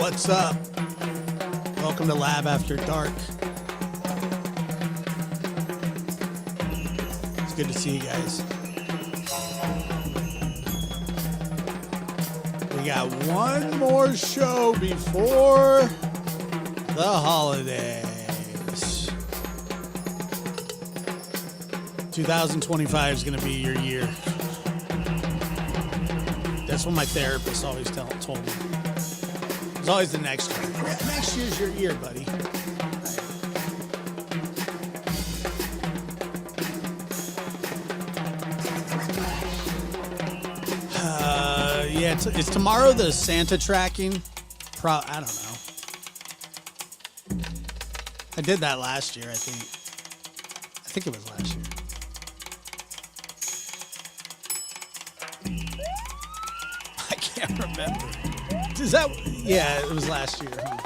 What's up? Welcome to Lab After Dark. It's good to see you guys. We got one more show before the holidays. 2025 is going to be your year. That's what my therapist always told me. It's always the next year. Yeah, next year's your year, buddy. Yeah, it's tomorrow, the Santa tracking. I don't know. I did that last year, I think. I think it was last year. I can't remember. Is that? Yeah, it was last year. Huh?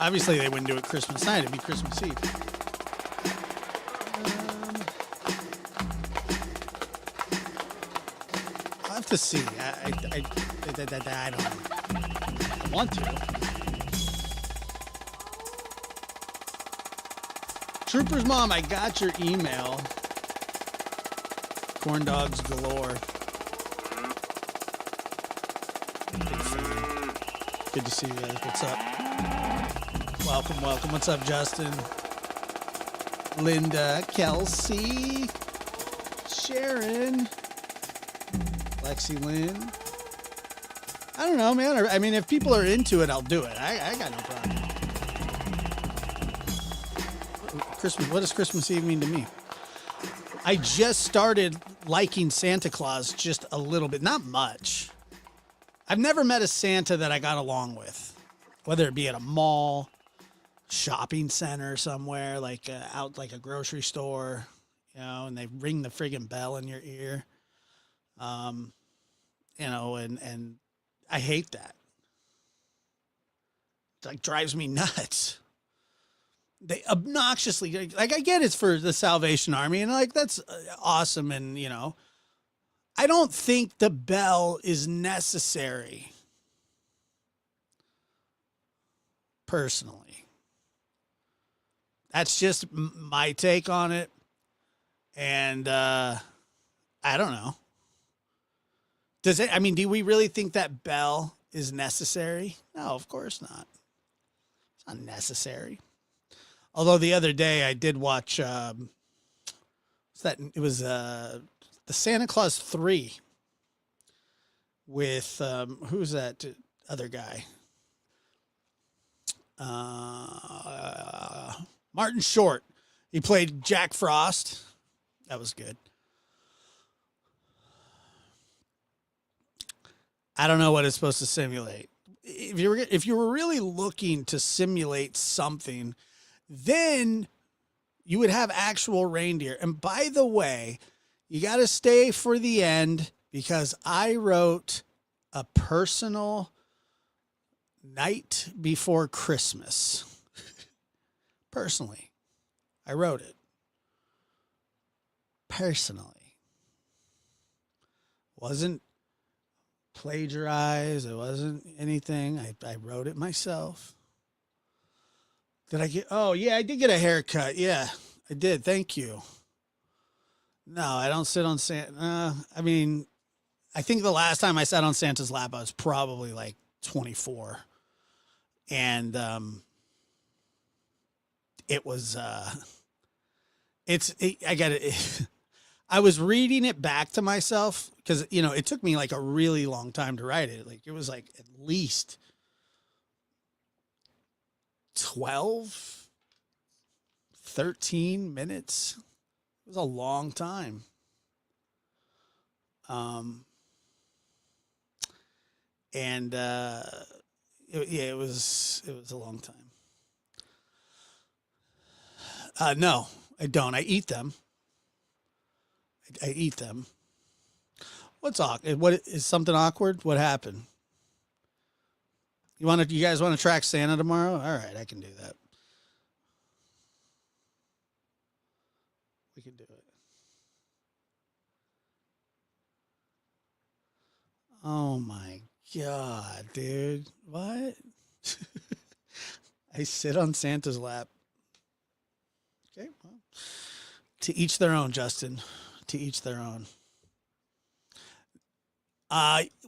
Obviously, they wouldn't do it Christmas night. It'd be Christmas Eve. I'll have to see. I don't know. I want to. Trooper's mom, I got your email. Corn dogs galore. Good to see you guys. What's up? Welcome, welcome. What's up, Justin? Linda, Kelsey, Sharon, Lexi Lynn. I don't know, man. I mean, if people are into it, I'll do it. I got no problem. Christmas. What does Christmas Eve mean to me? I just started liking Santa Claus just a little bit. Not much. I've never met a Santa that I got along with, whether it be at a mall, shopping center somewhere, like out like a grocery store, you know, and they ring the friggin' bell in your ear. You know, and I hate that. It like drives me nuts. They obnoxiously, like, I get it's for the Salvation Army, and like that's awesome, and you know, I don't think the bell is necessary. Personally, that's just my take on it, and I don't know. Does it? I mean, do we really think that bell is necessary? No, of course not. It's not necessary. Although the other day I did watch. What's that? It was the Santa Claus 3 with who's that other guy? Martin Short. He played Jack Frost. That was good. I don't know what it's supposed to simulate. If you were really looking to simulate something, then you would have actual reindeer. And by the way, you got to stay for the end because I wrote a personal night before Christmas. Personally, I wrote it. Personally. Wasn't plagiarized. It wasn't anything. I wrote it myself. Did I get? Oh, yeah, I did get a haircut. Yeah, I did. Thank you. No, I don't sit on Santa. I mean, I think the last time I sat on Santa's lap, I was probably like 24. And it was, I got it. I was reading it back to myself because, you know, it took me like a really long time to write it. Like it was like at least 12, 13 minutes. It was a long time. It was a long time. No, I don't. I eat them. I eat them. What's awkward? What is something awkward? What happened? You guys want to track Santa tomorrow? All right, I can do that. We can do it. Oh my God, dude. What? I sit on Santa's lap. Okay, well, to each their own, Justin. To each their own.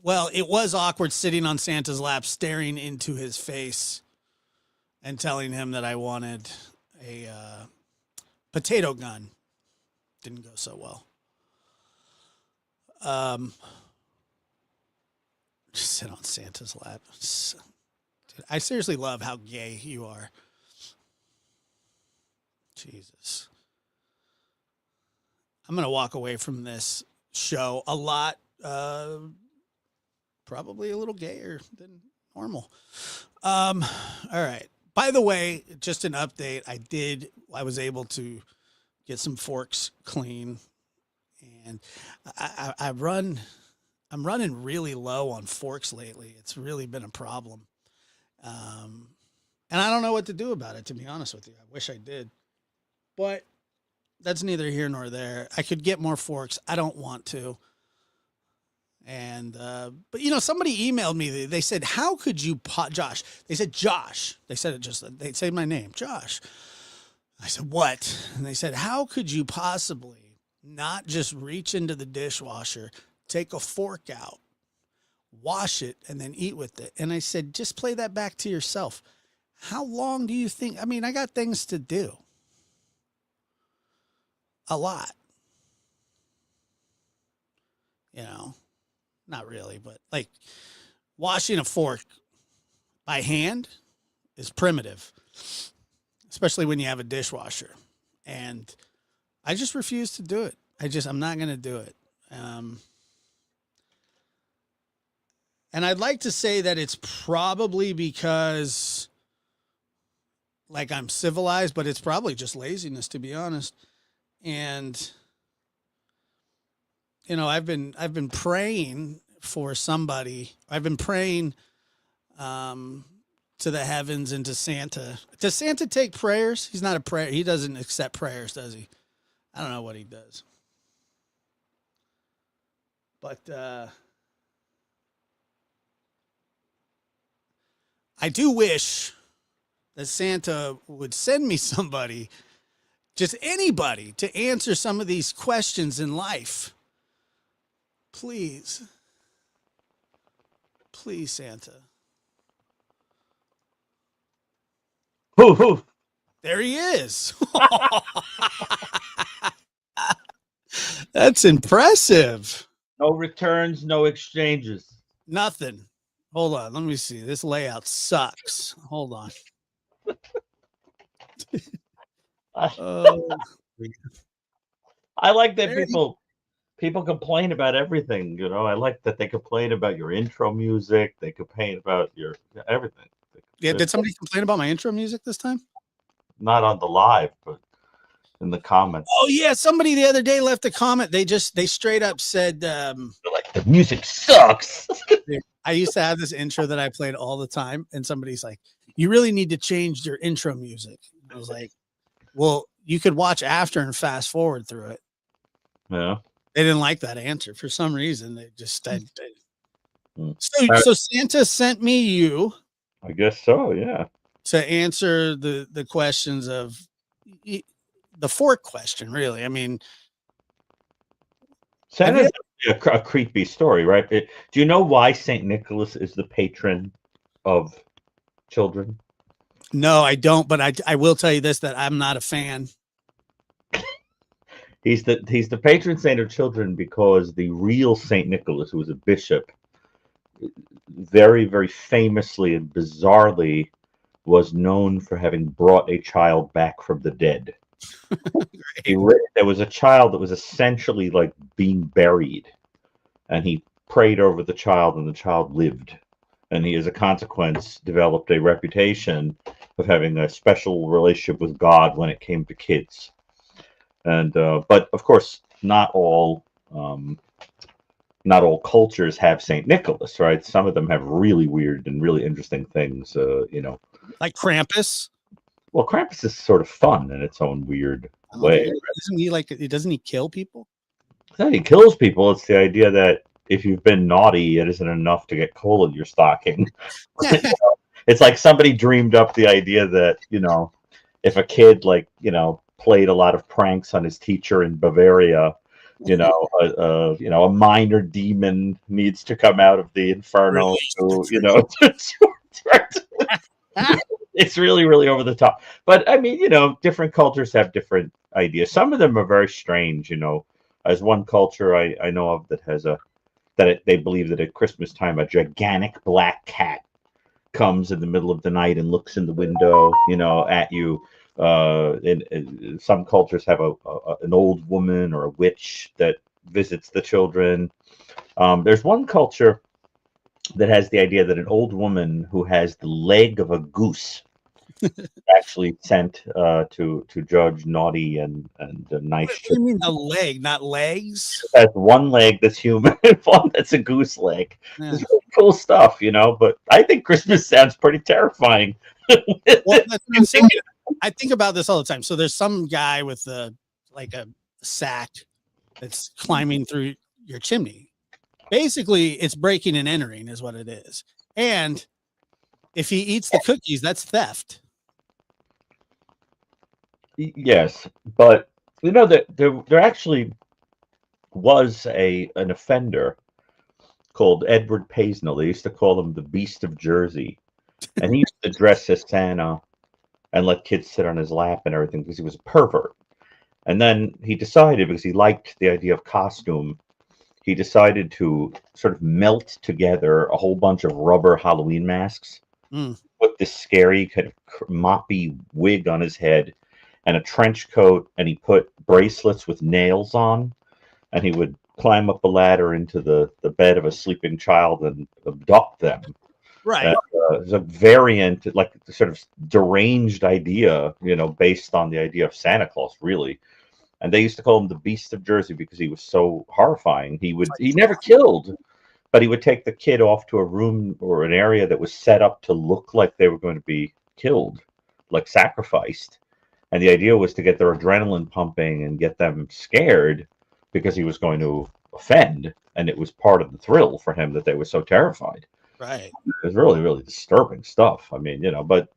Well, it was awkward sitting on Santa's lap, staring into his face and telling him that I wanted a potato gun. Didn't go so well. Just sit on Santa's lap. Dude, I seriously love how gay you are. Jesus. I'm going to walk away from this show a lot, probably a little gayer than normal. All right. By the way, just an update. I was able to get some forks clean, and I'm running really low on forks lately. It's really been a problem. And I don't know what to do about it, to be honest with you. I wish I did, but that's neither here nor there. I could get more forks. I don't want to. And, but somebody emailed me. They said, how could you, Josh? They said, Josh. They said they said my name, Josh. I said, what? And they said, how could you possibly not just reach into the dishwasher, take a fork out, wash it, and then eat with it? And I said, just play that back to yourself. How long do you think? I mean, I got things to do. A lot. Not really, but like washing a fork by hand is primitive, especially when you have a dishwasher. And I just refuse to do it. I'm not going to do it. And I'd like to say that it's probably because like I'm civilized, but it's probably just laziness, to be honest. And I've been praying for somebody. I've been praying to the heavens and to Santa. Does Santa take prayers? He's not a prayer. He doesn't accept prayers, does he? I don't know what he does. But I do wish that Santa would send me somebody, just anybody, to answer some of these questions in life. Please. Please, Santa. Who? There he is. That's impressive. No returns, no exchanges. Nothing. Hold on. Let me see. This layout sucks. Hold on. I like that people complain about everything. I like that they complain about your intro music. They complain about your everything. Yeah. Did somebody complain about my intro music this time? Not on the live, but in the comments. Oh yeah. Somebody the other day left a comment. They straight up said, they're like, the music sucks. I used to have this intro that I played all the time, and somebody's like, you really need to change your intro music. I was like, well, you could watch after and fast forward through it. Yeah. They didn't like that answer for some reason. They just So Santa sent me you. I guess so, yeah. To answer the questions of the fork question, really. I mean, Santa's a creepy story, right? Do you know why St. Nicholas is the patron of children? No, I don't, but I will tell you this, that I'm not a fan. He's the patron saint of children because the real St. Nicholas, who was a bishop, very, very famously and bizarrely was known for having brought a child back from the dead. There was a child that was essentially like being buried, and he prayed over the child, and the child lived. And he, as a consequence, developed a reputation of having a special relationship with God when it came to kids. And but of course, not all cultures have Saint Nicholas, right? Some of them have really weird and really interesting things, like Krampus. Well, Krampus is sort of fun in its own weird way. Doesn't he kill people? No, he kills people. It's the idea that if you've been naughty, it isn't enough to get coal in your stocking. It's like somebody dreamed up the idea that, if a kid, like, played a lot of pranks on his teacher in Bavaria, a minor demon needs to come out of the inferno Release the to, truth. it's really, really over the top. But I mean, different cultures have different ideas. Some of them are very strange. As one culture I know of that has they believe that at Christmas time a gigantic black cat comes in the middle of the night and looks in the window, at you. And some cultures have an old woman or a witch that visits the children. There's one culture that has the idea that an old woman who has the leg of a goose actually sent to judge naughty and nice What do you children. mean the leg, not legs? Has one leg that's human and one that's a goose leg. Yeah. It's really cool stuff, but I think Christmas sounds pretty terrifying. Well, that's what I'm saying. I think about this all the time. So there's some guy with a sack that's climbing through your chimney. Basically, it's breaking and entering is what it is. And if he eats the cookies, that's theft. Yes, but that there actually was an offender called Edward Paisnell. They used to call him the Beast of Jersey, and he used to dress as Santa and let kids sit on his lap and everything because he was a pervert. And then he decided, because he liked the idea of costume, he decided to sort of melt together a whole bunch of rubber Halloween masks, put this scary kind of moppy wig on his head and a trench coat, and he put bracelets with nails on, and he would climb up a ladder into the bed of a sleeping child and abduct them. Right. It's a variant, like sort of deranged idea, based on the idea of Santa Claus, really. And they used to call him the Beast of Jersey because he was so horrifying. He never killed, but he would take the kid off to a room or an area that was set up to look like they were going to be killed, like sacrificed. And the idea was to get their adrenaline pumping and get them scared because he was going to offend. And it was part of the thrill for him that they were so terrified. Right. It was really, really disturbing stuff. I mean, but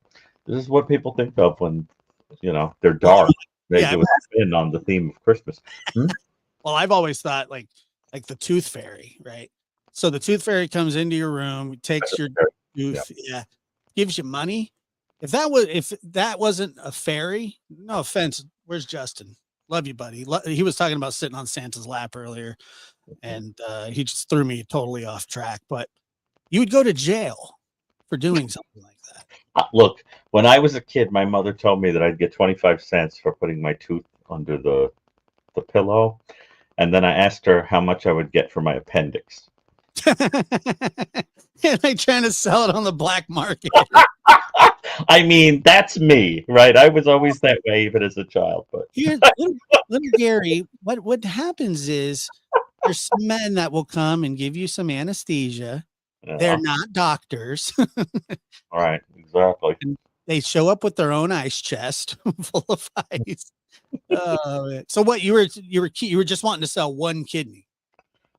this is what people think of when, they're dark. They do a spin on the theme of Christmas. Well, I've always thought like the tooth fairy, right? So the tooth fairy comes into your room, takes your tooth, gives you money. If that wasn't a fairy, no offense, where's Justin? Love you, buddy. He was talking about sitting on Santa's lap earlier, and he just threw me totally off track. But you would go to jail for doing something like that. Look, when I was a kid, my mother told me that I'd get 25 cents for putting my tooth under the pillow. And then I asked her how much I would get for my appendix. And I trying to sell it on the black market. I mean, that's me, right? I was always that way, even as a child. But here, little Gary, what happens is there's some men that will come and give you some anesthesia. They're not doctors. All right, exactly. And they show up with their own ice chest full of ice. So what you were just wanting to sell one kidney?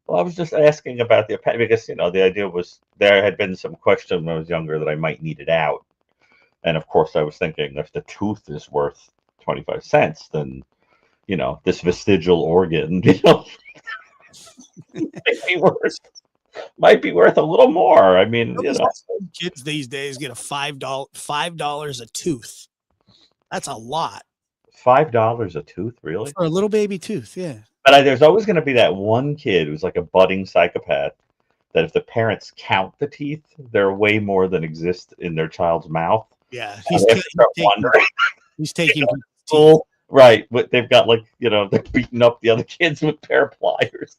Well, I was just asking about the appendix because the idea was there had been some question when I was younger that I might need it out, and of course I was thinking if the tooth is worth 25 cents, then this vestigial organ, might be worth a little more. I mean, kids these days get a $5 a tooth. That's a lot. $5 a tooth, really? For a little baby tooth, yeah. But there's always going to be that one kid who's like a budding psychopath that if the parents count the teeth, there are way more than exist in their child's mouth. Yeah, he's taking teeth. Right, but they've got they're beating up the other kids with pair of pliers.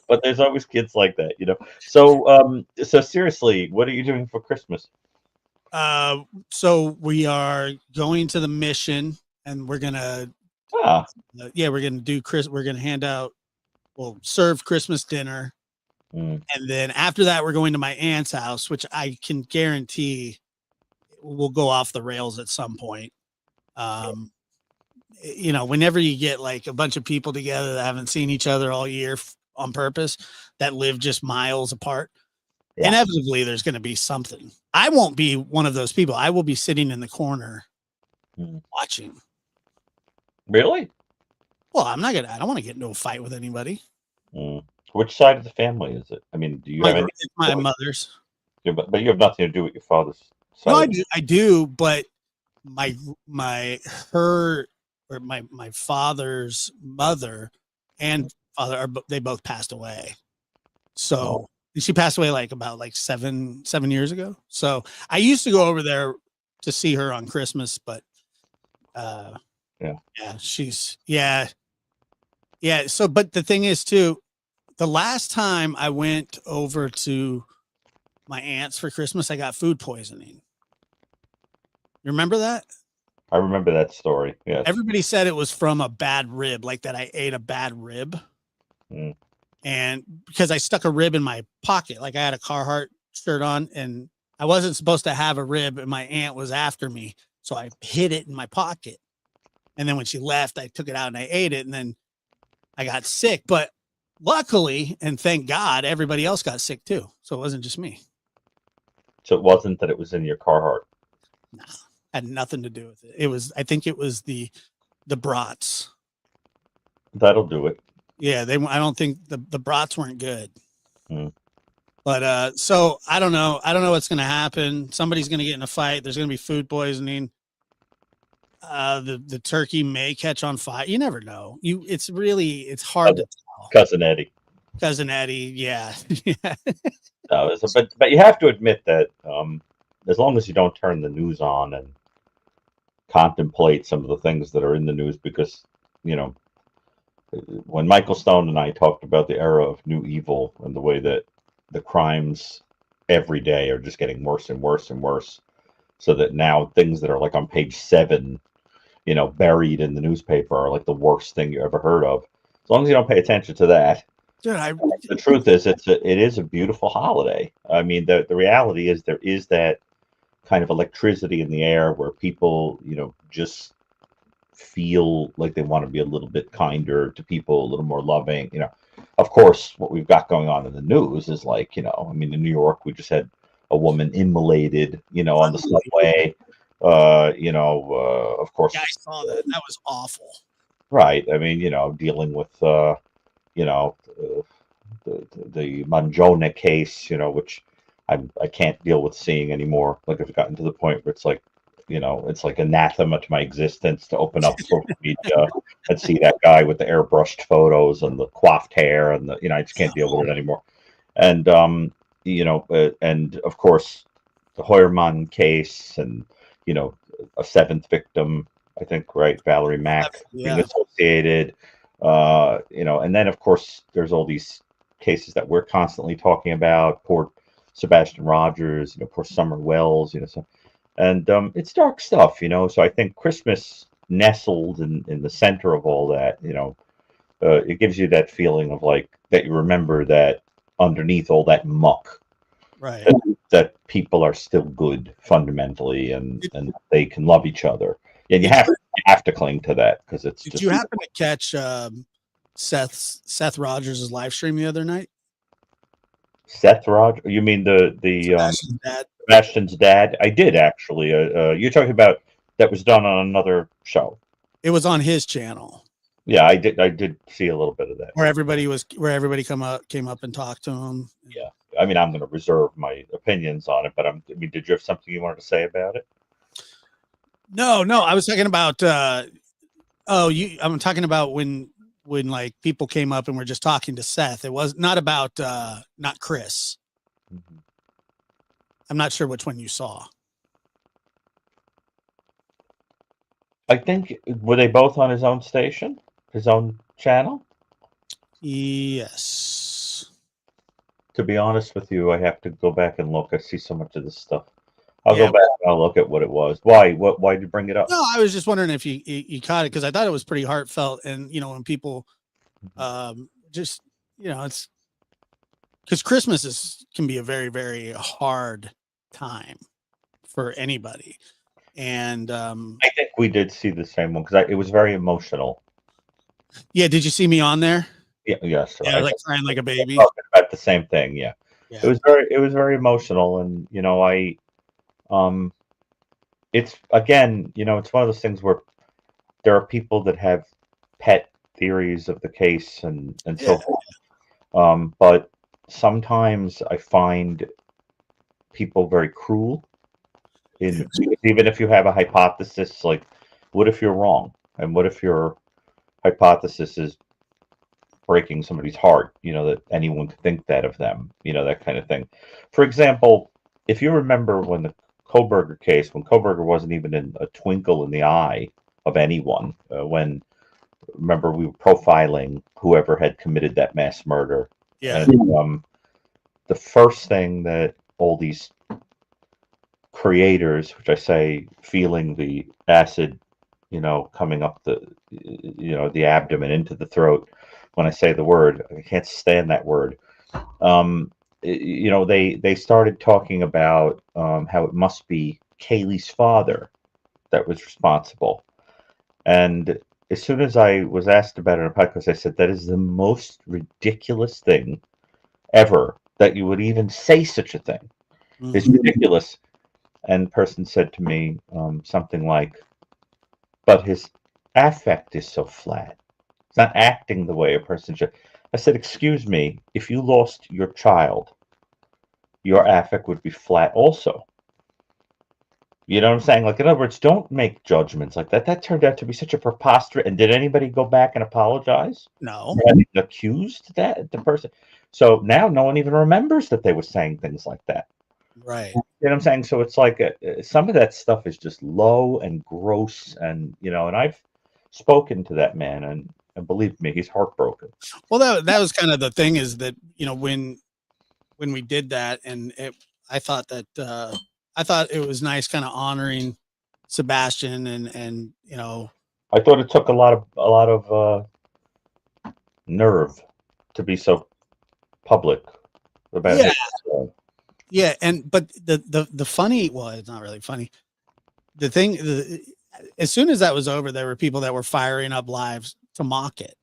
But there's always kids like that, So, so seriously, what are you doing for Christmas? So we are going to the mission, and we're gonna, we're gonna do we're gonna hand out, serve Christmas dinner, and then after that, we're going to my aunt's house, which I can guarantee will go off the rails at some point. Whenever you get like a bunch of people together that haven't seen each other all year on purpose, that live just miles apart, Yeah. Inevitably, there's going to be something. I won't be one of those people. I will be sitting in the corner watching. Really? Well, I don't want to get into a fight with anybody. Which side of the family is it? I mean, do you have any? My mother's. Yeah, but you have nothing to do with your father's side. No, I do, but my father's mother and father they both passed away. So she passed away about 7 years ago. So I used to go over there to see her on Christmas, but yeah. So, but the thing is too, the last time I went over to my aunt's for Christmas, I got food poisoning. You remember that? I remember that story. Yes. Everybody said it was from a bad rib, like that I ate a bad rib. And because I stuck a rib in my pocket, like I had a Carhartt shirt on and I wasn't supposed to have a rib and my aunt was after me. So I hid it in my pocket. And then when she left, I took it out and I ate it and then I got sick. But luckily, and thank God, everybody else got sick too. So it wasn't just me. So it wasn't that it was in your Carhartt? No, had nothing to do with it. I think it was the brats. That'll do it. Yeah, I don't think the brats weren't good. But so I don't know. I don't know what's going to happen. Somebody's going to get in a fight. There's going to be food poisoning. The turkey may catch on fire. You never know. It's hard to tell. Cousin Eddie. Yeah. But you have to admit that as long as you don't turn the news on and contemplate some of the things that are in the news, because when Michael Stone and I talked about the era of new evil and the way that the crimes every day are just getting worse and worse and worse, so that now things that are like on page 7, buried in the newspaper are like the worst thing you ever heard of. As long as you don't pay attention to that. Dude, the truth is, it is a beautiful holiday. I mean, the reality is there is that kind of electricity in the air where people, just feel like they want to be a little bit kinder to people, a little more loving. Of course, what we've got going on in the news is in New York, we just had a woman immolated, on the subway. Of course. Yeah, I saw that. That was awful. Right. I mean, dealing with, the Mangione case, which I can't deal with seeing anymore. Like I've gotten to the point where it's like, it's like anathema to my existence to open up social media and see that guy with the airbrushed photos and the coiffed hair and I just can't deal with it anymore. And and of course the Hoyerman case and a 7th victim, I think, right, Valerie Mack being associated, and then of course there's all these cases that we're constantly talking about. Poor Sebastian Rogers, poor Summer Wells, so. And it's dark stuff, so I think Christmas nestled in the center of all that, it gives you that feeling of like that you remember that underneath all that muck, right, that people are still good fundamentally and they can love each other. And you have to cling to that because it's Did you happen to catch Seth Rogers' live stream the other night? Seth Rogers? You mean the Sebastian's dad? Sebastian's dad? I did actually. You're talking about that was done on another show. It was on his channel. Yeah, I did see a little bit of that. Where everybody came up and talked to him. Yeah. I mean, I'm going to reserve my opinions on it, but did you have something you wanted to say about it? No, I was talking about I'm talking about when like people came up and were just talking to Seth. It was not about not Chris. Mm-hmm. I'm not sure which one you saw. I think, were they both on his own station, his own channel? Yes. To be honest with you, I have to go back and look. I see so much of this stuff. I'll go back and I'll look at what it was. Why? Why did you bring it up? No, I was just wondering if you caught it because I thought it was pretty heartfelt, and when people, it's because Christmas can be a very, very hard time for anybody, and I think we did see the same one because it was very emotional. Yeah, did you see me on there? Yeah, yes. Yeah, like crying like a baby. Talking about the same thing, yeah. Yeah. it was very emotional, and um, it's again, it's one of those things where there are people that have pet theories of the case and so Yeah. forth. But sometimes I find people very cruel in even if you have a hypothesis, like what if you're wrong? And what if your hypothesis is breaking somebody's heart, that anyone could think that of them, that kind of thing. For example, if you remember when the Koberger case, when Koberger wasn't even in a twinkle in the eye of anyone, when remember we were profiling whoever had committed that mass murder, Yeah. and the first thing that all these creators, which I say feeling the acid, coming up the abdomen into the throat. When I say the word, I can't stand that word. They started talking about how it must be Kaylee's father that was responsible. And as soon as I was asked about it in a podcast, I said that is the most ridiculous thing ever, that you would even say such a thing. It's Mhm. ridiculous. And the person said to me something like, but his affect is so flat. It's not acting the way a person should. I said, excuse me, if you lost your child, your affect would be flat also. You know what I'm saying? Like, in other words, don't make judgments like that. That turned out to be such a preposterous. And did anybody go back and apologize No. for having accused the person? So now no one even remembers that they were saying things like that. Right. You know what I'm saying? So it's like some of that stuff is just low and gross, and and I've spoken to that man, and believe me, he's heartbroken. Well, that was kind of the thing, is that, when we did that, and I thought that, I thought it was nice kind of honoring Sebastian, and I thought it took a lot of nerve to be so public about yeah, his. Uh, yeah. And but the funny, well, it's not really funny. The thing, as soon as that was over, there were people that were firing up lives to mock it.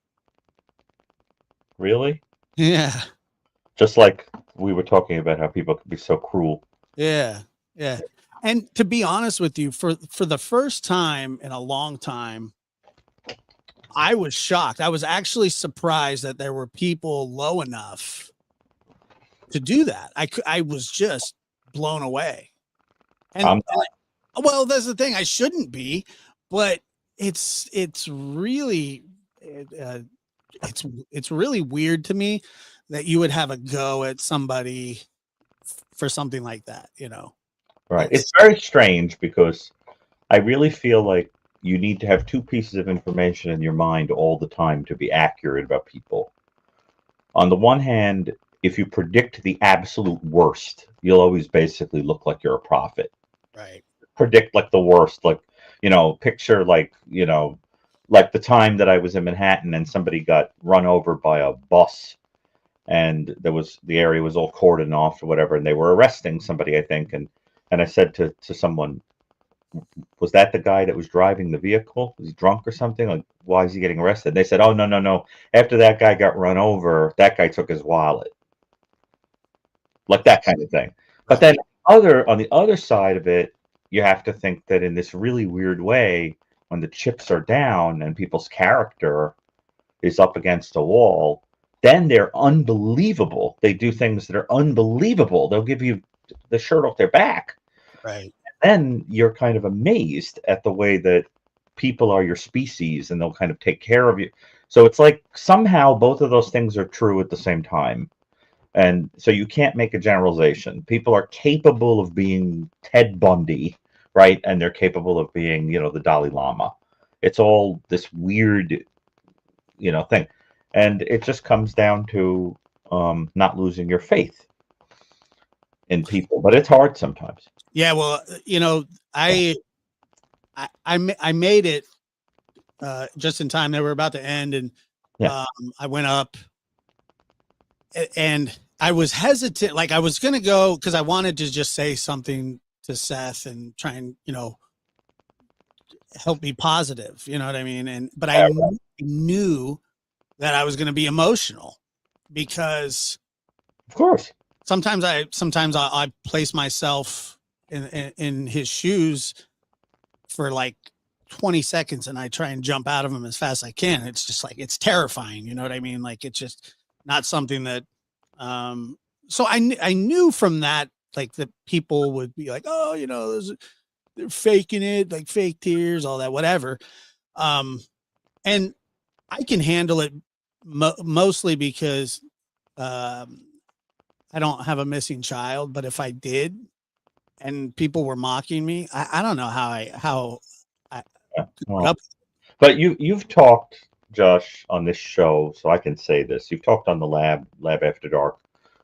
really, Yeah. just like we were talking about how people can be so cruel. Yeah. Yeah. And to be honest with you, for the first time in a long time, I was shocked. I was actually surprised that there were people low enough to do that. I was just blown away. And, I'm and well, that's the thing. I shouldn't be, but it's really, uh, it's really weird to me that you would have a go at somebody for something like that. right. It's It's very strange because I really feel like you need to have two pieces of information in your mind all the time to be accurate about people. On the one hand, if you predict the absolute worst, you'll always basically look like you're a prophet. right. Predict like the worst, like, picture like, like the time that I was in Manhattan and somebody got run over by a bus, and the area was all cordoned off or whatever, and they were arresting somebody, I think, and I said to someone, was that the guy that was driving the vehicle? Was he drunk or something? Like, why is he getting arrested? They said, oh, no, no, no. After that guy got run over, that guy took his wallet. Like that kind of thing. But Right. then on the other side of it, you have to think that in this really weird way, when the chips are down and people's character is up against a wall, then they're unbelievable. They do things that are unbelievable. They'll give you the shirt off their back. Right. Then you're kind of amazed at the way that people are your species and they'll kind of take care of you. So it's like somehow both of those things are true at the same time. And so you can't make a generalization. People are capable of being Ted Bundy, right? And they're capable of being, the Dalai Lama. It's all this weird, thing. And it just comes down to not losing your faith in people. But it's hard sometimes. Yeah. Well, I made it just in time. They were about to end, and Yeah. I went up, and I was hesitant. Like, I was gonna go because I wanted to just say something to Seth and try and help be positive. You know what I mean? And but I knew that I was gonna be emotional because Of course. sometimes I place myself in his shoes for like 20 seconds and I try and jump out of them as fast as I can. It's just like, it's terrifying. You know what I mean? Like, it's just not something that, so I knew from that, like, that people would be like, oh, you know, they're faking it, like fake tears, all that, whatever. And I can handle it mostly because, I don't have a missing child, but if I did and people were mocking me, I don't know how I Yeah. could put Well, up. but you've talked, Josh, on this show, so I can say this. You've talked on the Lab After Dark,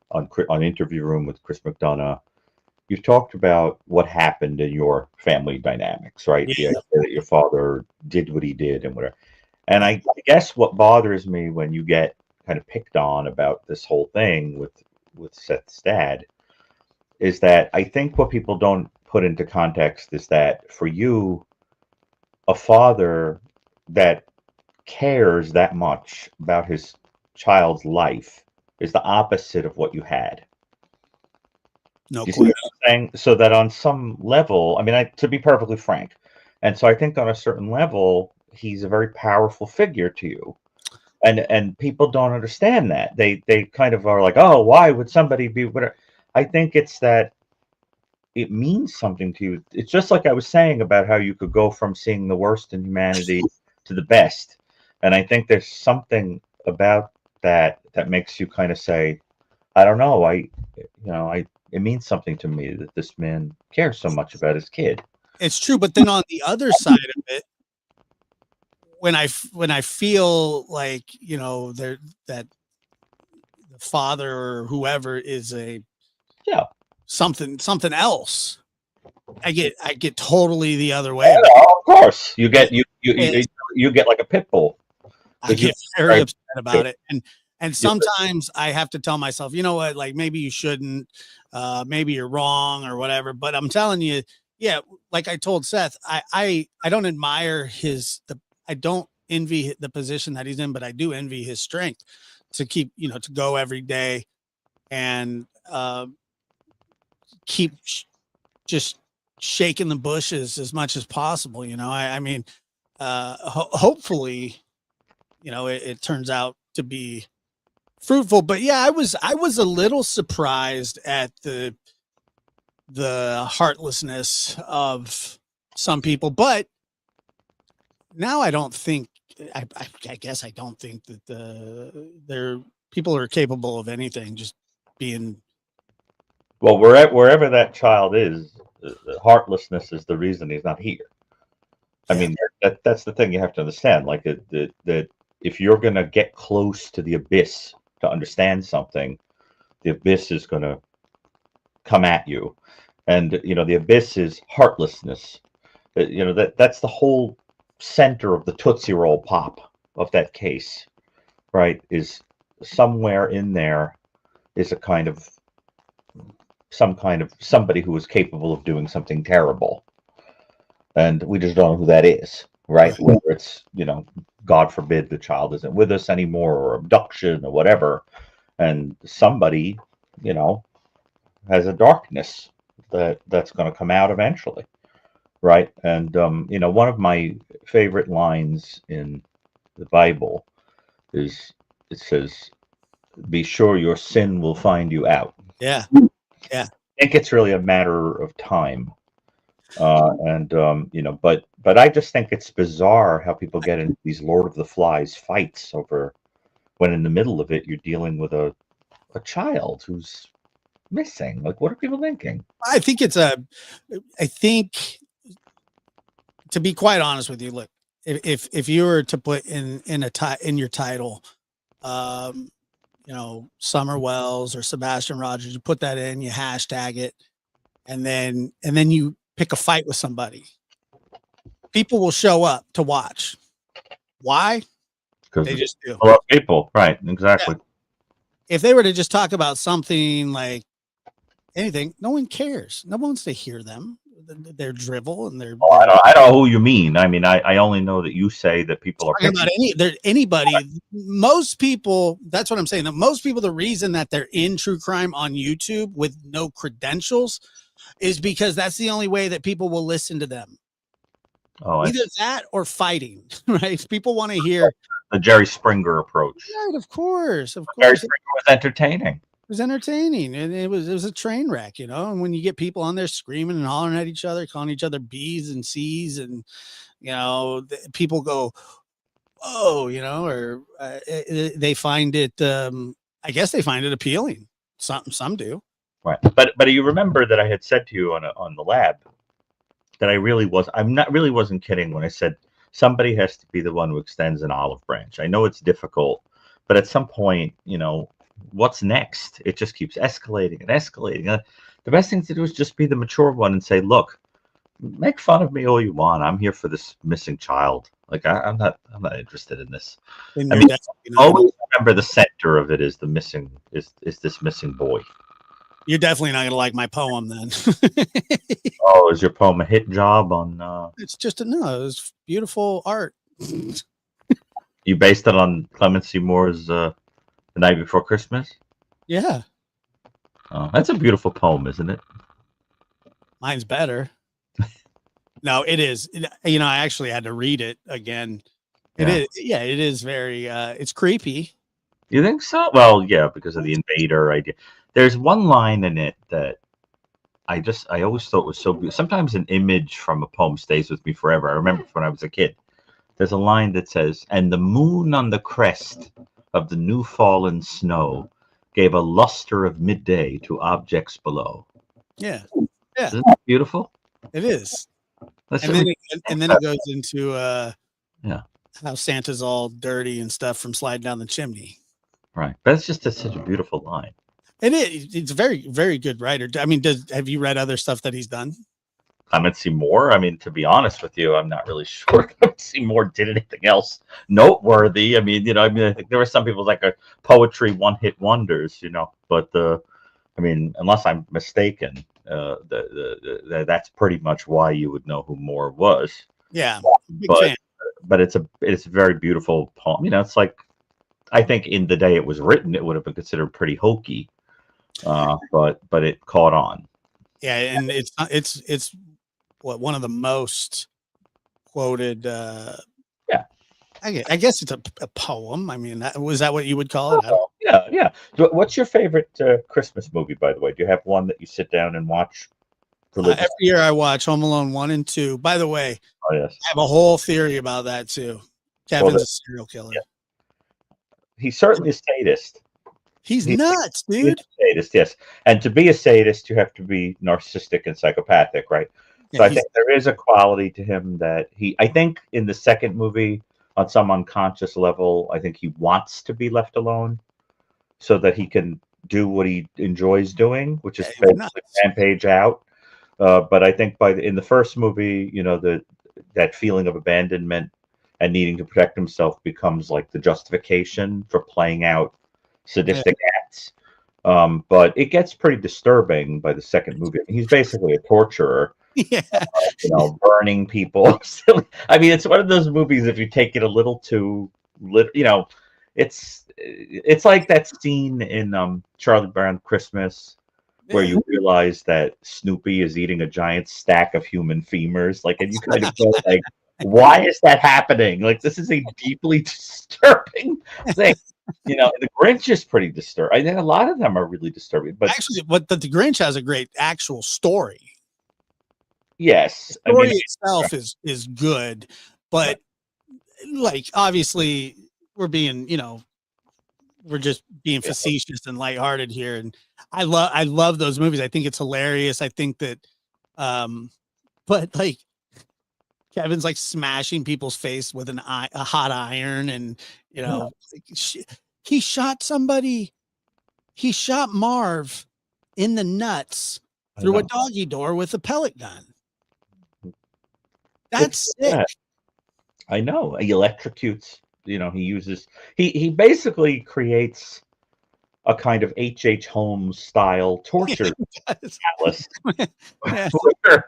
on Interview Room with Chris McDonough. You've talked about what happened in your family dynamics, right? The Yeah. idea that your father did what he did and whatever. And I guess what bothers me when you get kind of picked on about this whole thing with Seth's dad is that I think what people don't put into context is that for you, a father that cares that much about his child's life is the opposite of what you had. No Do you see question. what I'm saying? So that on some level, I mean, to be perfectly frank, and so I think on a certain level, he's a very powerful figure to you. And people don't understand that. They kind of are like, oh, why would somebody be whatever? I think it's that it means something to you. It's just like I was saying about how you could go from seeing the worst in humanity to the best. And I think there's something about that that makes you kind of say, I don't know, it means something to me that this man cares so much about his kid. It's true, but then on the other side of it, when I feel like, you know, that the father or whoever is a Yeah. something else, I get totally the other way about Yeah, of course. You get it. you get like a pit bull. I Because you get very right. upset about it. And sometimes I have to tell myself, you know what, like maybe you shouldn't, maybe you're wrong or whatever. But I'm telling you, yeah, like I told Seth, I don't admire I don't envy the position that he's in, but I do envy his strength to keep, you know, to go every day and keep just shaking the bushes as much as possible. You know, I mean, hopefully, you know, it turns out to be fruitful. But yeah, I was a little surprised at the heartlessness of some people, but now I don't think I guess I don't think that they're people are capable of anything, just being. Well, wherever that child is, the heartlessness is the reason he's not here. I Yeah. mean, that's the thing you have to understand. Like that if you're going to get close to the abyss to understand something, the abyss is going to come at you, and you know the abyss is heartlessness. You know that's the whole center of the Tootsie Roll Pop of that case, right? Is somewhere in there is some kind of somebody who is capable of doing something terrible, and we just don't know who that is, right? Right. Whether it's, you know, God forbid the child isn't with us anymore, or abduction or whatever, and somebody, you know, has a darkness that's going to come out eventually, right? And you know, one of my favorite lines in the Bible is it says, "Be sure your sin will find you out." Yeah. Yeah. I think it's really a matter of time. And you know, but I just think it's bizarre how people get into these Lord of the Flies fights over when in the middle of it you're dealing with a child who's missing. Like, what are people thinking? I think to be quite honest with you, look, if you were to put in your title, um, you know, Summer Wells or Sebastian Rogers, you put that in, you hashtag it, and then you pick a fight with somebody. People will show up to watch. Why? Because They just do. a lot of people, right? Yeah. Exactly. If they were to just talk about something like anything, no one cares. No one wants to hear them. their drivel and their Oh, I don't know who you mean. I mean, I only know that you say that people are talking about picking. anybody. Most people, that's what I'm saying. That most people, the reason that they're in true crime on YouTube with no credentials is because that's the only way that people will listen to them. Oh, Either it's that or fighting, right? People want to hear, the Jerry Springer approach. right, of course, of Jerry course. It Springer was entertaining. was entertaining and it was a train wreck, you know. And when you get people on there screaming and hollering at each other, calling each other B's and C's, and you know, people go, oh, you know, or they find it. I guess they find it appealing. Some do. Right. But you remember that I had said to you on the lab that I'm not really wasn't kidding when I said somebody has to be the one who extends an olive branch. I know it's difficult, but at some point, you know, what's next? It just keeps escalating and escalating. The best thing to do is just be the mature one and say, look, make fun of me all you want. I'm here for this missing child. Like I'm not interested in this. Then I you're mean, definitely not always gonna, remember the center of it is the missing is this missing boy. you're definitely not gonna like my poem then. Oh, is your poem a hit job on? It's just a no. It's beautiful art. You based it on Clemency Moore's "The Night Before Christmas"? Yeah, Oh, that's a beautiful poem, isn't it? mine's better. No, it is. You know, I actually had to read it again. It Yeah. is. Yeah, it is very. It's creepy. You think so? Well, yeah, because of the invader idea. There's one line in it that I always thought was so beautiful. Sometimes an image from a poem stays with me forever. I remember when I was a kid. There's a line that says, "And the moon on the crest of the new fallen snow gave a luster of midday to objects below." Yeah, yeah, Isn't that beautiful? it is. That's And what then we, it goes into yeah, how Santa's all dirty and stuff from sliding down the chimney. right. But it's just such a beautiful line. It is. It's a very, very good writer. I mean, have you read other stuff that he's done? Clement Seymour. I mean, to be honest with you, I'm not really sure Clement Seymour did anything else noteworthy. I mean, I think there were some people like a poetry one-hit wonders, but I mean, unless I'm mistaken, that's pretty much why you would know who Moore was. Yeah, big But fan. it's a very beautiful poem. It's like I think in the day it was written, it would have been considered pretty hokey, but it caught on. Yeah, and it's what one of the most quoted. Yeah. I guess it's a poem. I mean, was that what you would call it? Oh, yeah, yeah. What's your favorite Christmas movie, by the way? Do you have one that you sit down and watch religiously? Every year I watch Home Alone 1 and 2. By the way, Oh, yes. I have a whole theory about that too. Kevin's a serial killer. Yeah. He's certainly a sadist. He's nuts, dude. He's a sadist, yes. And to be a sadist, you have to be narcissistic and psychopathic, right? So Yeah, I think there is a quality to him that I think in the second movie, on some unconscious level, I think he wants to be left alone so that he can do what he enjoys doing, which is basically rampage out. But I think in the first movie, that feeling of abandonment and needing to protect himself becomes like the justification for playing out sadistic acts. But it gets pretty disturbing by the second movie. He's basically a torturer. Yeah. Burning people. I mean, it's one of those movies. If you take it a little too, it's like that scene in Charlie Brown Christmas where you realize that Snoopy is eating a giant stack of human femurs. Like, and you kind of go like, why is that happening? Like, this is a deeply disturbing thing. The Grinch is pretty disturbing. I think a lot of them are really disturbing. But actually, the Grinch has a great actual story. Yes, the story itself is good, but like obviously we're being, we're just being facetious and lighthearted here, and I love those movies. I think it's hilarious. I think that, but like Kevin's like smashing people's face with a hot iron, and he shot somebody. He shot Marv in the nuts through a doggy door with a pellet gun. That's sick. I know. He electrocutes. He uses. He basically creates a kind of H.H. Holmes style torture palace. Yeah. Where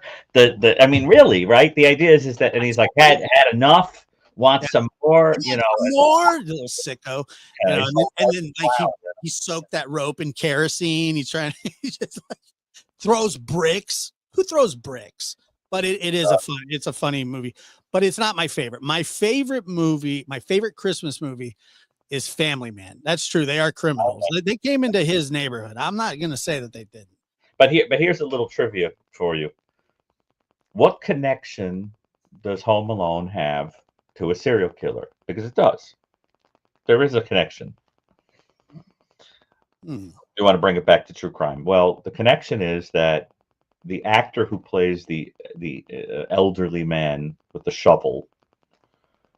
I mean, really, right? The idea is that, and he's like, had enough, wants some more, you know. More little sicko, you know, He's and then like he soaked that rope in kerosene. He's trying he just like throws bricks. Who throws bricks? But it is it's a funny movie, but it's not my favorite. My favorite movie, my favorite Christmas movie is Family Man. That's true. They are criminals. They came into his neighborhood. I'm not going to say that they didn't. But here's a little trivia for you. What connection does Home Alone have to a serial killer? Because it does. There is a connection. You want to bring it back to true crime? Well, the connection is that the actor who plays the elderly man with the shovel,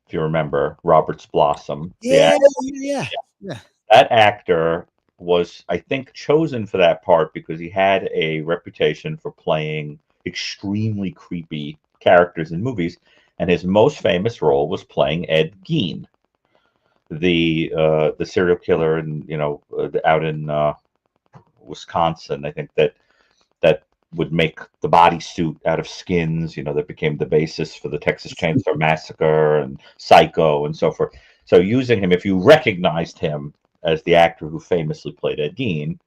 if you remember, Robert's Blossom. Yeah. That actor was, I think, chosen for that part because he had a reputation for playing extremely creepy characters in movies, and his most famous role was playing Ed Gein, the serial killer, and out in Wisconsin. I think that would make the bodysuit out of skins, that became the basis for the Texas Chainsaw Massacre and Psycho and so forth. So using him, if you recognized him as the actor who famously played Ed Gein,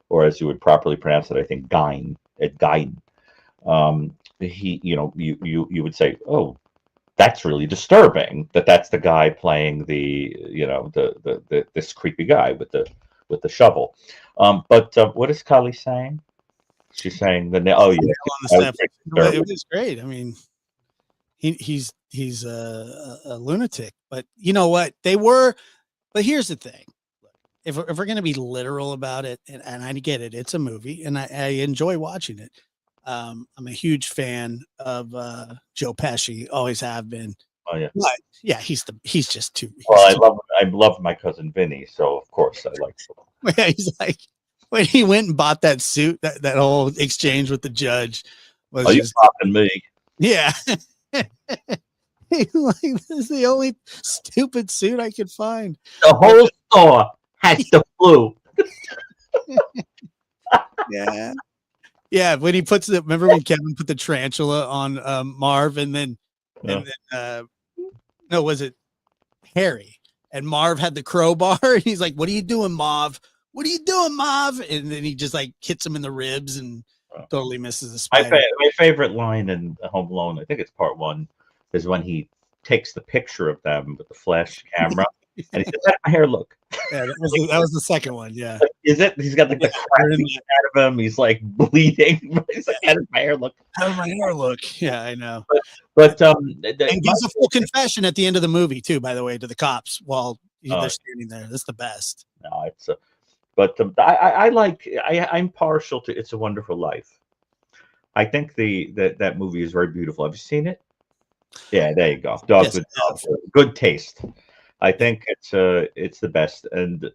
or as you would properly pronounce it, I think Gein, Ed Gein, you would say, oh, that's really disturbing that's the guy playing this creepy guy with the shovel. But what is Kali saying? She's saying that. Oh yeah, it was great. I mean, he's a lunatic, but you know what they were. But here's the thing: if we're going to be literal about it, and I get it, it's a movie, and I enjoy watching it. I'm a huge fan of Joe Pesci, always have been. Oh yeah, but yeah, he's just too. I love my cousin Vinny, so of course I like him. Yeah, he's like. When he went and bought that suit, that whole exchange with the judge was just talking me. Yeah. Like, this is the only stupid suit I could find. The whole store has the flu. Yeah. Yeah, when he puts remember when Kevin put the tarantula on Marv and then no, was it Harry? And Marv had the crowbar and he's like, "What are you doing, Marv? What are you doing, Marv?" And then he just like hits him in the ribs and totally misses the spider. My favorite line in Home Alone, I think it's part 1, is when he takes the picture of them with the flash camera and he says, "How does my hair look?" Yeah, that was the second one. Yeah. Is it? He's got like the crap out of him. He's like bleeding. He's like, "How does my hair look?" How does my hair look? Yeah, I know. But and gives a full confession at the end of the movie too, by the way, to the cops while they're standing there. That's the best. No, it's but I'm partial to It's a Wonderful Life. I think that movie is very beautiful. Have you seen it? Yeah, there you go. Good taste. I think it's the best, and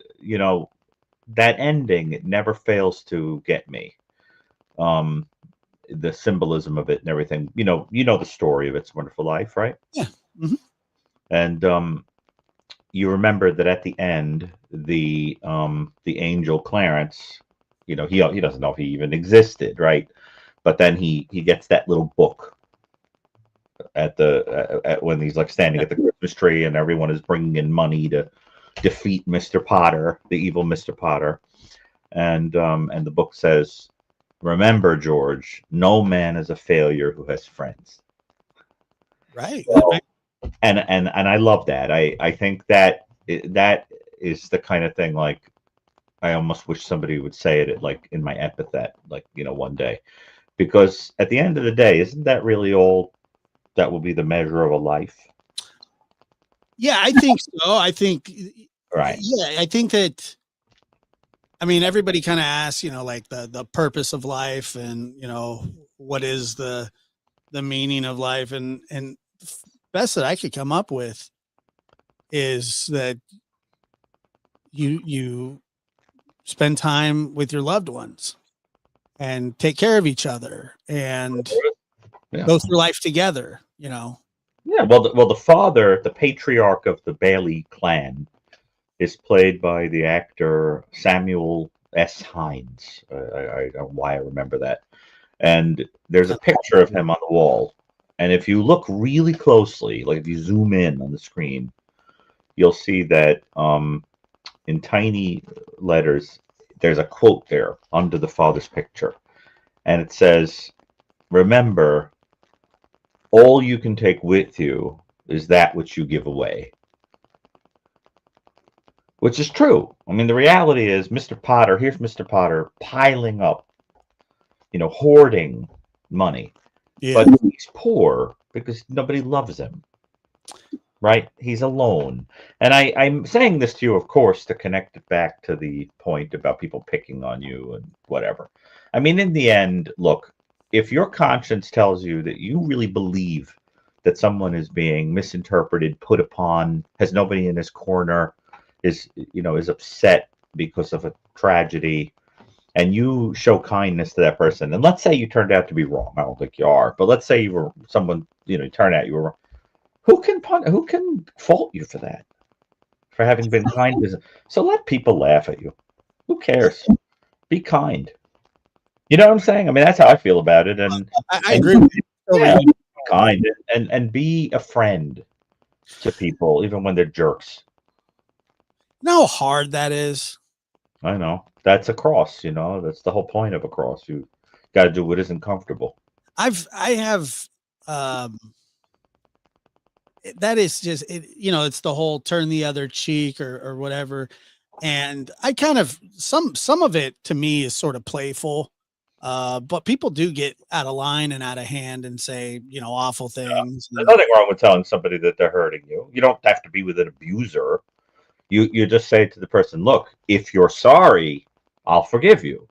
that ending, it never fails to get me. The symbolism of it and everything. You know the story of It's a Wonderful Life, right? Yeah. Mm-hmm. And you remember that at the end, the angel Clarence, he doesn't know if he even existed, right? But then he gets that little book at when he's like standing at the Christmas tree and everyone is bringing in money to defeat Mr. Potter, the evil Mr. Potter, and the book says, "Remember, George, no man is a failure who has friends." Right. So, and I love that. I think that is the kind of thing, like, I almost wish somebody would say it like in my epithet, like, one day, because at the end of the day, isn't that really all that will be the measure of a life? Yeah, I think so. I think right. Yeah, I think that. I mean, everybody kind of asks, like the purpose of life, and what is the meaning of life, and best that I could come up with is that you spend time with your loved ones and take care of each other and go through life together. Yeah. Well, the father, the patriarch of the Bailey clan, is played by the actor Samuel S. Hines. I don't know why I remember that. And there's a picture of him on the wall. And if you look really closely, like if you zoom in on the screen, you'll see that in tiny letters, there's a quote there under the father's picture. And it says, "Remember, all you can take with you is that which you give away." Which is true. I mean, the reality is Mr. Potter, here's Mr. Potter piling up, hoarding money. Yeah. But he's poor because nobody loves him, right? He's alone. And I'm saying this to you, of course, to connect it back to the point about people picking on you and whatever. I mean, in the end, look, if your conscience tells you that you really believe that someone is being misinterpreted, put upon, has nobody in his corner, is upset because of a tragedy, and you show kindness to that person, and let's say you turned out to be wrong. I don't think you are, but let's say you were someone, you turned out you were wrong. Who can fault you for that? For having been kind? So let people laugh at you. Who cares? Be kind. You know what I'm saying? I mean, that's how I feel about it. I agree with you. Yeah, be kind and be a friend to people, even when they're jerks. You know how hard that is? I know. That's a cross, that's the whole point of a cross. You got to do what isn't comfortable. I have that is just it, it's the whole turn the other cheek or whatever. And I kind of some of it to me is sort of playful. But people do get out of line and out of hand and say, awful things. There's nothing wrong with telling somebody that they're hurting you. You don't have to be with an abuser. You just say to the person, "Look, if you're sorry, I'll forgive you."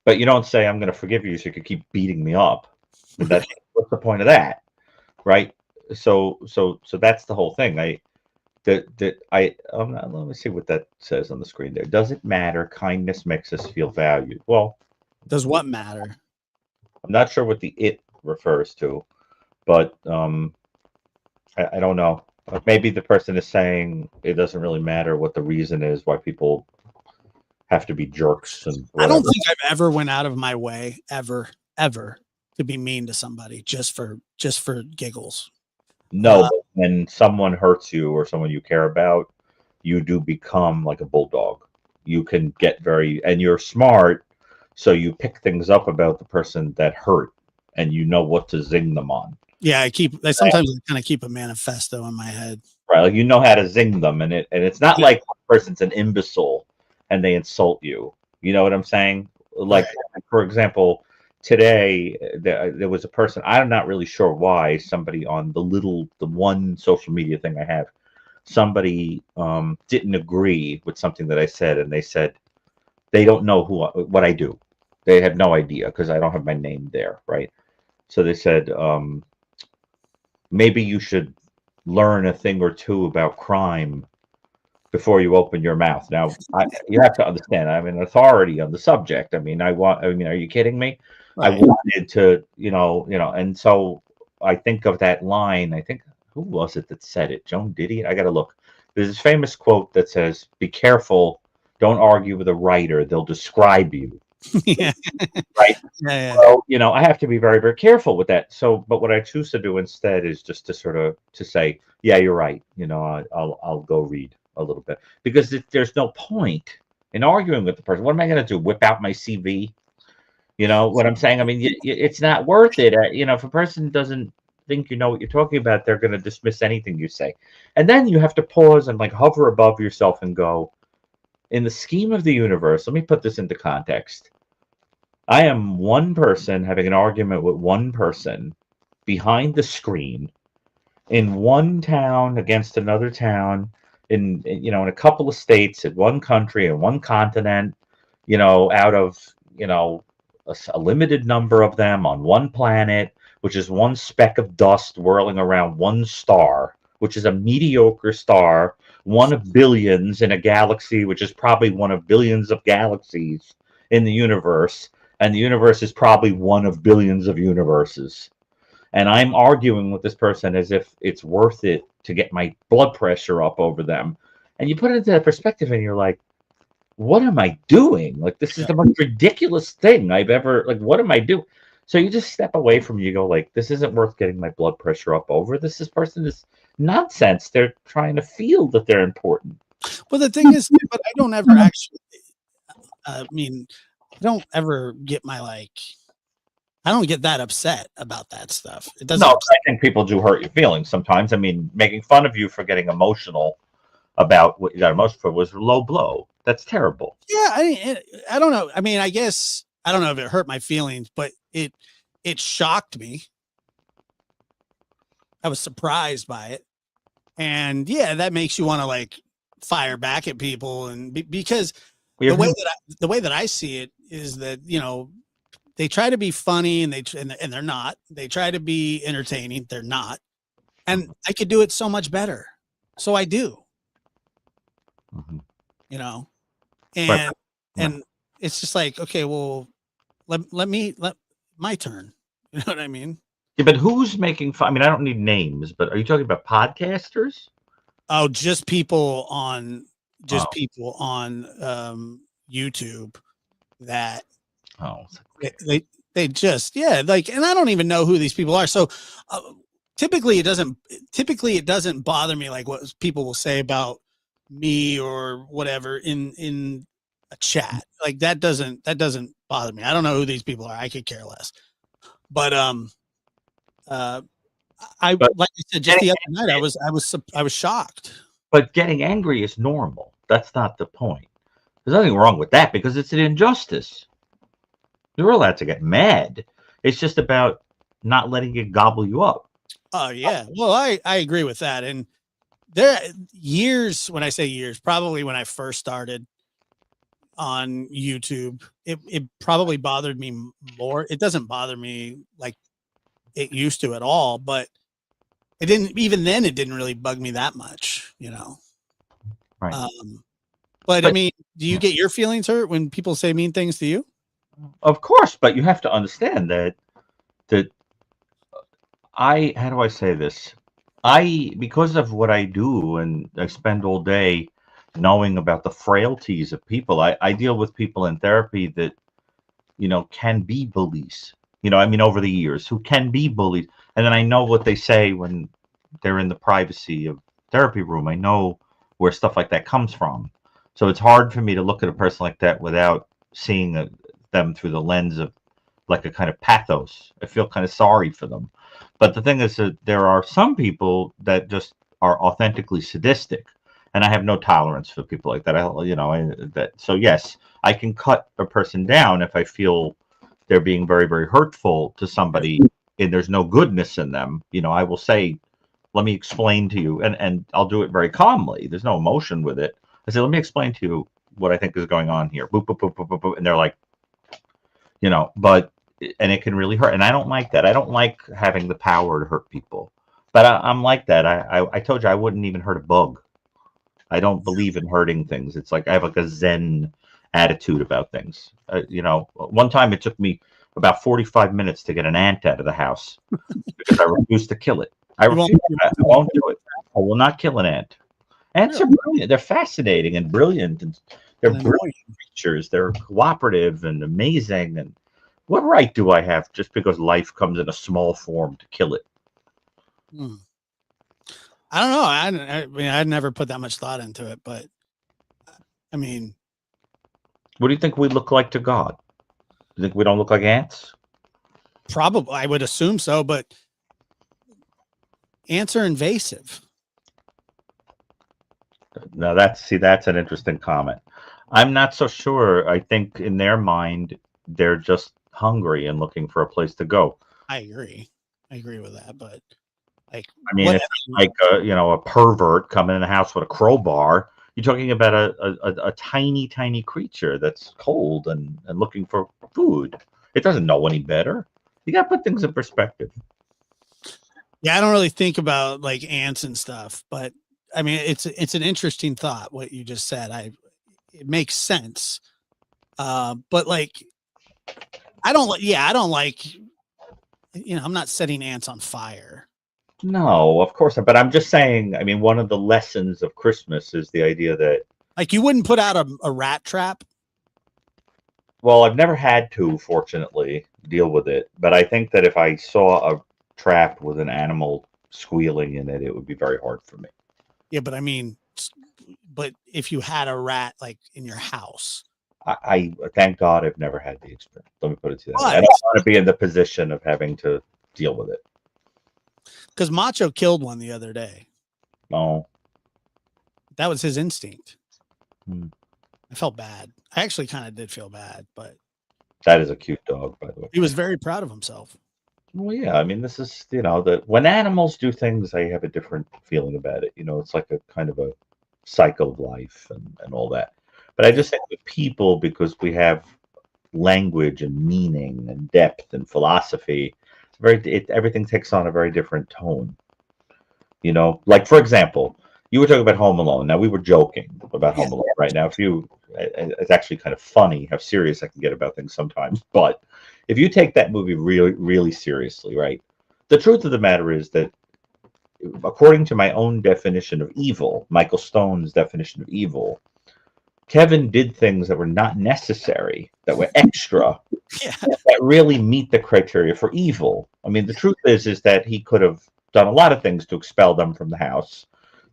But you don't say, "I'm going to forgive you so you can keep beating me up." What's the point of that, right? So that's the whole thing. Let me see what that says on the screen there. Does it matter? Kindness makes us feel valued. Well, Does what matter? I'm not sure what the "it" refers to, but I don't know. Maybe the person is saying it doesn't really matter what the reason is why people have to be jerks and whatever. I don't think I've ever went out of my way ever to be mean to somebody just for giggles. No, but when someone hurts you or someone you care about, you do become like a bulldog. You can get and you're smart, so you pick things up about the person that hurt, and you know what to zing them on. Yeah, I sometimes kind of keep a manifesto in my head. Right, like you know how to zing them, and it's not like one person's an imbecile and they insult you. You know what I'm saying? Like, for example, today there was a person, I'm not really sure why, somebody on the one social media thing I have, somebody didn't agree with something that I said, and they said they don't know what I do. They have no idea because I don't have my name there, right? So they said maybe you should learn a thing or two about crime before you open your mouth. Now, you have to understand, I'm an authority on the subject. I mean, are you kidding me? Right. I wanted to, and so I think of that line. I think, who was it that said it? Joan Didion? I got to look. There's this famous quote that says, "Be careful. Don't argue with a writer. They'll describe you." Yeah. Right. Yeah. So, I have to be very, very careful with that. So, but what I choose to do instead is just to say, yeah, you're right. I'll go read a little bit, because there's no point in arguing with the person. What am I going to do? Whip out my CV? You know what I'm saying? I mean, it's not worth it. If a person doesn't think you know what you're talking about, they're going to dismiss anything you say. And then you have to pause and like hover above yourself and go, in the scheme of the universe, let me put this into context. I am one person having an argument with one person behind the screen in one town against another town, in a couple of states, in one country, in one continent, out of a limited number of them on one planet, which is one speck of dust whirling around one star, which is a mediocre star, one of billions in a galaxy, which is probably one of billions of galaxies in the universe, and the universe is probably one of billions of universes. And I'm arguing with this person as if it's worth it to get my blood pressure up over them. And you put it into that perspective, and you're like, what am I doing? Like, this is Yeah. the most ridiculous thing I've ever, like, what am I doing? So you just step away from it. You go, like, this isn't worth getting my blood pressure up over. This is person is nonsense. They're trying to feel that they're important. Well, the thing is, but I don't ever actually, I mean, I don't ever get I don't get that upset about that stuff. It doesn't No, upset. I think people do hurt your feelings sometimes. I mean, making fun of you for getting emotional about what you got emotional for was a low blow. That's terrible. Yeah. I don't know. I mean, I guess, I don't know if it hurt my feelings, but it shocked me. I was surprised by it. And yeah, that makes you want to like fire back at people. And because We have the way that I see it is that, they try to be funny and and they're not. They try to be entertaining. They're not. And I could do it so much better. So I do, Mhm. you know, Right. and it's just like, okay, well, let my turn. You know what I mean? Yeah, but who's making fun? I mean, I don't need names, but are you talking about podcasters? Oh, Oh, just people on YouTube that oh, they, okay. they they just, yeah, like, and I don't even know who these people are. So uh, typically it doesn't bother me like what people will say about me or whatever in a chat. Like that doesn't bother me. I don't know who these people are. I could care less. But uh I But like I said just getting the other night I was shocked. but getting angry is normal. That's not the point. There's nothing wrong with that because it's an injustice. You're allowed to get mad. It's just about not letting it gobble you up. Oh yeah. Well, I agree with that. And there years, when I say years, probably when I first started on YouTube, it probably bothered me more. It doesn't bother me like it used to at all, but it didn't, even then it didn't really bug me that much. Right. Um, but I But mean, do you get your feelings hurt when people say mean things to you? of course, but you have to understand that how do I say this? Because of what I do and I spend all day knowing about the frailties of people, I deal with people in therapy that, can be bullies. I mean, over the years, who can be bullies. And then I know what they say when they're in the privacy of therapy room. I know where stuff like that comes from. So it's hard for me to look at a person like that without seeing them through the lens of like a kind of pathos. I feel kind of sorry for them. But the thing is that there are some people that just are authentically sadistic, and I have no tolerance for people like that. So yes, I can cut a person down if I feel they're being very, very hurtful to somebody, and there's no goodness in them. I will say, let me explain to you, and I'll do it very calmly. There's no emotion with it. I say, let me explain to you what I think is going on here. Boop, boop, boop, boop, boop, boop. And they're like, but and it can really hurt. And I don't like that. I don't like having the power to hurt people. But I'm like that. I told you I wouldn't even hurt a bug. I don't believe in hurting things. It's like I have like a Zen attitude about things. One time it took me about 45 minutes to get an ant out of the house because I refused to kill it. I You won't, refuse. I won't do it. I will not kill an ant. Ants really, are brilliant. They're fascinating and brilliant, and they're and brilliant annoying. creatures. They're cooperative and amazing. And what right do I have just because life comes in a small form to kill it? Hmm. I don't know. I mean, I'd never put that much thought into it, but I mean, What do you think we look like to God? You think we don't look like ants? probably I would assume so, but ants are invasive. Now that's an interesting comment. I'm not so sure. I think in their mind they're just hungry and looking for a place to go. I agree. I agree with that, but like I mean, what it's like a pervert coming in the house with a crowbar. You're talking about a tiny, tiny creature that's cold and looking for food. It doesn't know any better. You got to put things in perspective. Yeah, I don't really think about like ants and stuff, but I mean, it's an interesting thought what you just said. It makes sense. But like I don't like I'm not setting ants on fire. No, of course not. But I'm just saying, I mean, one of the lessons of Christmas is the idea that, Like you wouldn't put out a rat trap. well, I've never had to, fortunately, deal with it. But I think that if I saw a trap with an animal squealing in it, it would be very hard for me. Yeah, but I mean, but if you had a rat like in your house, I thank God I've never had the experience. Let me put it to that way. I but don't want to be in the position of having to deal with it. because Macho killed one the other day, No. that was his instinct. Hmm. I felt bad. I actually kind of did feel bad, but That is a cute dog, by the way. he was very proud of himself. Well, yeah, I mean, this is, that when animals do things, I have a different feeling about it. It's like a kind of a cycle of life and all that. But I just think with people, because we have language and meaning and depth and philosophy, everything takes on a very different tone. Like for example, you were talking about Home Alone. Now we were joking about Home Alone right now. It's actually kind of funny how serious I can get about things sometimes. But if you take that movie really, really seriously, right? The truth of the matter is that, according to my own definition of evil, Michael Stone's definition of evil, Kevin did things that were not necessary, that were extra, Yeah. that really meet the criteria for evil. I mean, the truth is that he could have done a lot of things to expel them from the house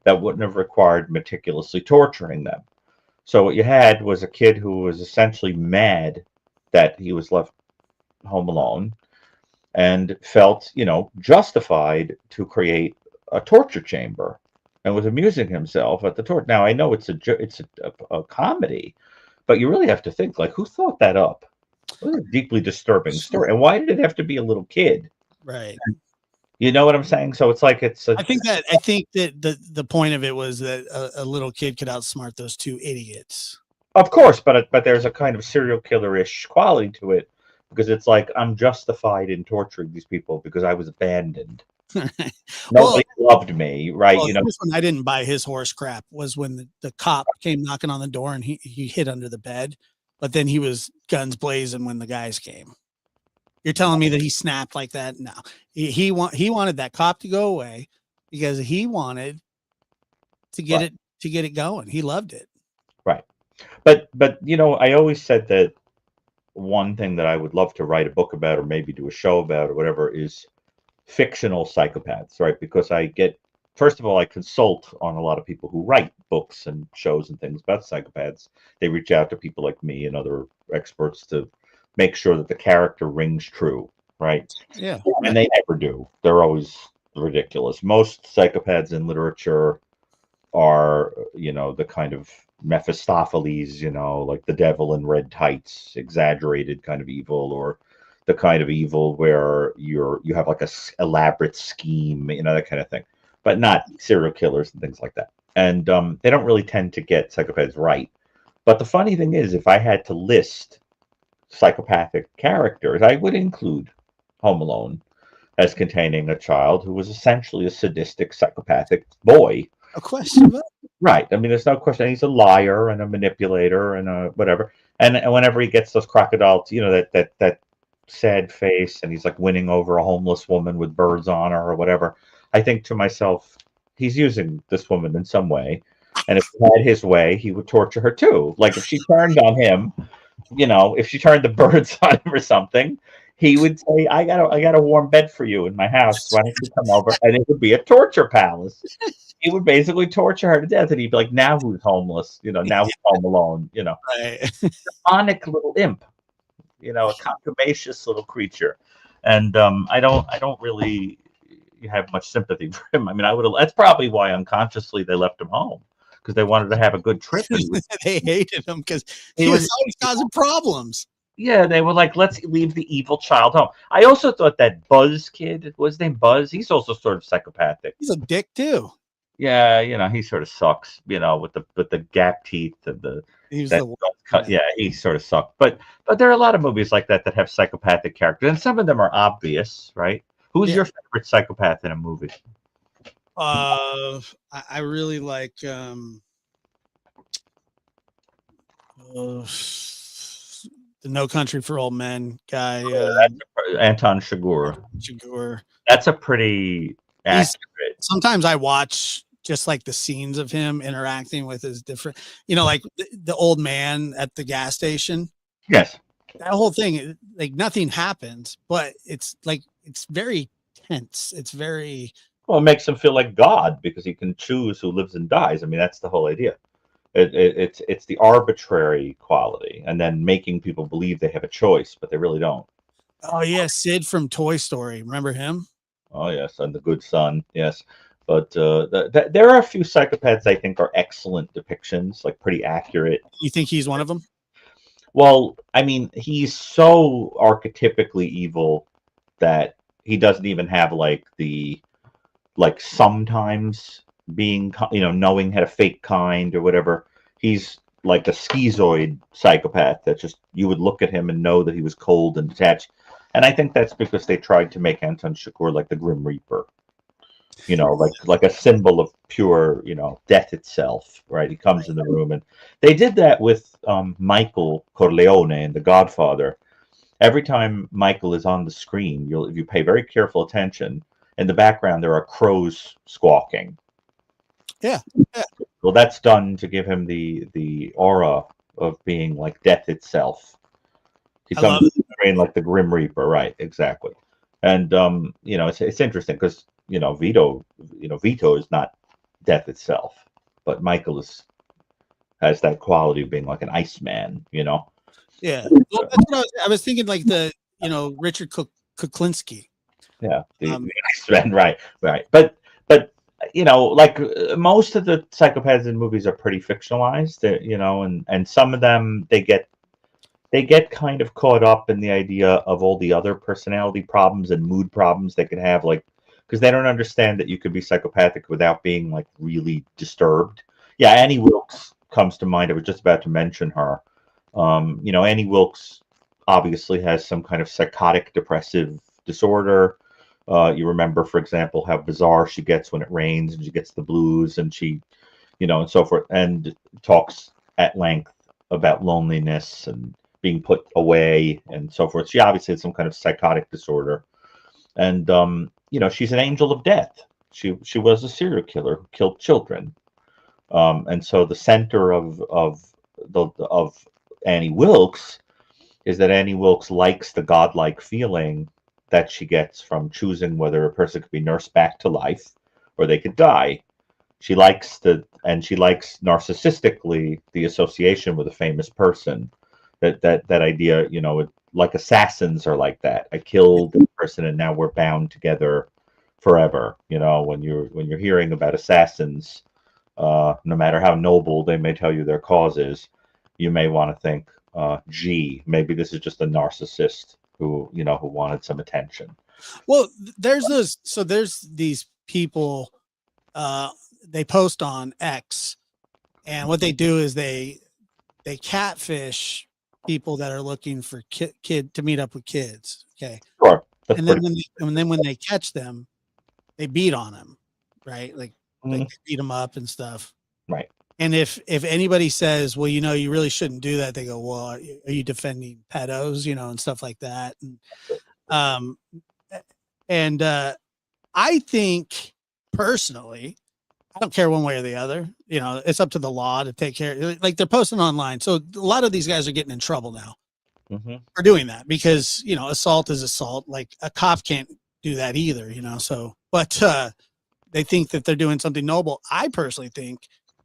that wouldn't have required meticulously torturing them. So what you had was a kid who was essentially mad that he was left home alone and felt, justified to create a torture chamber and was amusing himself at the torture. Now I know it's a comedy, but you really have to think, like, who thought that up? What a deeply disturbing story. And why did it have to be a little kid? Right. You know what I'm saying? So it's like I think that the point of it was that a little kid could outsmart those two idiots. of course, but there's a kind of serial killer-ish quality to it, because it's like, I'm justified in torturing these people because I was abandoned. Well, Nobody loved me, right? this one I didn't buy his horse crap was when the cop came knocking on the door and he hid under the bed, but then he was guns blazing when the guys came. You're telling me that he snapped like that? No, he wanted that cop to go away because he wanted to get Right. it going. He loved it. Right. But I always said that one thing that I would love to write a book about, or maybe do a show about, or whatever, is fictional psychopaths, right? Because first of all, I consult on a lot of people who write books and shows and things about psychopaths. They reach out to people like me and other experts to make sure that the character rings true, right? Yeah. And they never do. They're always ridiculous. Most psychopaths in literature are, the kind of Mephistopheles, like the devil in red tights, exaggerated kind of evil, or the kind of evil where you have like a elaborate scheme, that kind of thing, but not serial killers and things like that. And they don't really tend to get psychopaths right. But the funny thing is, if I had to list psychopathic characters, I would include Home Alone as containing a child who was essentially a sadistic, psychopathic boy. A question about Right. I mean, there's no question. He's a liar and a manipulator and a whatever. And whenever he gets those crocodiles, that sad face, and he's like winning over a homeless woman with birds on her or whatever, I think to myself, he's using this woman in some way. And if he had his way, he would torture her too. Like if she turned on him, if she turned the birds on him or something, he would say, I got a warm bed for you in my house. Why don't you come over? And it would be a torture palace. He would basically torture her to death, and he'd be like, now who's homeless? Now who's home alone? right. Demonic little imp, a contumacious little creature. And I don't really have much sympathy for him. I mean, that's probably why unconsciously they left him home, because they wanted to have a good trip. They hated him because he was always causing problems. Yeah, they were like, let's leave the evil child home. I also thought that Buzz kid, was his name Buzz? He's also sort of psychopathic. He's a dick too. Yeah, he sort of sucks, with the gap teeth and yeah, he sort of sucked. But there are a lot of movies like that have psychopathic characters, and some of them are obvious, right? Who's your favorite psychopath in a movie? I really like the No Country for Old Men guy. Anton Chigurh. Chigurh. That's a pretty He's accurate. sometimes I watch just like the scenes of him interacting with his different, like the old man at the gas station. Yes. That whole thing, like nothing happens, but it's like it's very tense. It's very Well, it makes him feel like God because he can choose who lives and dies. I mean, that's the whole idea. It's the arbitrary quality, and then making people believe they have a choice, but they really don't. oh yeah, Sid from Toy Story. Remember him? Oh yes, and the good son, yes. But there are a few psychopaths I think are excellent depictions, like pretty accurate. You think he's one of them? Well, I mean, he's so archetypically evil that he doesn't even have like sometimes being knowing how to fake kind or whatever. He's like a schizoid psychopath that just you would look at him and know that he was cold and detached. And I think that's because they tried to make Anton Chigurh like the Grim Reaper, like a symbol of pure, death itself, right? He comes in the room, and they did that with Michael Corleone in The Godfather. Every time Michael is on the screen, if you pay very careful attention, in the background there are crows squawking. Yeah. Yeah. Well, that's done to give him the aura of being like death itself. He I love comes it. in like the Grim Reaper, right? Exactly. And it's interesting because Vito is not death itself, but Michael has that quality of being like an Iceman. Yeah. Well, that's what I was thinking, like Richard Kuklinski. Yeah, the Um, Iceman, right, right. But like most of the psychopaths in movies are pretty fictionalized. And some of them they get kind of caught up in the idea of all the other personality problems and mood problems they could have, like because they don't understand that you could be psychopathic without being like really disturbed. Yeah, Annie Wilkes comes to mind. I was just about to mention her. Annie Wilkes obviously has some kind of psychotic depressive disorder. You remember, for example, how bizarre she gets when it rains and she gets the blues and she, and so forth, and talks at length about loneliness and being put away and so forth. She obviously had some kind of psychotic disorder. And, she's an angel of death. She was a serial killer who killed children. And so the center of Annie Wilkes is that Annie Wilkes likes the godlike feeling that she gets from choosing whether a person could be nursed back to life or they could die. She likes narcissistically the association with a famous person. That idea, like assassins are like that. I killed a person and now we're bound together forever. When you're hearing about assassins, no matter how noble they may tell you their cause is, you may want to think, gee, maybe this is just a narcissist who wanted some attention. well, there's these people, they post on X, and what they do is they catfish people that are looking for kid to meet up with kids. Okay. Sure, that's And then when they catch them, they beat on them, right? Like Mhm. they beat them up and stuff. Right. And if anybody says, well, you really shouldn't do that, they go, well, are you defending pedos, and stuff like that. And um and I think personally, I don't care one way or the other. It's up to the law to take care. Like they're posting online, so a lot of these guys are getting in trouble now Hmm. for doing that because assault is assault. Like a cop can't do that either. So but they think that they're doing something noble. I personally think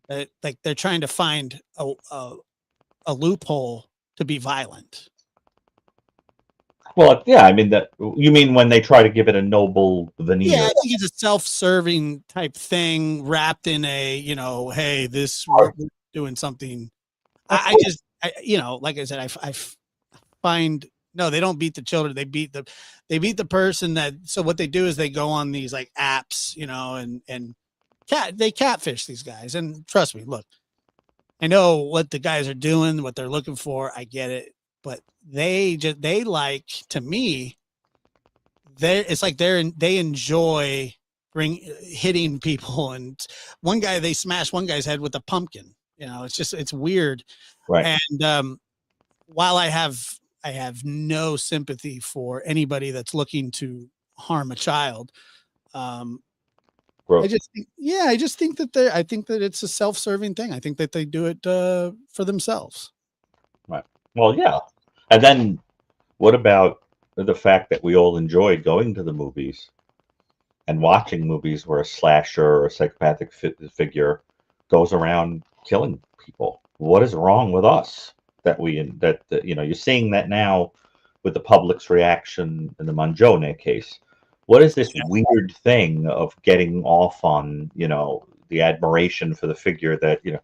that like they're trying to find a loophole to be violent. Well, yeah, I mean that. You mean when they try to give it a noble Yeah, veneer? I think it's a self-serving type thing wrapped in hey, we're doing something. Like I said, I find no, they don't beat the children. They beat the person that. So what they do is they go on these like apps, and they catfish these guys. And trust me, look, I know what the guys are doing, what they're looking for. I get it, but they like to me. It's like they enjoy hitting people, and one guy they smashed one guy's head with a pumpkin. It's weird. Right. And while I have no sympathy for anybody that's looking to harm a child, um, I just think, yeah, I just think that I think that it's a self-serving thing. I think that they do it for themselves. Right. Well, yeah. And then what about the fact that we all enjoy going to the movies and watching movies where a slasher or a psychopathic figure goes around killing people? What is wrong with us that you know, you're seeing that now with the public's reaction in the Mangione case? What is this weird thing of getting off on, you know, the admiration for the figure that, you know,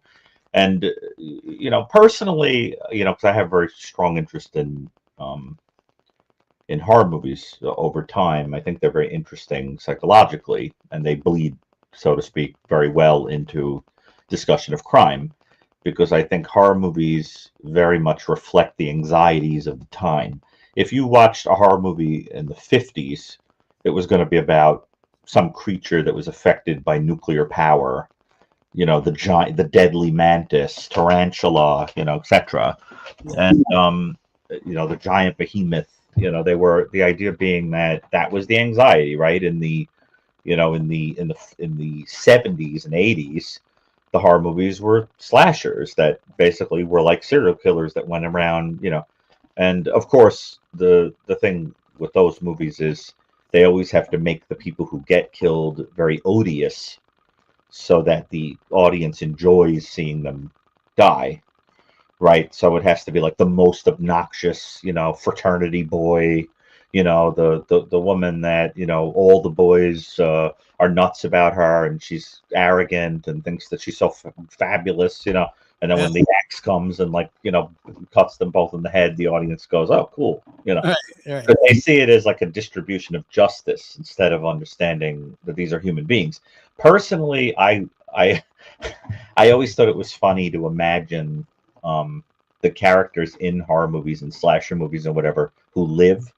and you know, personally, you know, because I have very strong interest in horror movies over time. I think they're very interesting psychologically, and they bleed, so to speak, very well into discussion of crime, because I think horror movies very much reflect the anxieties of the time. If you watched a horror movie in the 50s, it was going to be about some creature that was affected by nuclear power, you know, the giant, the deadly mantis, tarantula, you know, etc. And you know, the giant behemoth. You know, they were, the idea being that that was the anxiety, right? In the, you know, in the 70s and 80s, the horror movies were slashers that basically were like serial killers that went around, you know. And of course, the thing with those movies is they always have to make the people who get killed very odious so that the audience enjoys seeing them die, right? So it has to be like the most obnoxious, you know, fraternity boy, you know, the woman that, you know, all the boys are nuts about her, and she's arrogant and thinks that she's so fabulous, you know. And then when the axe comes and, like, you know, cuts them both in the head, the audience goes, "Oh, cool," you know. Right. But they see it as like a distribution of justice instead of understanding that these are human beings. Personally, I I always thought it was funny to imagine the characters in horror movies and slasher movies and whatever who live,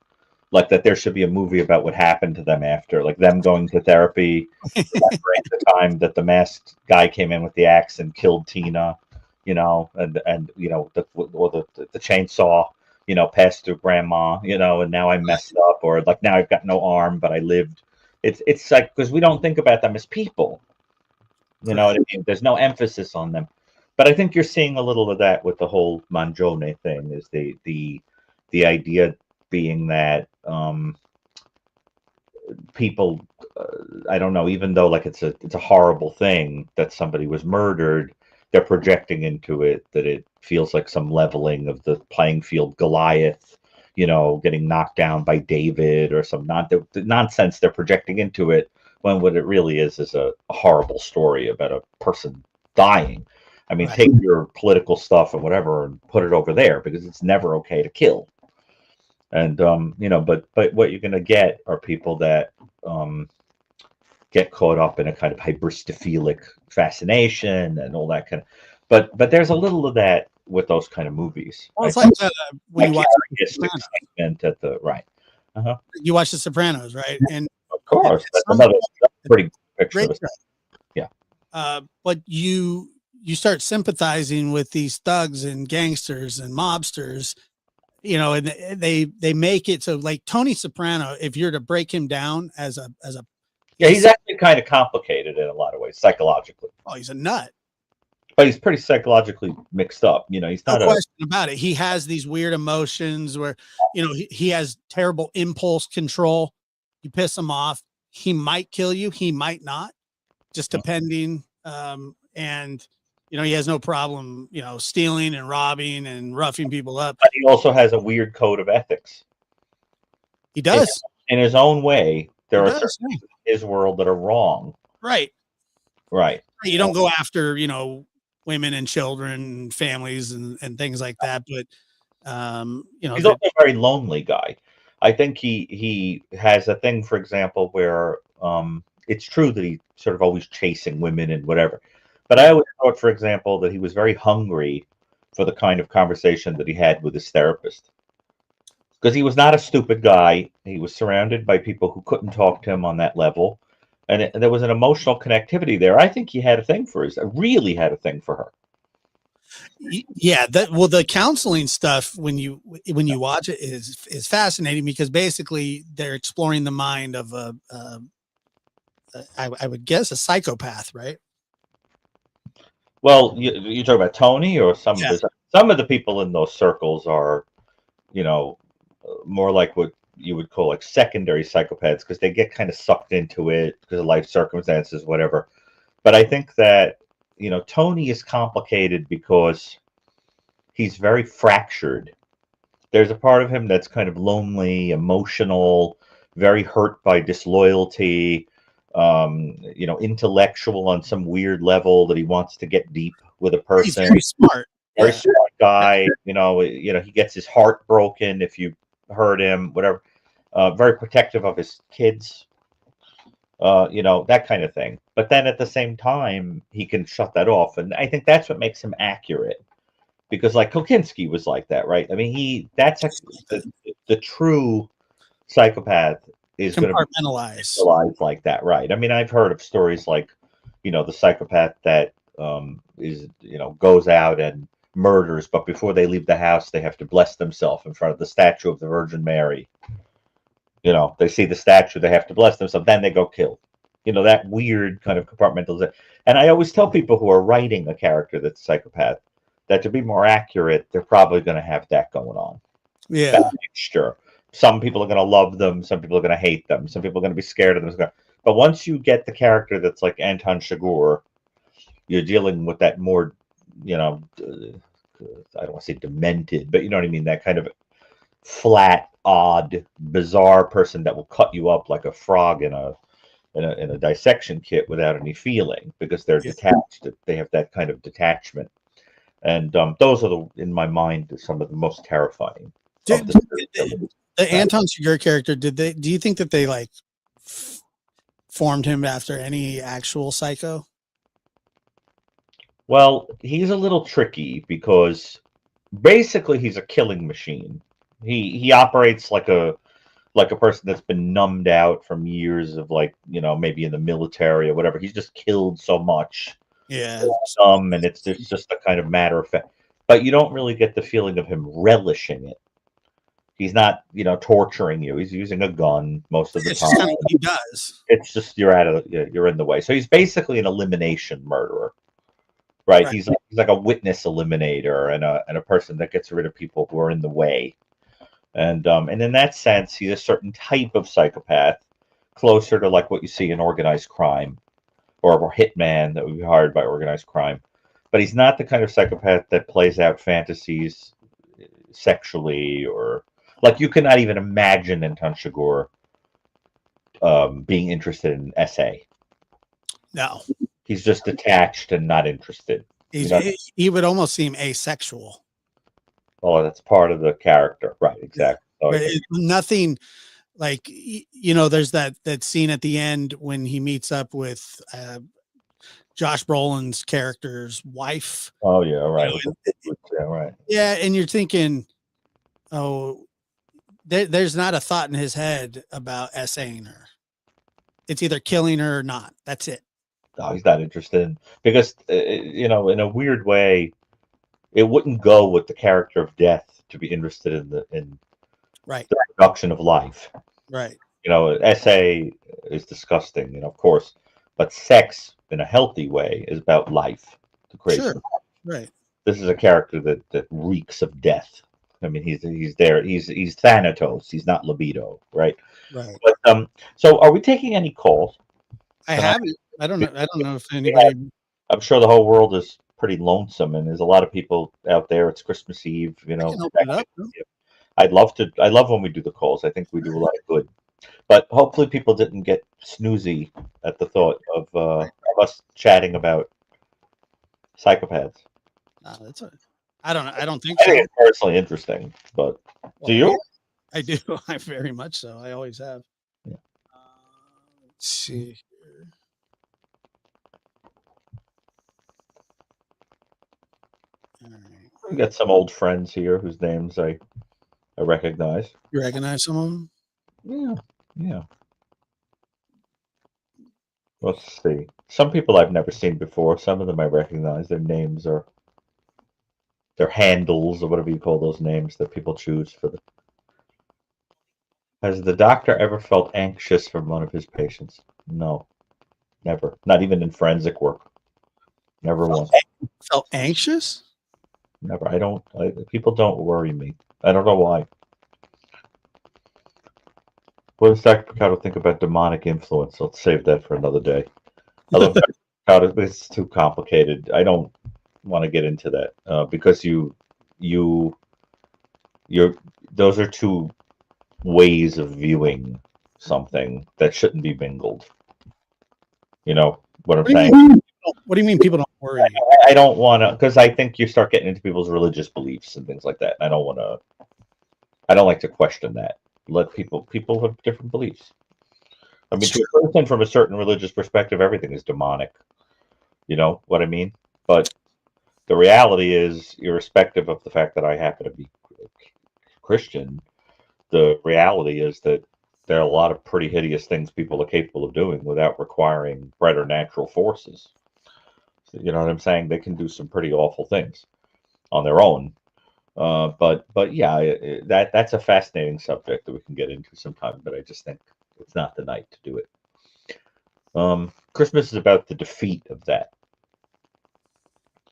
like that there should be a movie about what happened to them after, like them going to therapy, remembering the time that the masked guy came in with the axe and killed Tina, you know, and you know, the chainsaw, you know, passed through grandma, you know, and now I messed up, or like now I've got no arm but I lived. It's like, because we don't think about them as people, you know what I mean? There's no emphasis on them. But I think you're seeing a little of that with the whole Mangione thing, is the idea being that people, I don't know, even though like it's a horrible thing that somebody was murdered, they're projecting into it that it feels like some leveling of the playing field. Goliath, you know, getting knocked down by David, or some the nonsense they're projecting into it, when what it really is a horrible story about a person dying. I mean, take your political stuff and whatever and put it over there, because it's never okay to kill. And you know, but what you're going to get are people that get caught up in a kind of hyperstophilic fascination and all that kind of. But there's a little of that with those kind of movies. Well, it's like when you watch excitement at the right. You watch The Sopranos, right? And of course, that's another pretty picture. Great, yeah. But you start sympathizing with these thugs and gangsters and mobsters, you know, and they make it so, like Tony Soprano, if you're to break him down as a yeah, he's actually kind of complicated in a lot of ways psychologically. Oh, he's a nut. But he's pretty psychologically mixed up. You know, he's not no question about it. He has these weird emotions where, you know, he has terrible impulse control. You piss him off, he might kill you, he might not, just depending. And you know, he has no problem, you know, stealing and robbing and roughing people up. But he also has a weird code of ethics. He does. In his own way, there are certain things in his world that are wrong. Right. Right. You don't go after, you know, women and children and families and things like that. But you know, he's also a very lonely guy. I think he has a thing, for example, where it's true that he's sort of always chasing women and whatever. But I always thought, for example, that he was very hungry for the kind of conversation that he had with his therapist. Because he was not a stupid guy. He was surrounded by people who couldn't talk to him on that level. And there was an emotional connectivity there. I think he had a thing for really had a thing for her. Yeah, the counseling stuff when you watch it is fascinating, because basically they're exploring the mind of I would guess a psychopath, right? Well, you talk about Tony or some of Yeah. some of the people in those circles are, you know, more like what you would call like secondary psychopaths because they get kind of sucked into it because of life circumstances, whatever. But I think that, Tony is complicated because he's very fractured. There's a part of him that's kind of lonely, emotional, very hurt by disloyalty, intellectual on some weird level that he wants to get deep with a He's person. very smart. Very Yeah. smart guy. He gets his heart broken if you hurt him, whatever. Very protective of his kids. That kind of thing. But then at the same time, he can shut that off, and I think that's what makes him accurate. Because like Kokinski was like that, right? I mean, the true psychopath is going to be Compartmentalize. like that, right? I mean, I've heard of stories like, the psychopath that is, goes out and murders, but before they leave the house, they have to bless themselves in front of the statue of the Virgin Mary. They see the statue, they have to bless themselves, then they go kill. That weird kind of compartmentalization. And I always tell people who are writing a character that's a psychopath that to be more accurate, they're probably going to have that going on. Yeah. That mixture. Some people are going to love them. Some people are going to hate them. Some people are going to be scared of them. But once you get the character that's like Anton Chigurh, you're dealing with that more, I don't want to say demented, but you know what I mean? That kind of flat, odd, bizarre person that will cut you up like a frog in a dissection kit without any feeling because they're detached. They have that kind of detachment. And those are in my mind, some of the most terrifying. The Anton Chigurh character, do you think that they like formed him after any actual psycho? Well, he's a little tricky because basically he's a killing machine. He operates like a person that's been numbed out from years of maybe in the military or whatever. He's just killed so much. Yeah. And it's just a kind of matter of fact. But you don't really get the feeling of him relishing it. He's not, torturing you. He's using a gun most of the time. Kind of what he does. It's just you're in the way. So he's basically an elimination murderer, right? He's like a witness eliminator and a person that gets rid of people who are in the way. And in that sense, he's a certain type of psychopath, closer to like what you see in organized crime, or a hitman that would be hired by organized crime. But he's not the kind of psychopath that plays out fantasies sexually, or like you cannot even imagine Anton Chigurh being interested in SA. No. He's just detached and not interested. He would almost seem asexual. Oh, that's part of the character. Right, exactly. Nothing like, there's that scene at the end when he meets up with Josh Brolin's character's wife. Oh, yeah, right. Yeah, right. Yeah, and you're thinking, oh, there's not a thought in his head about SAing her. It's either killing her or not. That's it. No, he's not interested because, in a weird way, it wouldn't go with the character of death to be interested in the production of life. Right. SA is disgusting, of course, but sex in a healthy way is about life. The creation. Sure. Right. This is a character that reeks of death. I mean, he's there. He's Thanatos. He's not libido, right? Right. But so, are we taking any calls? I haven't. I don't know if anybody. I'm sure the whole world is pretty lonesome, and there's a lot of people out there. It's Christmas Eve, I'd love to. I love when we do the calls. I think we do a lot of good. But hopefully, people didn't get snoozy at the thought of us chatting about psychopaths. That's I don't know. I don't think so. I think it's personally interesting, but do you? Yeah, I do. I very much so. I always have. Yeah. Let's see here. All right. We got some old friends here whose names I recognize. You recognize some of them? Yeah. Let's see. Some people I've never seen before. Some of them I recognize. Their names are their handles, or whatever you call those names that people choose for the. Has the doctor ever felt anxious from one of his patients? No. Never. Not even in forensic work. Never once. Felt anxious? Never. People don't worry me. I don't know why. What does Dr. Picado think about demonic influence? Let's save that for another day. I love Dr. Picado. It's too complicated. I don't want to get into that because you're those are two ways of viewing something that shouldn't be mingled. You know what I'm saying? What do you mean people don't worry you? I don't want to, because I think you start getting into people's religious beliefs and things like that. I don't like to question that. Let people have different beliefs. I mean, to a person from a certain religious perspective, everything is demonic. You know what I mean? But the reality is, irrespective of the fact that I happen to be Christian, the reality is that there are a lot of pretty hideous things people are capable of doing without requiring preternatural forces. You know what I'm saying? They can do some pretty awful things on their own. But yeah, that's a fascinating subject that we can get into sometime. But I just think it's not the night to do it. Christmas is about the defeat of that.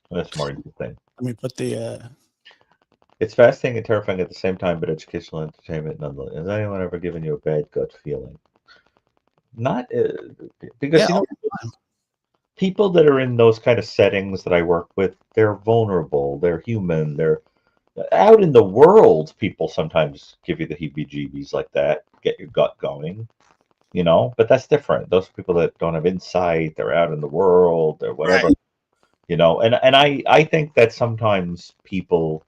That's more interesting. Let me put the. It's fascinating and terrifying at the same time, but educational entertainment nonetheless. Has anyone ever given you a bad gut feeling? Not because people that are in those kind of settings that I work with, they're vulnerable, they're human, they're out in the world. People sometimes give you the heebie-jeebies like that, get your gut going, you know. But that's different. Those people that don't have insight, they're out in the world, or whatever, right. You know. And I think that sometimes people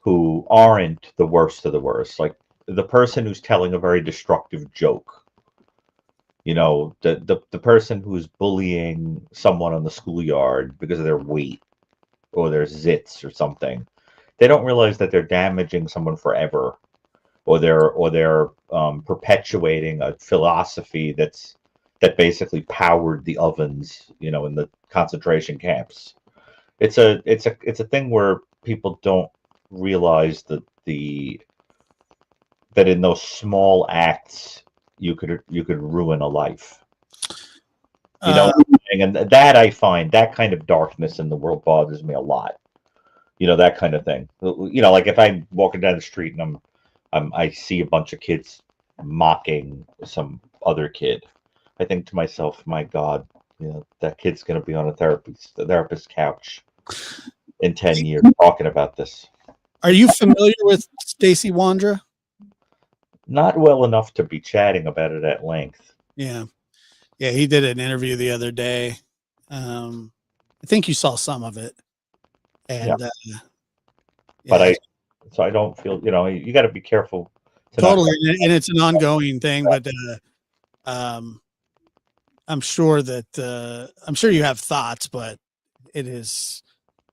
who aren't the worst of the worst, like the person who's telling a very destructive joke, you know, the person who's bullying someone on the schoolyard because of their weight or their zits or something, they don't realize that they're damaging someone forever, or they're perpetuating a philosophy that basically powered the ovens, you know, in the concentration camps. It's a thing where people don't realize that in those small acts you could ruin a life. You know, and that I find that kind of darkness in the world bothers me a lot. You know, that kind of thing. You know, like if I'm walking down the street and I see a bunch of kids mocking some other kid, I think to myself, my God, you know, that kid's going to be on a therapist's couch in 10 years talking about this. Are you familiar with Stacey Wandra? Not well enough to be chatting about it at length. Yeah. Yeah, he did an interview the other day. I think you saw some of it. And yeah. But I don't feel, you know, you got to be careful. Totally. And it's an ongoing thing, but I'm sure you have thoughts, but it is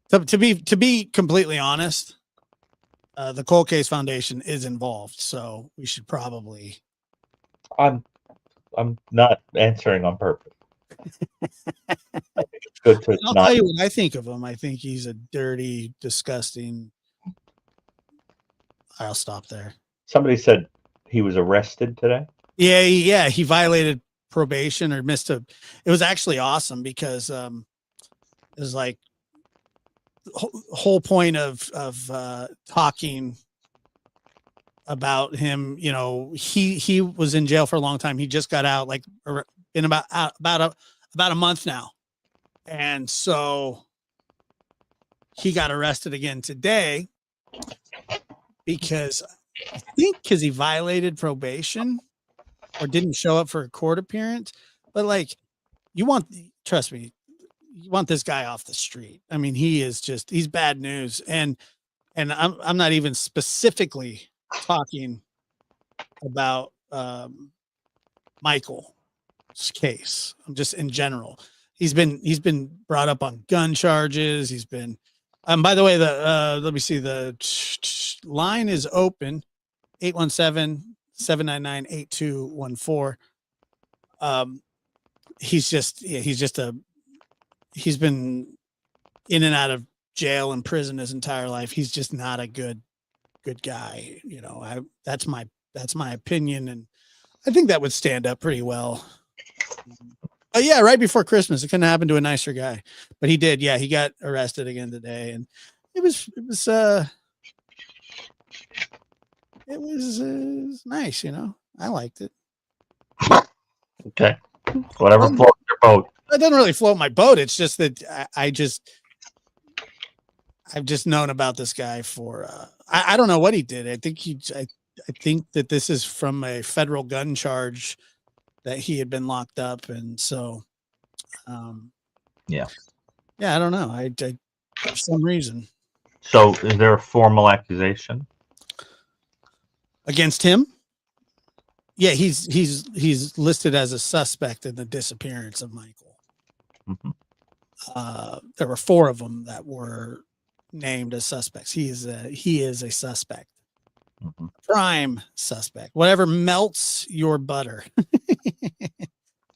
to be completely honest. The Cold Case Foundation is involved, so we should probably. I'm not answering on purpose. I think it's good to. I'll tell you what I think of him. I think he's a dirty, disgusting. I'll stop there. Somebody said he was arrested today. Yeah, he violated probation or missed a. It was actually awesome because it was like whole point of talking about him, you know, he was in jail for a long time. He just got out, like in about a month now, and so he got arrested again today because he violated probation or didn't show up for a court appearance. But like, trust me, you want this guy off the street. I mean, he's bad news. And I'm not even specifically talking about Michael's case. I'm just in general. He's been brought up on gun charges. He's been, by the way, let me see, the line is open, 817-799-8214. He's been in and out of jail and prison his entire life. He's just not a good guy. You know, that's my opinion. And I think that would stand up pretty well. Oh yeah, right before Christmas. It couldn't happen to a nicer guy, but he did. Yeah, he got arrested again today, and it was nice. I liked it. Okay. Whatever floats your boat. It doesn't really float my boat. It's just that I've just known about this guy for I don't know what he did. I think that this is from a federal gun charge that he had been locked up, and so Yeah. I don't know. I for some reason So is there a formal accusation against him. Yeah, he's listed as a suspect in the disappearance of Michael. Mm-hmm. There were 4 of them that were named as suspects. He is a suspect. Mm-hmm. Prime suspect. Whatever melts your butter.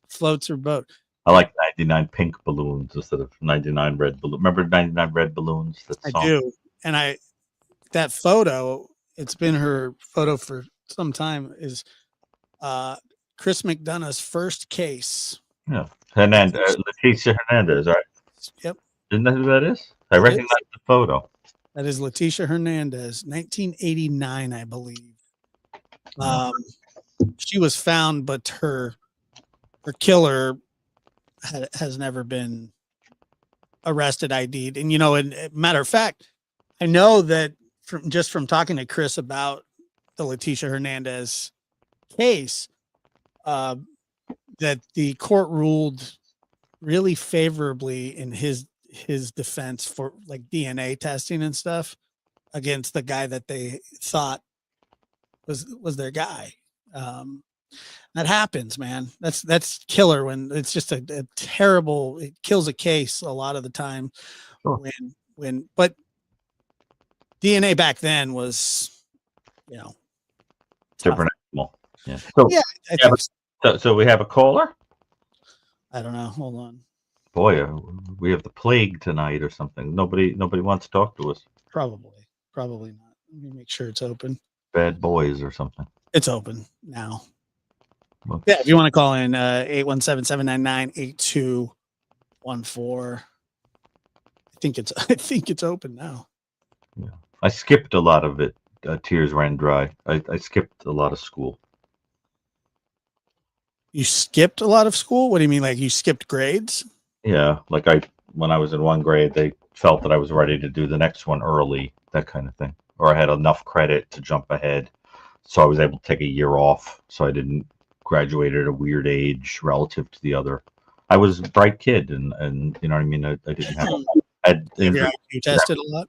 Floats your boat. I like 99 pink balloons instead of 99 red balloons. Remember 99 red balloons? That song? I do. And that photo, it's been her photo for some time, is Chris McDonough's first case. Yeah. Leticia Hernandez, right? Yep. Isn't that who that is? I recognize the photo. That is Leticia Hernandez, 1989, I believe. She was found, but her killer has never been arrested, ID'd. And, and matter of fact, I know that from talking to Chris about the Leticia Hernandez case, that the court ruled really favorably in his defense for like DNA testing and stuff against the guy that they thought was their guy. That happens, man. That's killer when it's just a terrible, it kills a case a lot of the time. Sure. But DNA back then was, different animal. Yeah. So, yeah, I think so we have a caller? I don't know. Hold on. Boy, we have the plague tonight or something. Nobody wants to talk to us. Probably not. Let me make sure it's open. Bad boys or something. It's open now. Well, Yeah, if you want to call in 817-799-8214. I think it's open now. Yeah. I skipped a lot of it. Tears ran dry. I skipped a lot of school. You skipped a lot of school? What do you mean? Like you skipped grades? Yeah, like when I was in 1 grade, they felt that I was ready to do the next one early, that kind of thing. Or I had enough credit to jump ahead. So I was able to take a year off. So I didn't graduate at a weird age relative to the other. I was a bright kid and you know what I mean? I didn't have you tested a lot?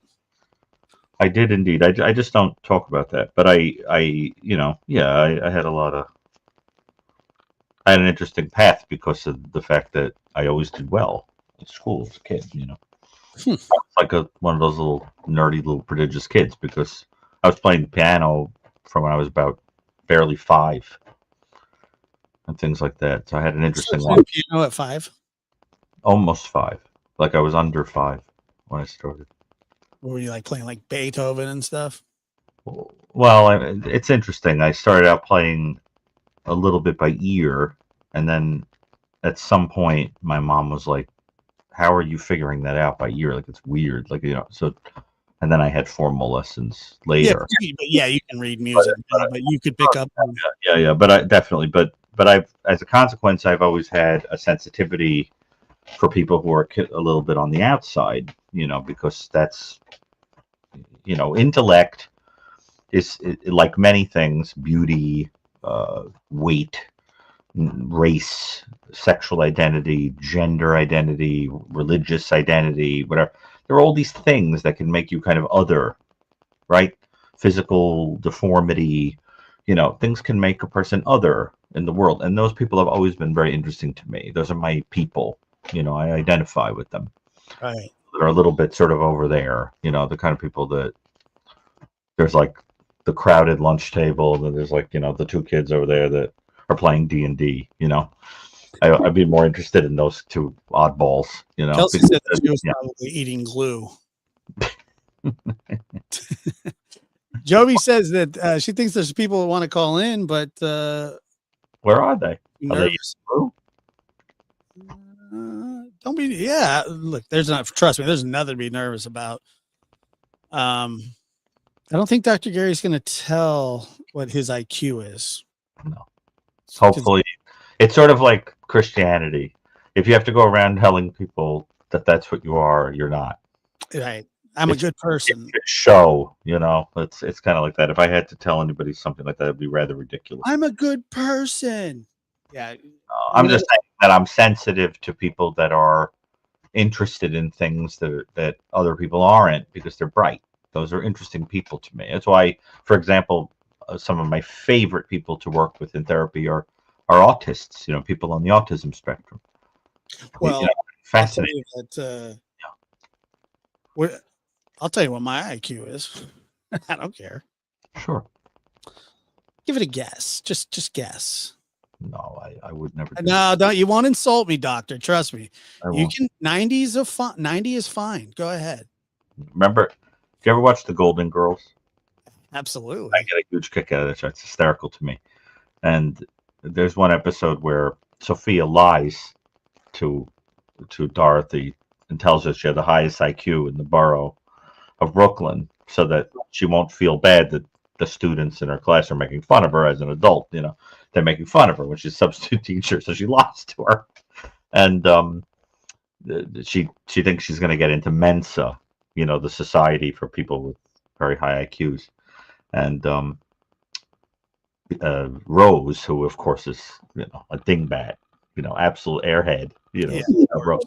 I did indeed. I just don't talk about that. But I had a lot of, I had an interesting path because of the fact that I always did well at school as a kid, It's like one of those little nerdy little prodigious kids because I was playing piano from when I was about barely 5 and things like that. So I had an interesting life. Piano at 5? Almost 5. Like I was under 5 when I started. Were you like playing like Beethoven and stuff? Well, it's interesting. I started out playing a little bit by ear, and then at some point my mom was like, how are you figuring that out by ear? Like it's weird. Like, so, and then I had formal lessons later. Yeah, you can read music, but you could pick up. Yeah. But I definitely, but I've, as a consequence, I've always had a sensitivity for people who are a little bit on the outside, because that's, intellect is like many things, beauty, weight, race, sexual identity, gender identity, religious identity, whatever. There are all these things that can make you kind of other, right? Physical deformity, things can make a person other in the world. And those people have always been very interesting to me. Those are my people, I identify with them. Right. They're a little bit sort of over there, the kind of people that there's like the crowded lunch table, and then there's like, the 2 kids over there that are playing D&D, I'd be more interested in those 2 oddballs, Kelsey said that she was probably eating glue. Jovi says that she thinks there's people that want to call in, but where are they? Nervous. Don't be. Yeah, look. Trust me. There's nothing to be nervous about. I don't think Dr. Gary's going to tell what his IQ is. No. Hopefully, it's sort of like Christianity. If you have to go around telling people that that's what you are, you're not. Right. I'm a good person. It's a show, it's kind of like that. If I had to tell anybody something like that, it'd be rather ridiculous. I'm a good person. Yeah. I'm just saying that I'm sensitive to people that are interested in things that other people aren't because they're bright. Those are interesting people to me. That's why, for example, some of my favorite people to work with in therapy are autists. People on the autism spectrum. Well, fascinating. I'll tell you what my IQ is. I don't care. Sure. Give it a guess. Just guess. No, I would never. No, don't. You won't insult me, doctor. Trust me. You can. 90 is fine. Go ahead. Remember, did you ever watch The Golden Girls? Absolutely. I get a huge kick out of it. It's hysterical to me. And there's one episode where Sophia lies to Dorothy and tells her she had the highest IQ in the borough of Brooklyn, so that she won't feel bad that the students in her class are making fun of her as an adult. They're making fun of her when she's a substitute teacher, so she lies to her, and she thinks she's going to get into Mensa, the society for people with very high IQs, and Rose, who of course is a dingbat, absolute airhead, Rose,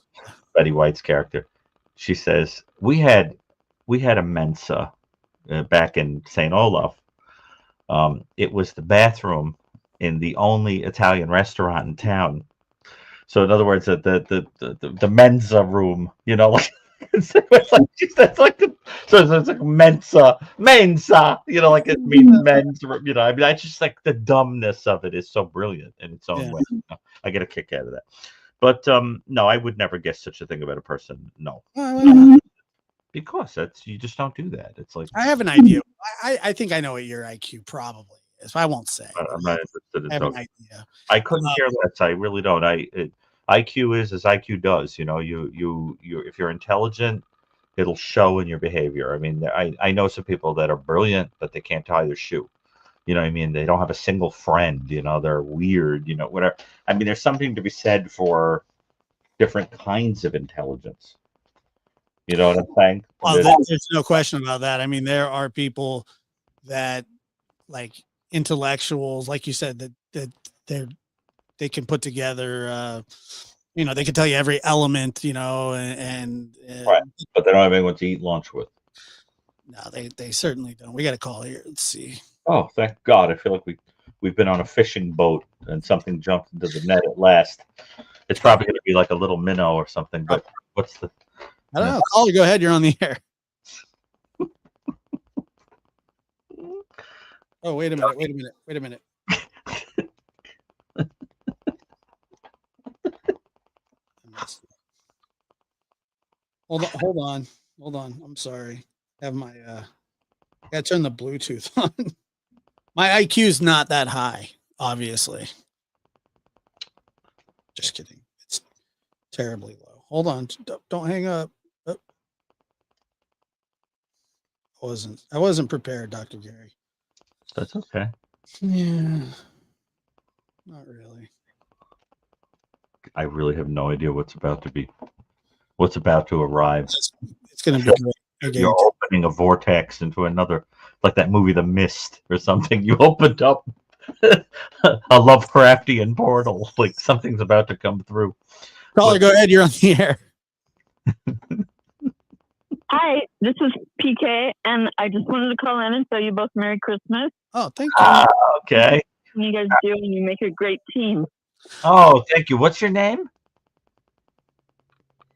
Betty White's character. She says we had a Mensa back in St. Olaf. It was the bathroom in the only Italian restaurant in town. So in other words, the Mensa room, like it's like Mensa, like it means men's room. I just like the dumbness of it is so brilliant in its own way. I get a kick out of that. But no, I would never guess such a thing about a person. No. Because you just don't do that. It's like I have an idea. I think I know what your IQ probably is. I won't say. I'm not interested in I have an idea. I couldn't care less. I really don't. IQ is as IQ does. You if you're intelligent, it'll show in your behavior. I mean, I know some people that are brilliant, but they can't tie their shoe. You know what I mean? They don't have a single friend. They're weird. Whatever. I mean, there's something to be said for different kinds of intelligence. You know what I'm saying? Well, there's no question about that. I mean, there are people that, like intellectuals, like you said, that they can put together. They can tell you every element. And right, but they don't have anyone to eat lunch with. No, they certainly don't. We got a call here. Let's see. Oh, thank God! I feel like we've been on a fishing boat and something jumped into the net at last. It's probably going to be like a little minnow or something. But what's the? I don't know. Caller, go ahead. You're on the air. Oh, wait a minute. Hold on. I'm sorry. I have my gotta turn the Bluetooth on. My IQ is not that high, obviously. Just kidding. It's terribly low. Hold on. Don't hang up. Oh. I wasn't prepared, Dr. Gary. That's okay. Yeah. Not really. I really have no idea what's about to arrive. It's going to be great. Okay. You're opening a vortex into another, like that movie The Mist or something. You opened up a Lovecraftian portal, like something's about to come through. Caller, go ahead. You're on the air. Hi, this is PK, and I just wanted to call in and tell you both Merry Christmas. Oh, thank you. Okay. You guys do, and you make a great team. Oh, thank you. What's your name?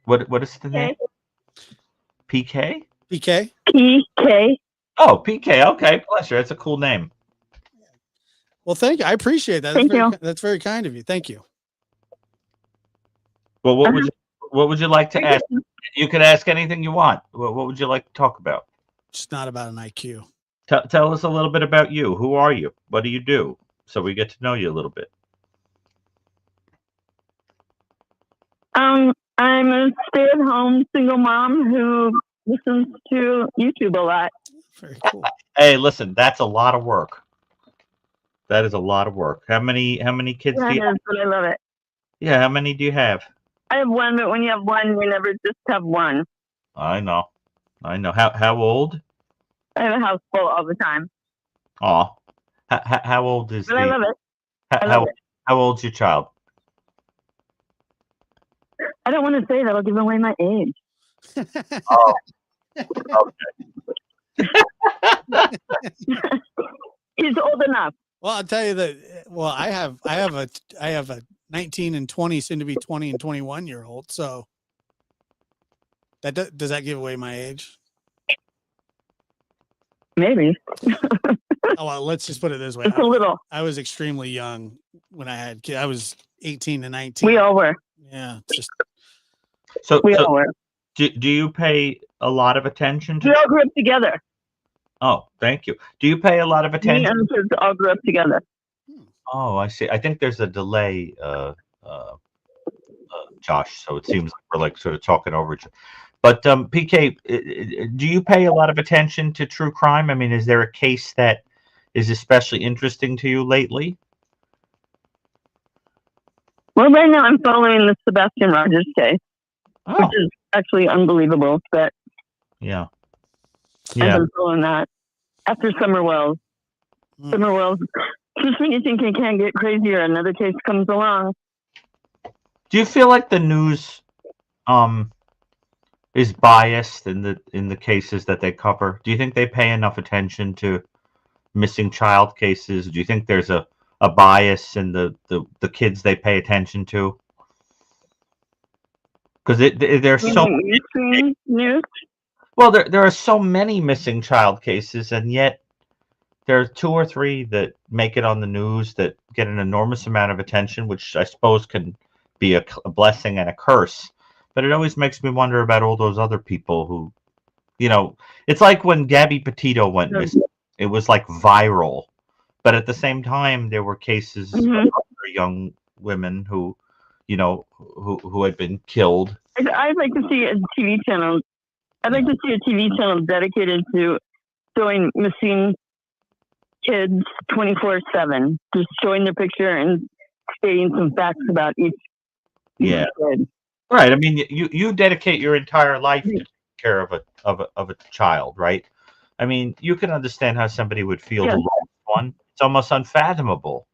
What is the name? PK? PK? PK. Oh, PK. Okay, pleasure. That's a cool name. Well, thank you. I appreciate that. Thank you. That's very kind of you. Thank you. Well, what would you like to ask? You can ask anything you want. What would you like to talk about? It's not about an IQ. Tell us a little bit about you. Who are you? What do you do? So we get to know you a little bit. I'm a stay-at-home single mom who listens to YouTube a lot. Very cool. Hey, listen, that's a lot of work. That is a lot of work. How many kids Yeah, do it you have? is, but I love it. Yeah, how many do you have? I have one, but when you have one, you never just have one. I know. How old? I have a house full all the time, Aw. How old is but I the love it. how, I love how it. how old's your child? I don't want to say that. I'll give away my age. Oh, He's old enough. Well, I'll tell you that. Well, I have a 19 and 20, soon to be 20 and 21-year-old. So that does that give away my age? Maybe. Oh, well, let's just put it this way. Just a little. I was extremely young when I had kids. I was 18 to 19. We all were. Yeah. Just We all were. do you pay a lot of attention We to? all grew up together. Oh, thank you. Do you pay a lot of Me attention? and the kids all grew up together. Oh, I see. I think there's a delay, Josh. So it seems like we're like sort of talking over each other. But PK, do you pay a lot of attention to true crime? I mean, is there a case that is especially interesting to you lately? Well, right now I'm following the Sebastian Rogers case, Oh, which is actually unbelievable. But yeah. I've Yeah. been following that after Summer Wells. Mm. Summer Wells, just when you think it can't get crazier, another case comes along. Do you feel like the news is biased in the cases that they cover? Do you think they pay enough attention to missing child cases? Do you think there's a bias in the kids they pay attention to? Because there's so News? well, there are so many missing child cases, and yet there are 2 or 3 that make it on the news that get an enormous amount of attention, which I suppose can be a blessing and a curse. But it always makes me wonder about all those other people who, it's like when Gabby Petito went missing. It was like viral, but at the same time, there were cases of other young women who had been killed. I'd like to see a TV channel. I'd like to see a TV channel dedicated to showing missing kids 24/7, just showing their picture and stating some facts about each kid. Right. I mean, you dedicate your entire life to take care of a child, right? I mean, you can understand how somebody would feel to lose one. It's almost unfathomable.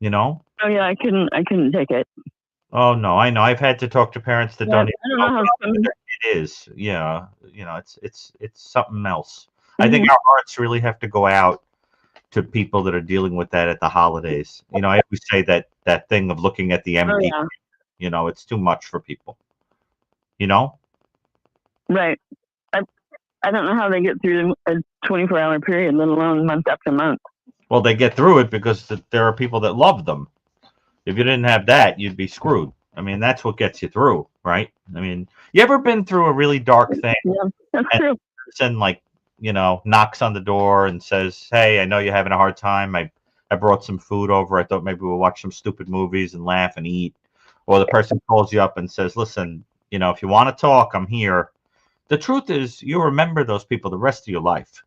Oh yeah, I couldn't take it. Oh no, I know. I've had to talk to parents that don't even know how it is. Yeah, it's something else. I think our hearts really have to go out to people that are dealing with that at the holidays. I always say that thing of looking at the empty. It's too much for people. Right. I don't know how they get through a 24-hour period, let alone month after month. Well, they get through it because there are people that love them. If you didn't have that, you'd be screwed. I mean, that's what gets you through, right? I mean, you ever been through a really dark thing? Yeah, that's true. And knocks on the door and says, "Hey, I know you're having a hard time. I brought some food over. I thought maybe we'll watch some stupid movies and laugh and eat." Or the person calls you up and says, "Listen, if you want to talk, I'm here." The truth is, you remember those people the rest of your life.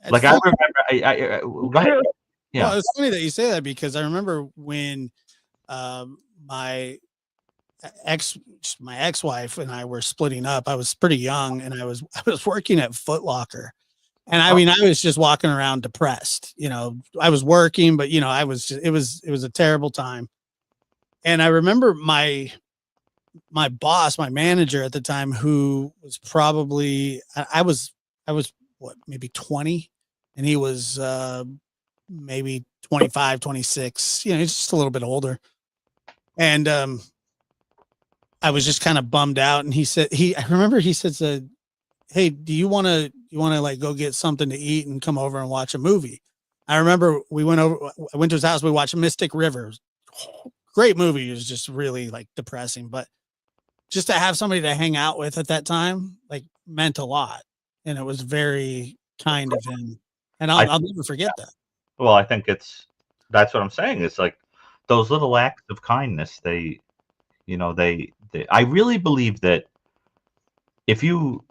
Like I remember, go ahead. Yeah. Well, it's funny that you say that because I remember when my ex-wife and I were splitting up. I was pretty young, and I was working at Foot Locker, and I mean, I was just walking around depressed. I was working, but I was just, it was a terrible time. And I remember my boss, my manager at the time, who was probably I was what, maybe 20, and he was maybe 25, 26. He's just a little bit older. And I was just kind of bummed out. And I remember he said, "Hey, do you want to like go get something to eat and come over and watch a movie?" I remember I went to his house. We watched Mystic River. Great movie. It was just really like depressing, but just to have somebody to hang out with at that time, like, meant a lot. And it was very kind of him. And I'll never forget that. Well, I think that's what I'm saying. It's like those little acts of kindness, they You know, I really believe that if you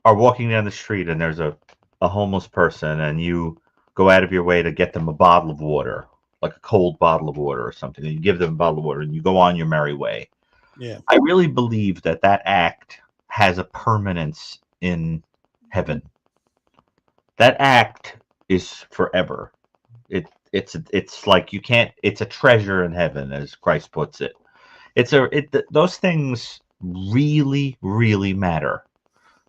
are walking down the street and there's a homeless person and you go out of your way to get them a bottle of water, like a cold bottle of water or something, and you give them a bottle of water and you go on your merry way. Yeah. I really believe that act has a permanence in heaven. That act is forever. It's like you can't. It's a treasure in heaven, as Christ puts it. Those things really, really matter.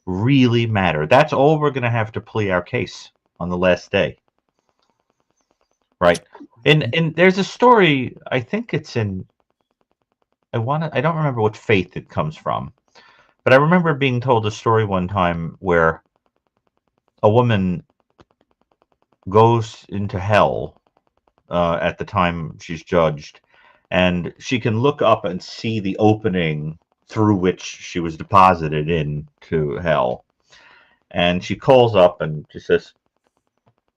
Really matter. That's all we're going to have to plea our case on the last day, right? And there's a story. I think it's in. I don't remember what faith it comes from, but I remember being told a story one time where a woman goes into hell at the time she's judged, and she can look up and see the opening through which she was deposited into hell. And she calls up and she says,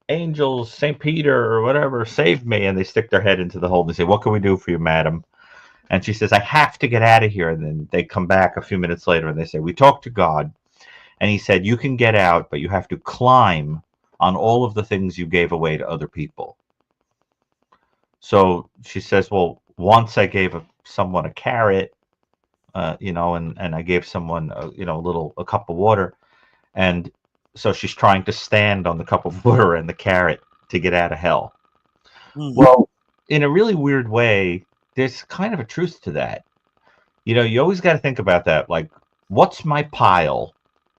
"Angels, St. Peter, or whatever, save me." And they stick their head into the hole and they say, "What can we do for you, madam?" And she says, "I have to get out of here." And then they come back a few minutes later and they say, "We talked to God, and he said, you can get out, but you have to climb on all of the things you gave away to other people." So she says, "Well, once I gave someone a carrot, and I gave someone, a cup of water." And so she's trying to stand on the cup of water and the carrot to get out of hell. Well, in a really weird way, there's kind of a truth to that. You always got to think about that. Like, what's my pile?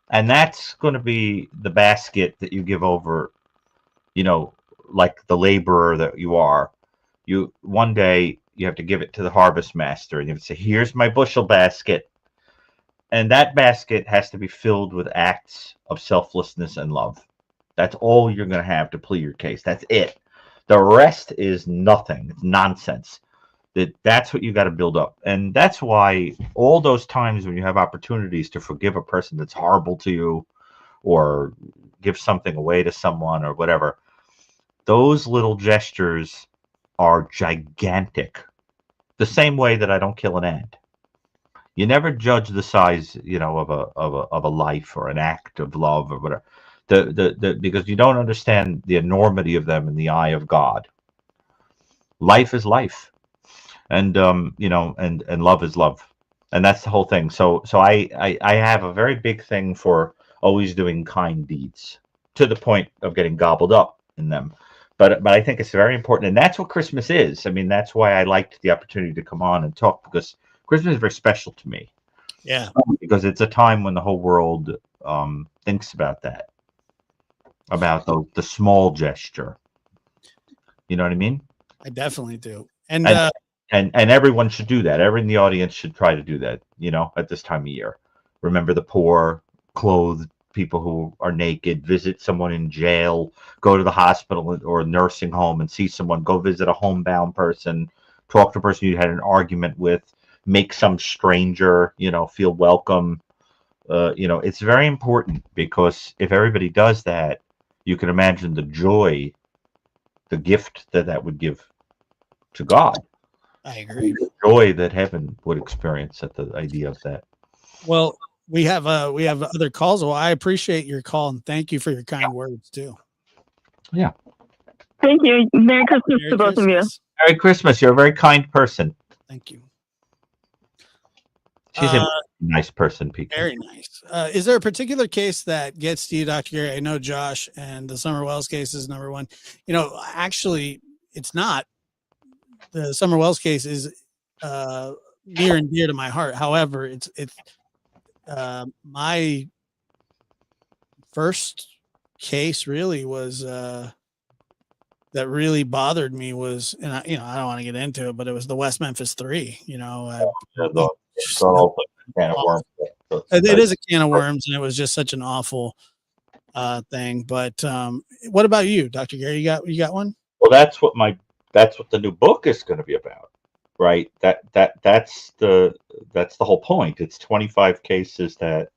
And that's going to be the basket that you give over, like the laborer that you are. One day you have to give it to the harvest master and you have to say, "Here's my bushel basket." And that basket has to be filled with acts of selflessness and love. That's all you're going to have to plead your case. That's it. The rest is nothing. It's nonsense. That's what you got to build up. And that's why all those times when you have opportunities to forgive a person that's horrible to you or give something away to someone or whatever, those little gestures are gigantic. The same way that I don't kill an ant. You never judge the size, of a life or an act of love or whatever, because you don't understand the enormity of them in the eye of God. Life is life, and and love is love, and that's the whole thing. So I have a very big thing for always doing kind deeds to the point of getting gobbled up in them. But I think it's very important, and that's what Christmas is. I mean, that's why I liked the opportunity to come on and talk, because Christmas is very special to me. Yeah. Because it's a time when the whole world thinks about that, about the small gesture. You know what I mean? I definitely do. And everyone should do that. Everyone in the audience should try to do that, at this time of year. Remember the poor, clothe people who are naked, visit someone in jail, go to the hospital or a nursing home and see someone, go visit a homebound person, talk to a person you had an argument with, make some stranger, feel welcome. It's very important, because if everybody does that, you can imagine the joy, the gift that would give to God. I agree. The joy that heaven would experience at the idea of that. Well, we have other calls. Well, I appreciate your call and thank you for your kind words too. Yeah. Thank you. Merry Christmas Merry to both of you. Merry Christmas. You're a very kind person. Thank you. She's a nice person, Pete. Very nice. Is there a particular case that gets to you, Dr. Gary? I know Josh and the Summer Wells case is number one. Actually, it's not. The Summer Wells case is near and dear to my heart. However, it's my first case really was that really bothered me was, and I don't want to get into it, but it was the West Memphis 3. It is a can of worms, and it was just such an awful thing. But what about you, Dr. Gary? You got one? Well, that's what the new book is going to be about, right? That's the whole point. It's 25 cases that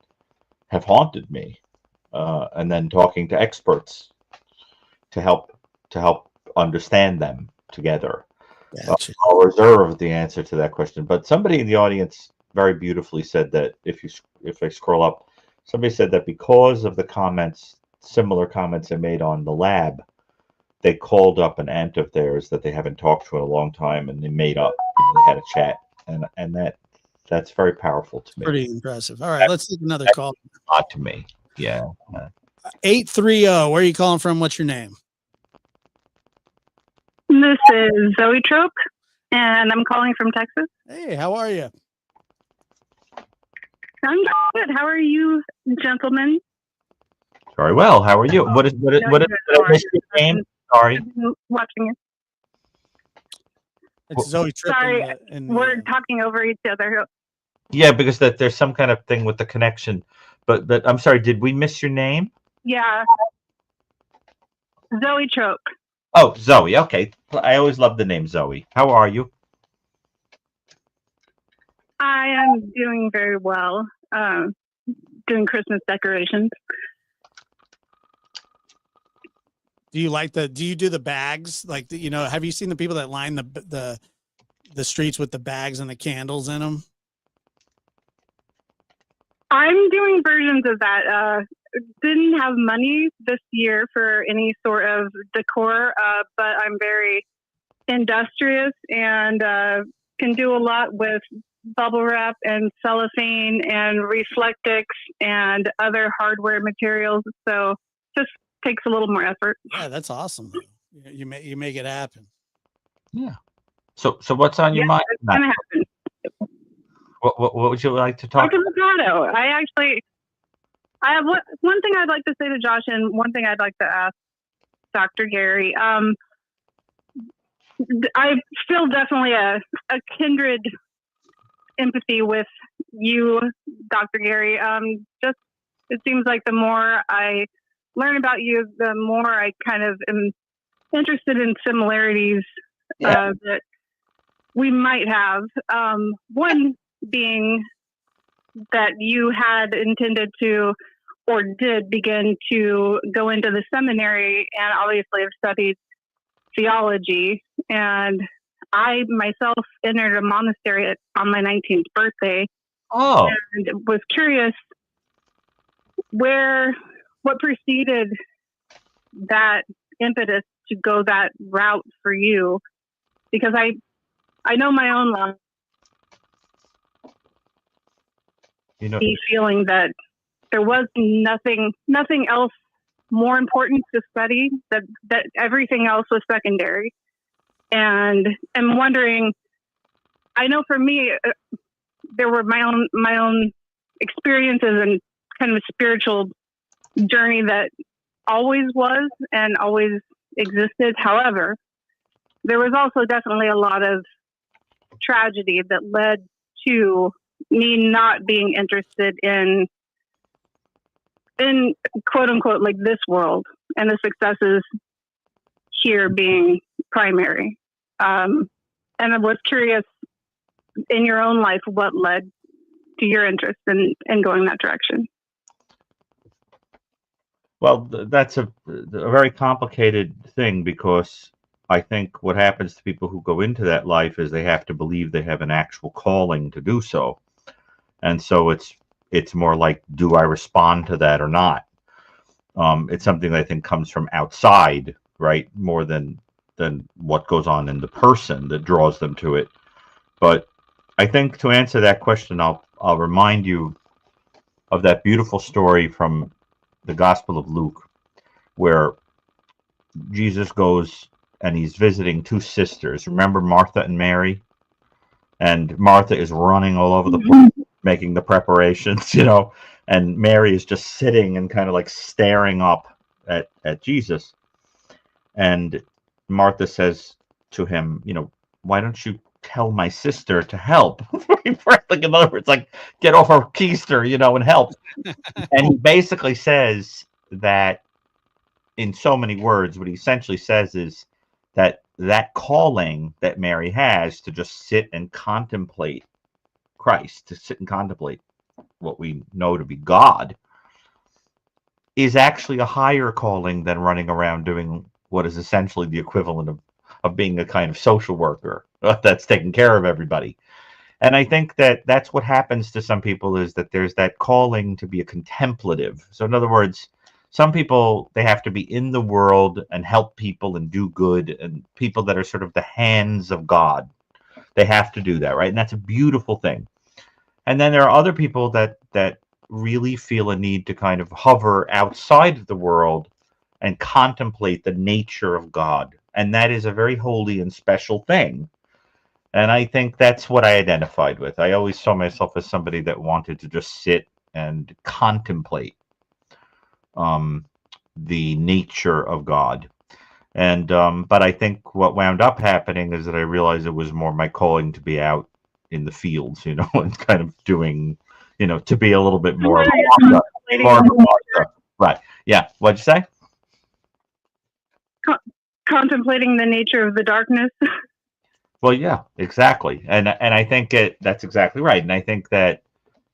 have haunted me, and then talking to experts to help understand them together. Gotcha. I'll reserve the answer to that question. But somebody in the audience very beautifully said that if I scroll up, somebody said that because of the comments, similar comments I made on the lab, they called up an aunt of theirs that they haven't talked to in a long time, and they made up. They had a chat, and that's very powerful to me. Pretty impressive. All right, let's take another call. Odd to me. Yeah. 830. Where are you calling from? What's your name? This is Zoe Trope, and I'm calling from Texas. Hey, how are you? I'm good. How are you, gentlemen? Very well. How are you? What is did I miss your name? Sorry. Watching it. It's Zoe Tripp. Sorry, we're talking over each other. Yeah, because there's some kind of thing with the connection. But I'm sorry, did we miss your name? Yeah. Zoe Trope. Oh, Zoe. Okay. I always love the name Zoe. How are you? I am doing very well. Doing Christmas decorations. Do you do the bags? Like, have you seen the people that line the streets with the bags and the candles in them? I'm doing versions of that. Didn't have money this year for any sort of decor, but I'm very industrious and can do a lot with bubble wrap and cellophane and reflectics and other hardware materials. So just takes a little more effort. Yeah, that's awesome. You make it happen. Yeah. So what's on your mind? It's gonna happen. What would you like to talk about? I have one thing I'd like to say to Josh, and one thing I'd like to ask Dr. Gary. I feel definitely a kindred empathy with you, Dr. Gary. Just it seems like the more I learn about you, the more I kind of am interested in similarities that we might have. One being that you had intended to, or did begin to go into the seminary, and obviously have studied theology. And I myself entered a monastery on my 19th birthday. Oh. And was curious what preceded that impetus to go that route for you, because I know my own life. Feeling that there was nothing else more important to study, that everything else was secondary. And I'm wondering, I know for me, there were my own experiences and kind of a spiritual journey that always was and always existed. However, there was also definitely a lot of tragedy that led to me not being interested in quote unquote like this world, and the successes here being primary. And I was curious in your own life what led to your interest in going that direction. Well, that's a very complicated thing, because I think what happens to people who go into that life is they have to believe they have an actual calling to do so. And so it's more like, do I respond to that or not? It's something that I think comes from outside, right? More than what goes on in the person that draws them to it. But I think to answer that question, I'll remind you of that beautiful story from the Gospel of Luke, where Jesus goes and he's visiting two sisters. Remember Martha and Mary? And Martha is running all over the place, making the preparations, and Mary is just sitting and kind of like staring up at Jesus. And Martha says to him, why don't you tell my sister to help? Like, in other words, like, get off her keister, and help. And he basically says that, in so many words, what he essentially says is that calling that Mary has to just sit and contemplate Christ, to sit and contemplate what we know to be God, is actually a higher calling than running around doing what is essentially the equivalent of being a kind of social worker that's taking care of everybody. And I think that that's what happens to some people, is that there's that calling to be a contemplative. So in other words, some people, they have to be in the world and help people and do good, and people that are sort of the hands of God, they have to do that, right? And that's a beautiful thing. And then there are other people that really feel a need to kind of hover outside of the world and contemplate the nature of God. And that is a very holy and special thing. And I think that's what I identified with. I always saw myself as somebody that wanted to just sit and contemplate the nature of God. And but I think what wound up happening is that I realized it was more my calling to be out in the fields, and kind of doing, to be a little bit more of a Martha, more of a Martha. Right. Yeah. What'd you say? Contemplating the nature of the darkness. Well, yeah, exactly. And I think that's exactly right. And I think that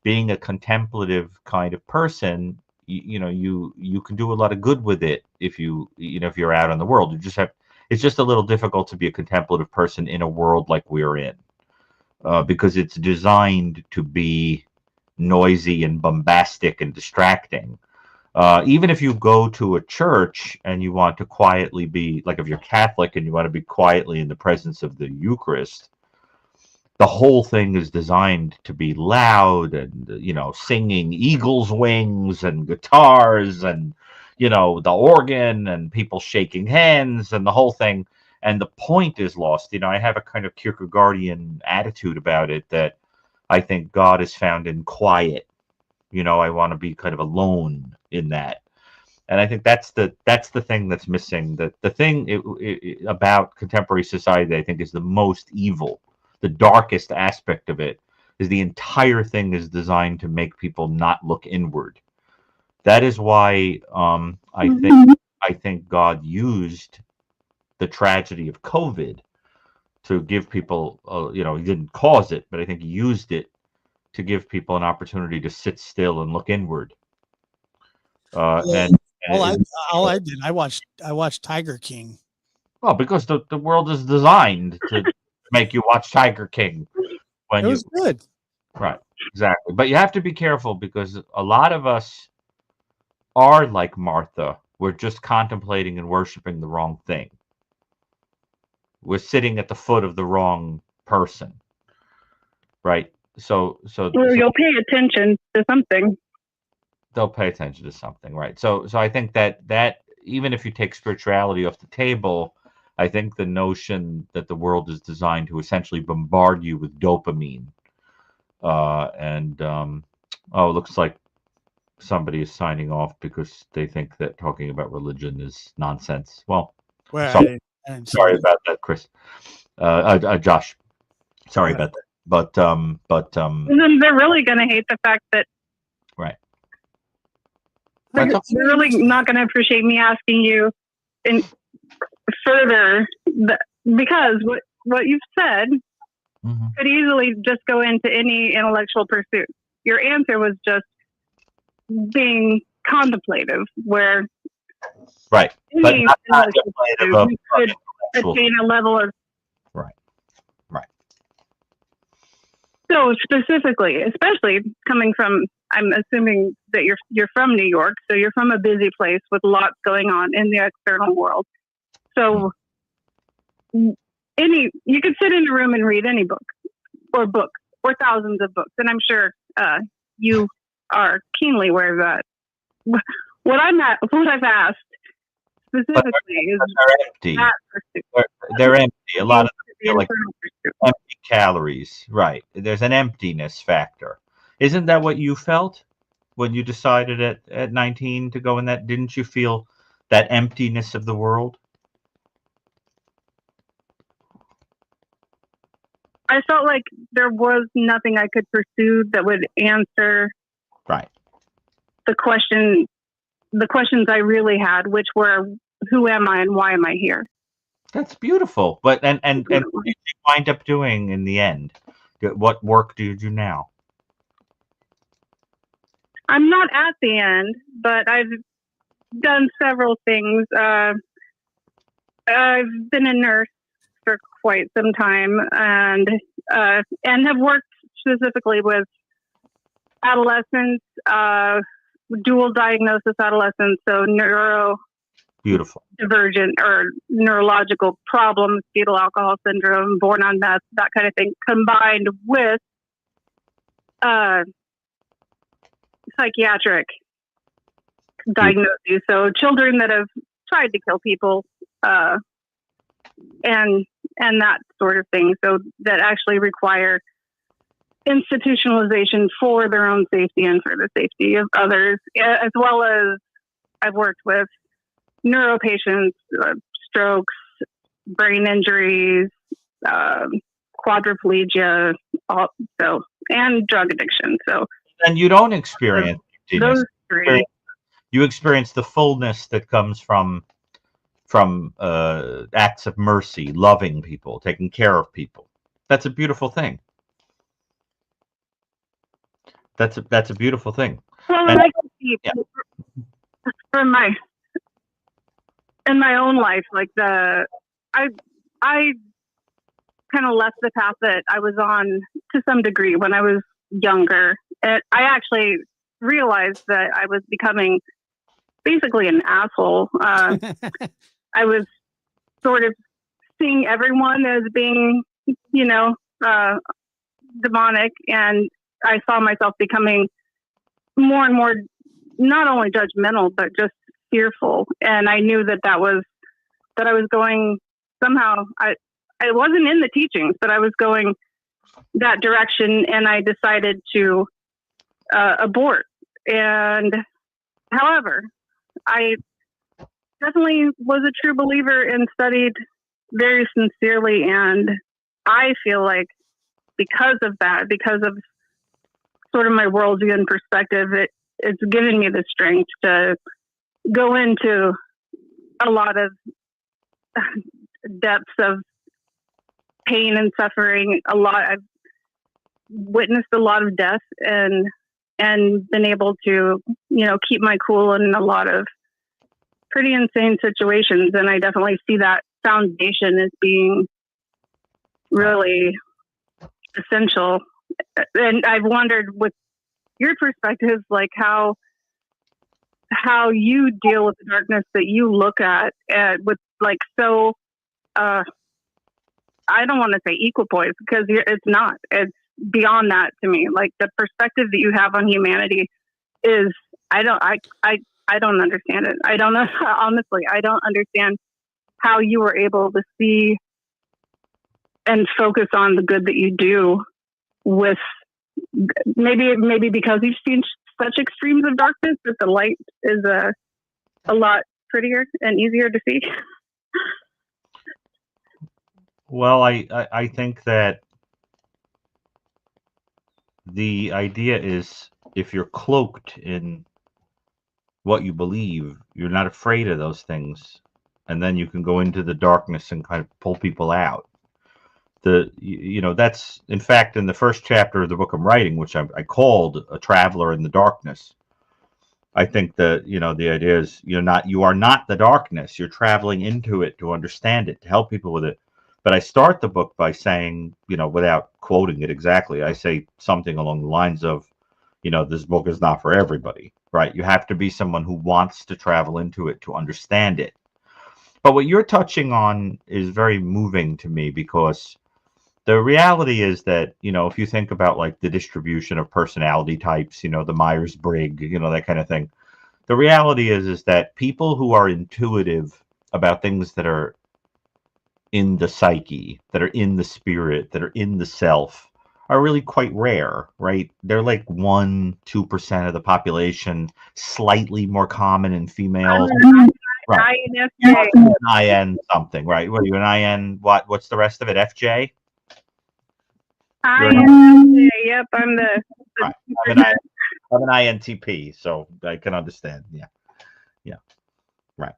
being a contemplative kind of person, you can do a lot of good with it if if you're out in the world. It's just a little difficult to be a contemplative person in a world like we're in, because it's designed to be noisy and bombastic and distracting. Even if you go to a church and you want to quietly be, like if you're Catholic and you want to be quietly in the presence of the Eucharist, the whole thing is designed to be loud and, singing eagle's wings and guitars and, the organ and people shaking hands and the whole thing. And the point is lost. I have a kind of Kierkegaardian attitude about it, that I think God is found in quiet. I want to be kind of alone in that. And I think that's the thing that's missing. The thing about contemporary society, I think, is the most evil. The darkest aspect of it is the entire thing is designed to make people not look inward. That is why I think God used the tragedy of COVID to give people, he didn't cause it, but I think he used it to give people an opportunity to sit still and look inward. And all I did, I watched Tiger King. Well, because the world is designed to make you watch Tiger King when It was good. Right, exactly. But you have to be careful, because a lot of us are like Martha. We're just contemplating and worshiping the wrong thing. We're sitting at the foot of the wrong person, right? So You'll pay attention to something. They'll pay attention to something, right? So I think that even if you take spirituality off the table, I think the notion that the world is designed to essentially bombard you with dopamine, it looks like somebody is signing off because they think that talking about religion is nonsense. Well, sorry about that, Chris. Josh, sorry about that. But they're really going to hate the fact that. Right. They're really not going to appreciate me asking you further, because what you've said could easily just go into any intellectual pursuit. Your answer was just being contemplative, where right, but not contemplative you could attain a level of right. So specifically, especially coming from, I'm assuming that you're from New York, so you're from a busy place with lots going on in the external world. So you could sit in a room and read any book or thousands of books, and I'm sure you are keenly aware of that. What I've asked specifically is they're empty. They're empty. A lot of them feel like empty calories. Right. There's an emptiness factor. Isn't that what you felt when you decided at 19 to go in that? Didn't you feel that emptiness of the world? I felt like there was nothing I could pursue that would answer the questions I really had, which were, who am I and why am I here? That's beautiful. But and what did you wind up doing in the end? What work do you do now? I'm not at the end, but I've done several things. I've been a nurse quite some time, and have worked specifically with adolescents, dual diagnosis adolescents, so Beautiful. neurodivergent or neurological problems, fetal alcohol syndrome, born on meth, that kind of thing, combined with psychiatric diagnoses. So children that have tried to kill people, and that sort of thing. So that actually require institutionalization for their own safety and for the safety of others, as well as I've worked with neuro patients, strokes, brain injuries, quadriplegia, and drug addiction. So, and you don't experience those three. You experience the fullness that comes from acts of mercy, loving people, taking care of people. That's a beautiful thing. That's a beautiful thing. Well, and I can see from my own life, like I kind of left the path that I was on to some degree when I was younger. And I actually realized that I was becoming basically an asshole. I was sort of seeing everyone as being, demonic, and I saw myself becoming more and more not only judgmental but just fearful. And I knew that I was going somehow. I wasn't in the teachings, but I was going that direction, and I decided to abort. And however, I definitely was a true believer and studied very sincerely, and I feel like because of that, because of sort of my worldview and perspective, it's given me the strength to go into a lot of depths of pain and suffering. I've witnessed a lot of death and been able to, keep my cool in a lot of pretty insane situations. And I definitely see that foundation as being really essential. And I've wondered, with your perspective, like how you deal with the darkness that you look at with like, so, I don't want to say equipoise, because it's not. It's beyond that to me. Like, the perspective that you have on humanity is, I don't understand it. I don't know. Honestly, I don't understand how you were able to see and focus on the good that you do, with maybe because you've seen such extremes of darkness that the light is a lot prettier and easier to see. Well, I think that the idea is, if you're cloaked in what you believe, you're not afraid of those things, and then you can go into the darkness and kind of pull people out. That's, in fact, in the first chapter of the book I'm writing, which I called A Traveler in the Darkness. I think that, the idea is you are not the darkness. You're traveling into it to understand it, to help people with it. But I start the book by saying, without quoting it exactly, I say something along the lines of, this book is not for everybody, right? You have to be someone who wants to travel into it to understand it. But what you're touching on is very moving to me, because the reality is that, if you think about like the distribution of personality types, the Myers-Briggs, that kind of thing, the reality is that people who are intuitive about things that are in the psyche, that are in the spirit, that are in the self, are really quite rare, right? They're like 1-2% of the population, slightly more common in females. Right. IN something, right? What are you, an IN? What's the rest of it? FJ? INFJ, yep, I'm the right. I'm an INTP, so I can understand. Yeah, right.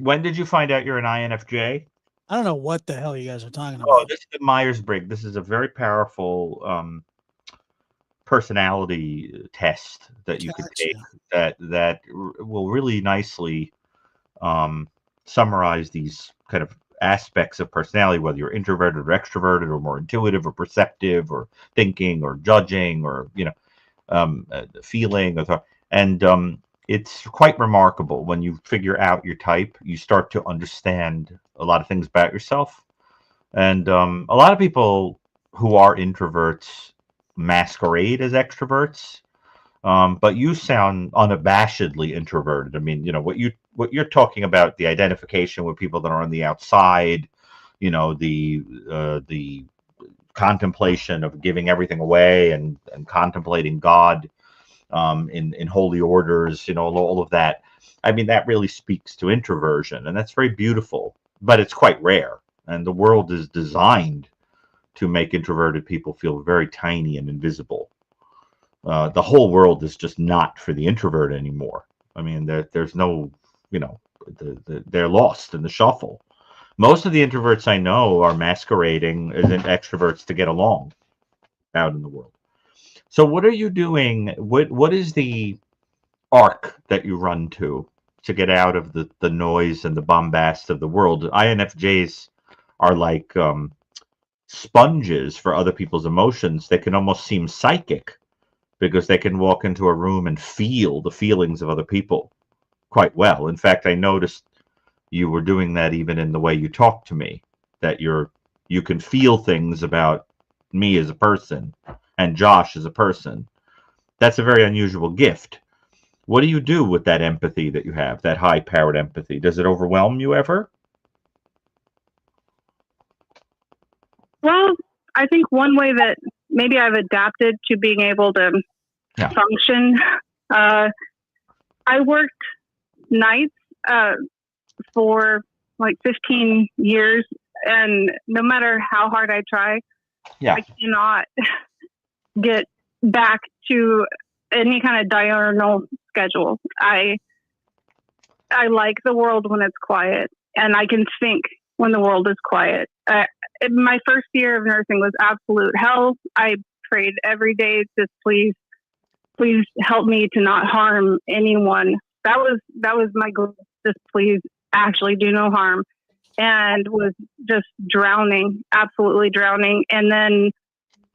When did you find out you're an INFJ? I don't know what the hell you guys are talking about. Oh, this is the Myers-Briggs. This is a very powerful personality test that you can take that will really nicely summarize these kind of aspects of personality, whether you're introverted or extroverted or more intuitive or perceptive or thinking or judging or, feeling or thought. And it's quite remarkable when you figure out your type, you start to understand a lot of things about yourself. And a lot of people who are introverts masquerade as extroverts. But you sound unabashedly introverted. I mean, what you're talking about, the identification with people that are on the outside, the contemplation of giving everything away and contemplating God in holy orders, all of that. I mean, that really speaks to introversion, and that's very beautiful, but it's quite rare. And the world is designed to make introverted people feel very tiny and invisible. The whole world is just not for the introvert anymore. I mean, there's no, they're lost in the shuffle. Most of the introverts I know are masquerading as extroverts to get along out in the world. So what are you doing? What is the arc that you run to get out of the noise and the bombast of the world? INFJs are like sponges for other people's emotions. They can almost seem psychic because they can walk into a room and feel the feelings of other people quite well. In fact, I noticed you were doing that even in the way you talk to me, that you can feel things about me as a person and Josh as a person. That's a very unusual gift. What do you do with that empathy that you have, that high-powered empathy? Does it overwhelm you ever? Well, I think one way that maybe I've adapted to being able to function, I worked nights for like 15 years, and no matter how hard I try, I cannot get back to any kind of diurnal schedule. I like the world when it's quiet, and I can think when the world is quiet. My first year of nursing was absolute hell. I prayed every day, just please help me to not harm anyone. That was my goal. Just please actually do no harm. And was just drowning, absolutely drowning. And then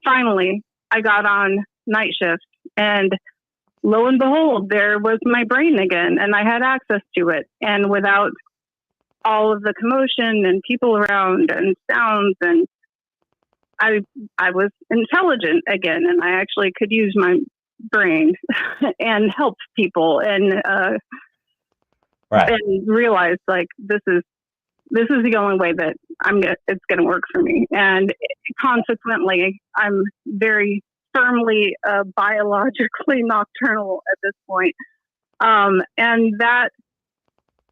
finally I got on night shift, and lo and behold, there was my brain again, and I had access to it. And without all of the commotion and people around and sounds, and I was intelligent again, and I actually could use my brain and help people and and realize like this is the only way that it's going to work for me. And consequently, I'm very firmly biologically nocturnal at this point. And that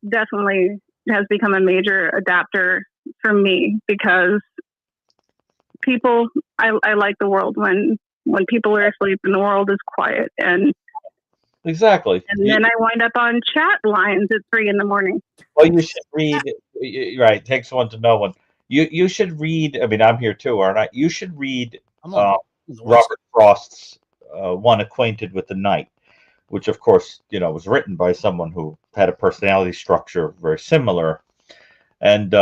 definitely has become a major adapter for me, because I like the world when people are asleep and the world is quiet. And exactly. And then I wind up on chat lines at 3 a.m. Well, you should read. Right, takes one to know one. You should read. I mean, I'm here too, aren't I? You should read Robert Frost's One Acquainted with the Night, which, of course, was written by someone who had a personality structure very similar. And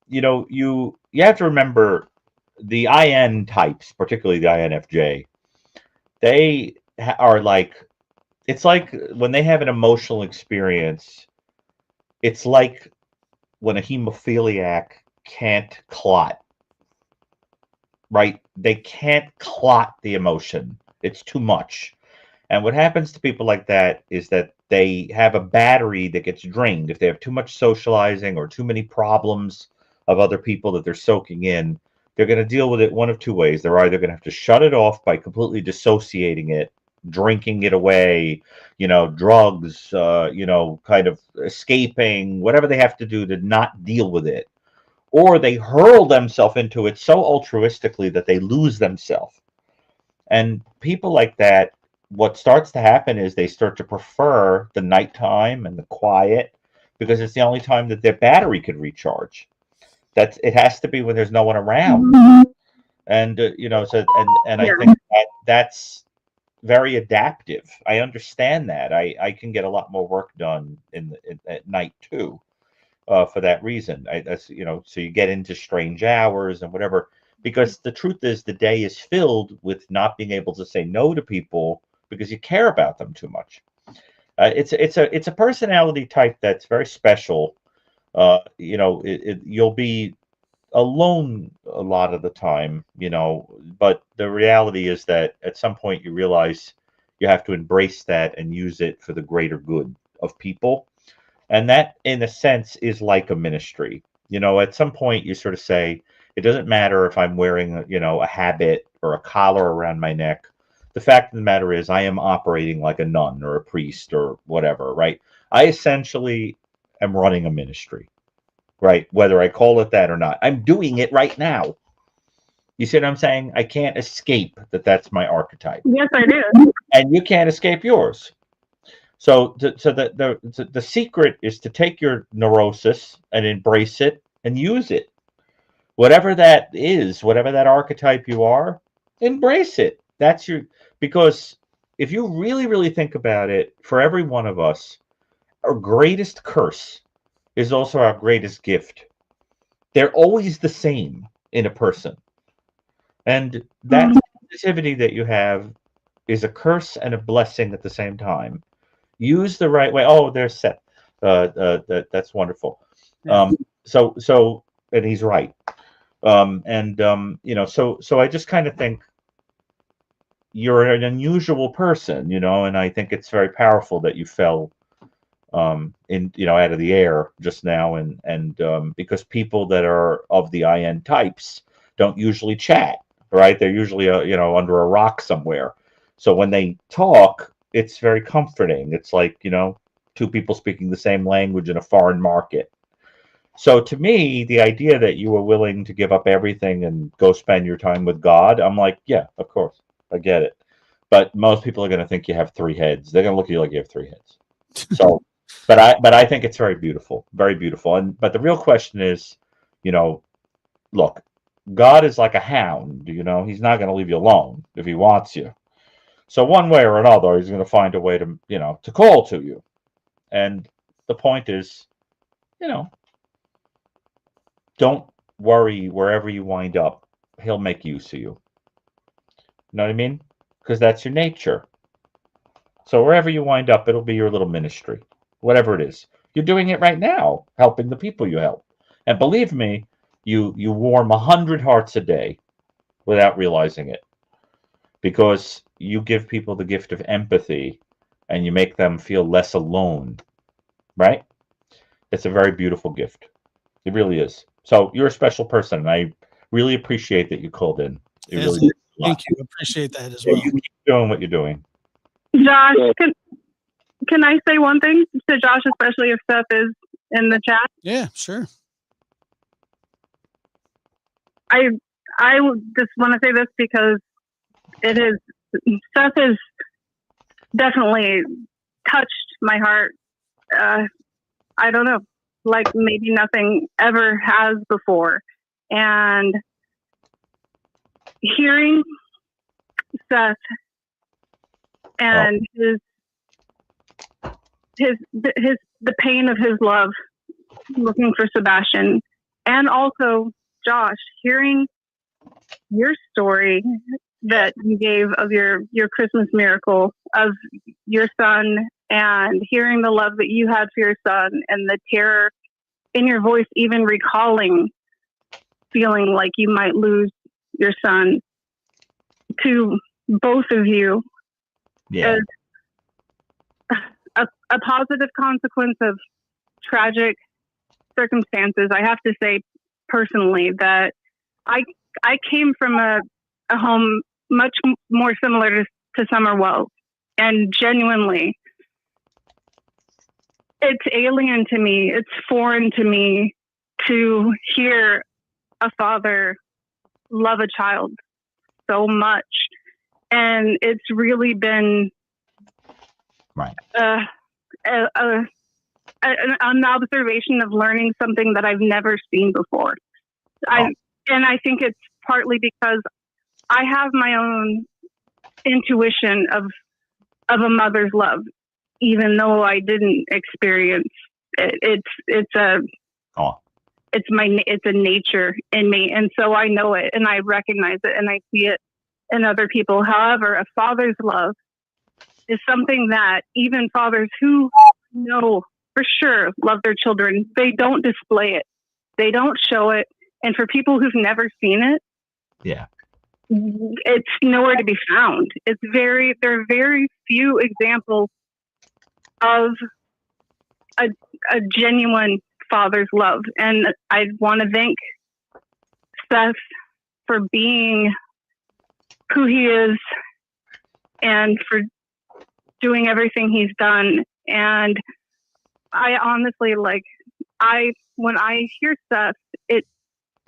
you have to remember the IN types, particularly the INFJ. They are like. It's like when they have an emotional experience, it's like when a hemophiliac can't clot, right? They can't clot the emotion. It's too much. And what happens to people like that is that they have a battery that gets drained. If they have too much socializing or too many problems of other people that they're soaking in, they're going to deal with it one of two ways. They're either going to have to shut it off by completely dissociating it, drinking it away, drugs, kind of escaping, whatever they have to do to not deal with it. Or they hurl themselves into it so altruistically that they lose themselves. And people like that, what starts to happen is they start to prefer the nighttime and the quiet, because it's the only time that their battery can recharge. It has to be when there's no one around. And, I think that's very adaptive. I understand that. I can get a lot more work done at night too. for that reason. That's, so you get into strange hours and whatever, because the truth is the day is filled with not being able to say no to people because you care about them too much. It's a personality type that's very special. You'll be alone a lot of the time, but the reality is that at some point you realize you have to embrace that and use it for the greater good of people. And that, in a sense, is like a ministry. At some point you sort of say, it doesn't matter if I'm wearing, a habit or a collar around my neck. The fact of the matter is I am operating like a nun or a priest or whatever, right? I essentially am running a ministry, right? Whether I call it that or not, I'm doing it right now. You see what I'm saying? I can't escape that that's my archetype. Yes, I do. And you can't escape yours. So the secret is to take your neurosis and embrace it and use it. Whatever that is, whatever that archetype you are, embrace it. Because if you really, really think about it, for every one of us, our greatest curse is also our greatest gift. They're always the same in a person. And that sensitivity that you have is a curse and a blessing at the same time. Use the right way. Oh, there's Seth. That's wonderful. Yeah. So, and he's right. So I just kind of think you're an unusual person, and I think it's very powerful that you fell out of the air just now, and because people that are of the IN types don't usually chat, right? They're usually under a rock somewhere. So when they talk, it's very comforting. It's like, two people speaking the same language in a foreign market. So to me, the idea that you were willing to give up everything and go spend your time with God, I'm like, yeah, of course, I get it. But most people are going to think you have three heads. They're going to look at you like you have three heads. So, but I think it's very beautiful, very beautiful. But the real question is, look, God is like a hound. He's not going to leave you alone if he wants you. So one way or another, he's going to find a way to, to call to you. And the point is, don't worry wherever you wind up. He'll make use of you. You know what I mean? Because that's your nature. So wherever you wind up, it'll be your little ministry, whatever it is. You're doing it right now, helping the people you help. And believe me, you warm 100 hearts a day without realizing it. Because you give people the gift of empathy and you make them feel less alone, right? It's a very beautiful gift. It really is. So you're a special person, and I really appreciate that you called in. It Yes, really means a lot. thank you. Appreciate that as Yeah, well. you keep doing what you're doing. Josh, can I say one thing to Josh, especially if Seth is in the chat? Yeah, sure. I just want to say this because Seth has definitely touched my heart. I don't know, like maybe nothing ever has before. And hearing Seth and the pain of his love, looking for Sebastian, and also Josh, hearing your story that you gave of your Christmas miracle of your son, and hearing the love that you had for your son and the terror in your voice, even recalling feeling like you might lose your son, to both of you, Yeah. is a positive consequence of tragic circumstances. I have to say personally that I came from a home much more similar to Summerwell, and genuinely it's alien to me. It's foreign to me to hear a father love a child so much. And it's really been Right. an observation of learning something that I've never seen before. And I think it's partly because I have my own intuition of a mother's love, even though I didn't experience it. It's Oh, it's a nature in me. And so I know it and I recognize it and I see it in other people. However, a father's love is something that even fathers who know for sure love their children, they don't display it. They don't show it. And for people who've never seen it, yeah. it's nowhere to be found. There are very few examples of a genuine father's love. And I want to thank Seth for being who he is and for doing everything he's done. And I honestly, when I hear Seth, it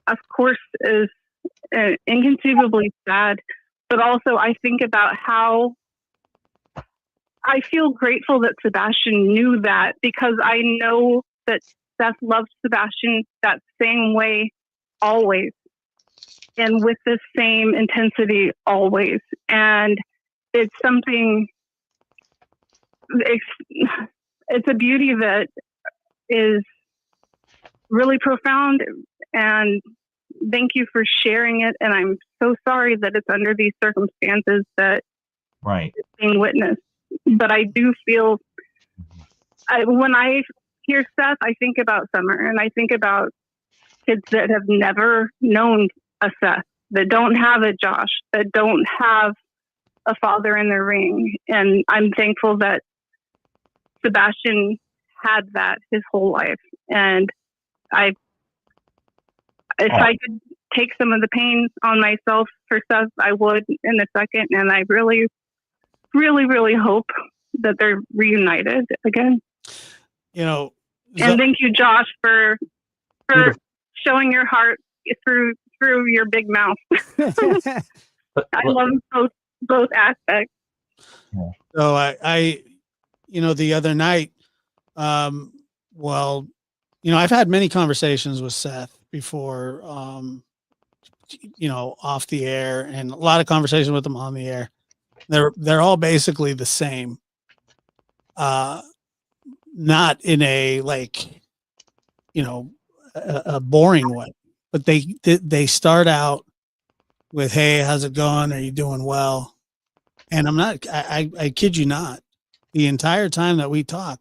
of course is inconceivably sad, but also I think about how I feel grateful that Sebastian knew that, because I know that Seth loved Sebastian that same way always and with the same intensity always. And it's something, it's a beauty that is really profound, and thank you for sharing it. And I'm so sorry that it's under these circumstances that Right. it's being witnessed. But I do feel, when I hear Seth, I think about Summer, and I think about kids that have never known a Seth, that don't have a Josh, that don't have a father in their ring. And I'm thankful that Sebastian had that his whole life. And if I could take some of the pain on myself for Seth, I would in a second. And I really, really, really hope that they're reunited again. And thank you, Josh, for showing your heart through your big mouth. I love both aspects. So I the other night, I've had many conversations with Seth before, off the air, and a lot of conversations with him on the air. They're all basically the same. Not in a a boring way, but they start out with, "Hey, how's it going? Are you doing well?" And I kid you not, the entire time that we talk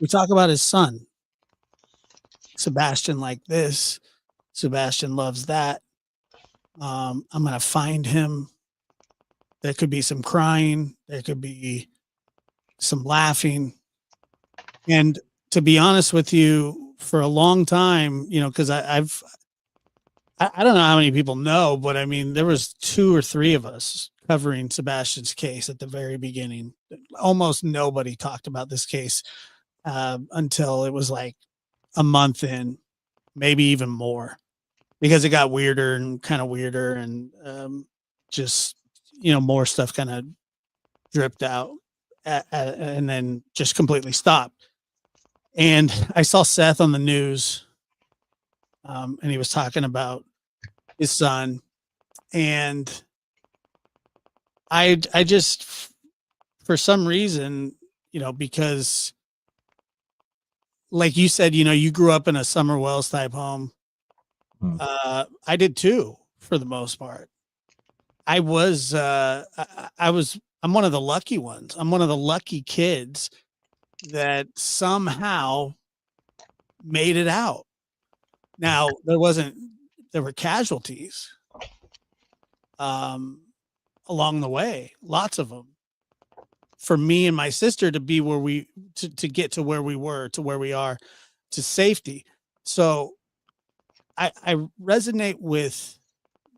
about his son, Sebastian, like this. Sebastian loves that. I'm going to find him. There could be some crying. There could be some laughing. And to be honest with you, for a long time, because I don't know how many people know, but I mean, there was 2 or 3 of us covering Sebastian's case at the very beginning. Almost nobody talked about this case until it was like a month in, maybe even more, because it got weirder and kind of weirder, and just more stuff kind of dripped out and then just completely stopped. And I saw Seth on the news, and he was talking about his son, and I just, for some reason, because like you said, you grew up in a Summer Wells type home. I did too, for the most part. I'm one of the lucky ones. I'm one of the lucky kids that somehow made it out. Now, there were casualties along the way, lots of them, for me and my sister to be to get to where we were, to where we are, to safety. So I resonate with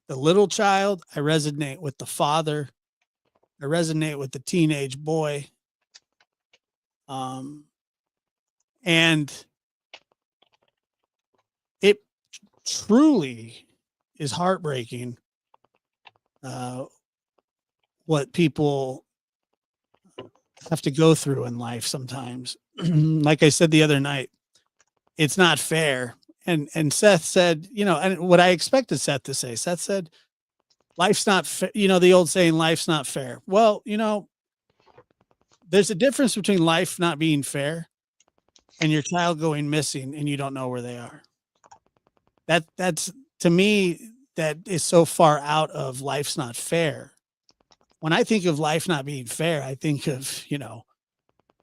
the little child. I resonate with the father. I resonate with the teenage boy. And it truly is heartbreaking what people have to go through in life sometimes. Like I said the other night, it's not fair. And Seth said, and what I expected Seth to say, Seth said, life's not fair. The old saying, life's not fair. Well, there's a difference between life not being fair and your child going missing and you don't know where they are. That's to me, that is so far out of life's not fair. When I think of life not being fair, I think of, you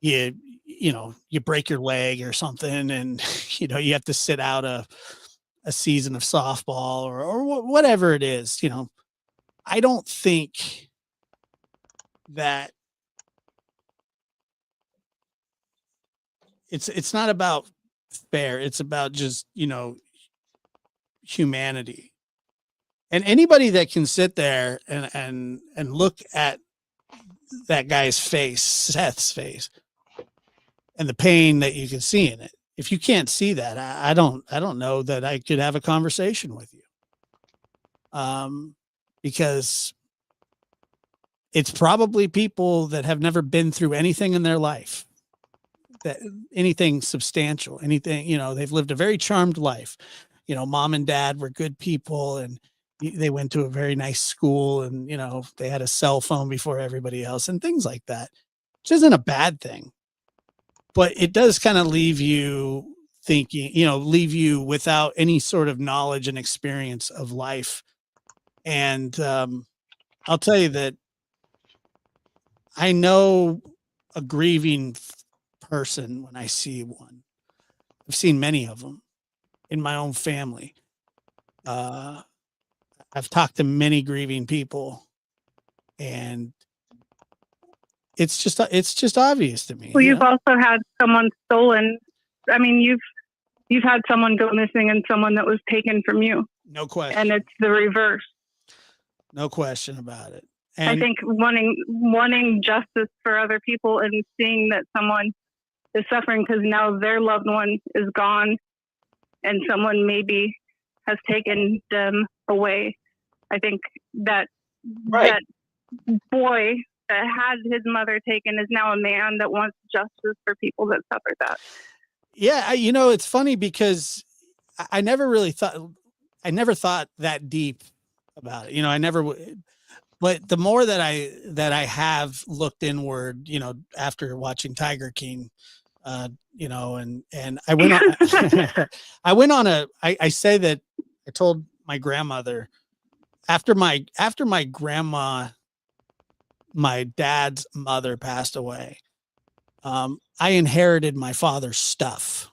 you break your leg or something, and you have to sit out a season of softball or whatever it is. I don't think that it's not about fair. It's about just, humanity. And anybody that can sit there and look at that guy's face, Seth's face, and the pain that you can see in it. If you can't see that, I don't know that I could have a conversation with you. Because it's probably people that have never been through anything in their life, that anything substantial, anything, they've lived a very charmed life. Mom and dad were good people, and they went to a very nice school, and, they had a cell phone before everybody else and things like that, which isn't a bad thing. But it does kind of leave you thinking, leave you without any sort of knowledge and experience of life. And I'll tell you that I know a grieving person when I see one. I've seen many of them in my own family. I've talked to many grieving people, and it's just obvious to me. Well, you've also had someone stolen. I mean, you've had someone go missing and someone that was taken from you. No question. And it's the reverse. No question about it. And I think wanting justice for other people and seeing that someone is suffering because now their loved one is gone and someone maybe has taken them away. I think that that boy that had his mother taken is now a man that wants justice for people that suffered that. Yeah, it's funny because I never thought that deep about it. I never. But the more that I have looked inward, after watching Tiger King, and I went on, I say that I told my grandmother after my grandma, my dad's mother passed away. I inherited my father's stuff.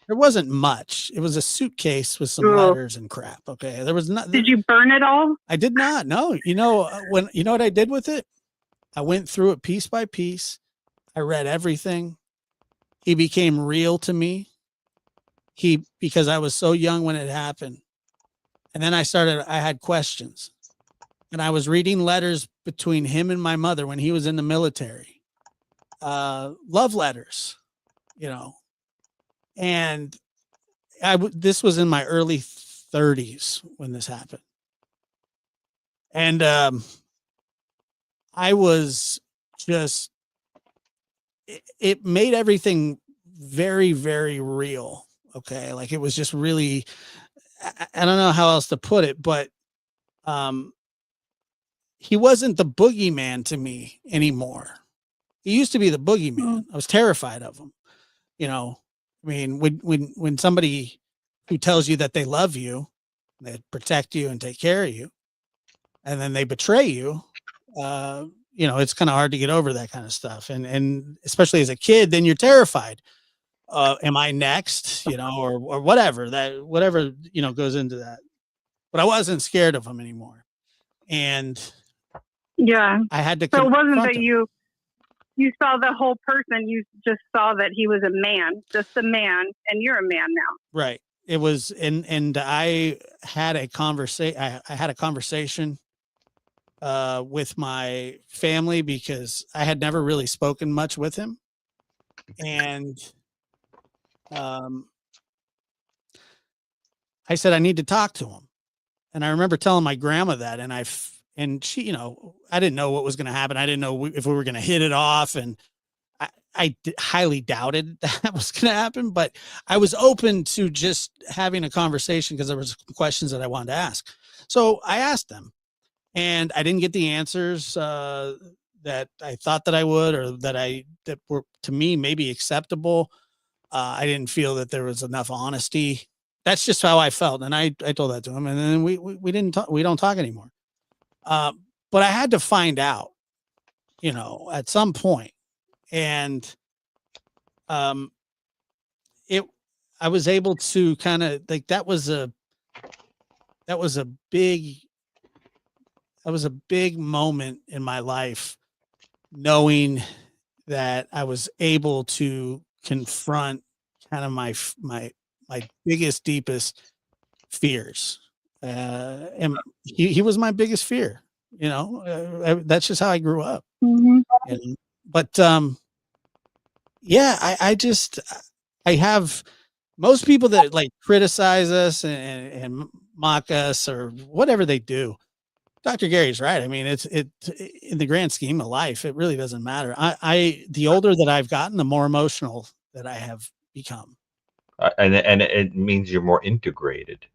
There wasn't much. It was a suitcase with some letters and crap. Okay. There was not. Did you burn it all? I did not. No. What I did with it? I went through it piece by piece. I read everything. He became real to me. Because I was so young when it happened. And then I had questions, and I was reading letters between him and my mother when he was in the military, love letters, and this was in my early 30s when this happened. And I was just, it made everything very, very real. Okay. Like, it was just really, I don't know how else to put it, but he wasn't the boogeyman to me anymore. He used to be the boogeyman. I was terrified of him. I mean, when somebody who tells you that they love you, they protect you and take care of you, and then they betray you, it's kind of hard to get over that kind of stuff. And especially as a kid, then you're terrified. Am I next? Or whatever goes into that. But I wasn't scared of him anymore. And yeah, I had to. So it wasn't that him. You saw the whole person. You just saw that he was a man, just a man, and you're a man now. Right. It was, and I had a conversation. I had a conversation with my family because I had never really spoken much with him, and I said I need to talk to him, and I remember telling my grandma that, and she, I didn't know what was going to happen. I didn't know if we were going to hit it off, and I highly doubted that was going to happen, but I was open to just having a conversation because there was questions that I wanted to ask. So I asked them, and I didn't get the answers that I thought that I would, or that were to me maybe acceptable. I didn't feel that there was enough honesty. That's just how I felt, and I told that to him, and then we didn't talk. We don't talk anymore. Uh, but I had to find out, at some point, and um, it. I was able to kind of like that was a big that was a big moment in my life, knowing that I was able to confront kind of my biggest, deepest fears. And he was my biggest fear. That's just how I grew up. Mm-hmm. And, but yeah, I have most people that like criticize us and mock us or whatever they do. Dr. Gary's right. I mean, it in the grand scheme of life, it really doesn't matter. The older that I've gotten, the more emotional that I have become. And it means you're more integrated.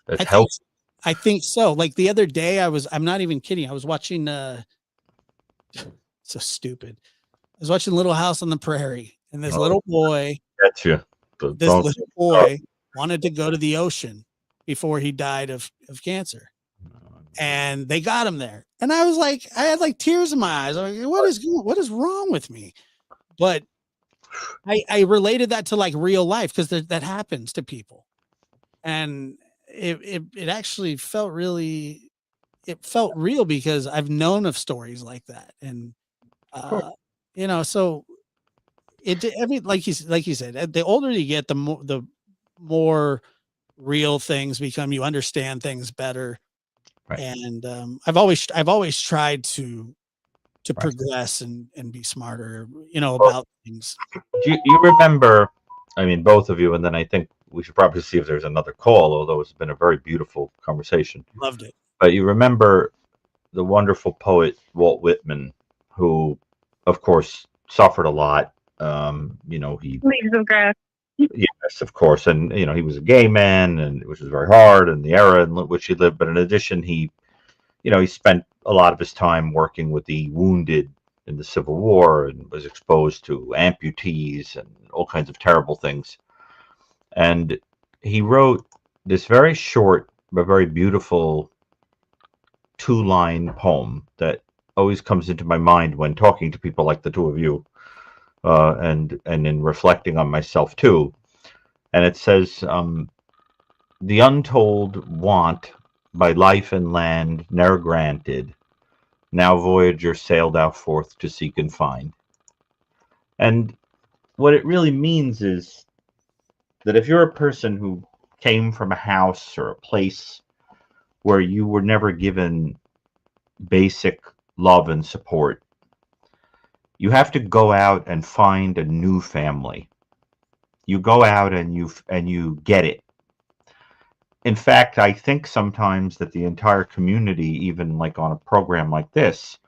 That's I think, healthy. I think so. Like the other day, I'm not even kidding. I was watching, so stupid. I was watching Little House on the Prairie, and this little boy, That's you. little boy wanted to go to the ocean before he died of cancer. And they got him there. And I was like, I had like tears in my eyes. I was like, what is wrong with me? But I related that to like real life because that happens to people. And it actually felt real because I've known of stories like that. And, so like you said, the older you get, the more real things become, you understand things better. Right. And I've always tried to Right. progress and be smarter, about things. Do you remember? I mean, both of you, and then I think we should probably see if there's another call. Although it's been a very beautiful conversation. Loved it. But you remember the wonderful poet Walt Whitman, who, of course, suffered a lot. He Leaves of Grass. Yes, of course, and he was a gay man, and which was very hard, and the era in which he lived. But in addition, he spent a lot of his time working with the wounded in the Civil War, and was exposed to amputees and all kinds of terrible things. And he wrote this very short but very beautiful 2-line poem that always comes into my mind when talking to people like the two of you. And in reflecting on myself too. And it says, the untold want by life and land ne'er granted, now voyager sailed out forth to seek and find. And what it really means is that if you're a person who came from a house or a place where you were never given basic love and support, you have to go out and find a new family. You go out and you get it. In fact, I think sometimes that the entire community, even like on a program like this,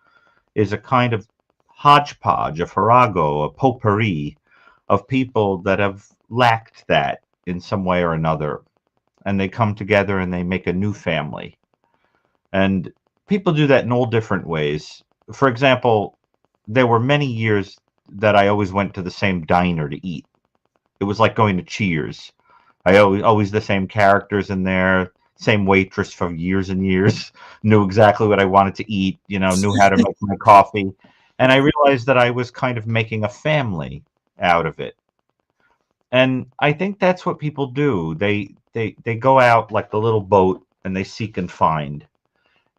is a kind of hodgepodge, a farrago, a potpourri of people that have lacked that in some way or another. And they come together and they make a new family. And people do that in all different ways. For example, there were many years that I always went to the same diner to eat. It was like going to Cheers. I always the same characters in there, same waitress for years and years, knew exactly what I wanted to eat, knew how to make my coffee. And I realized that I was kind of making a family out of it. And I think that's what people do. They go out like the little boat and they seek and find.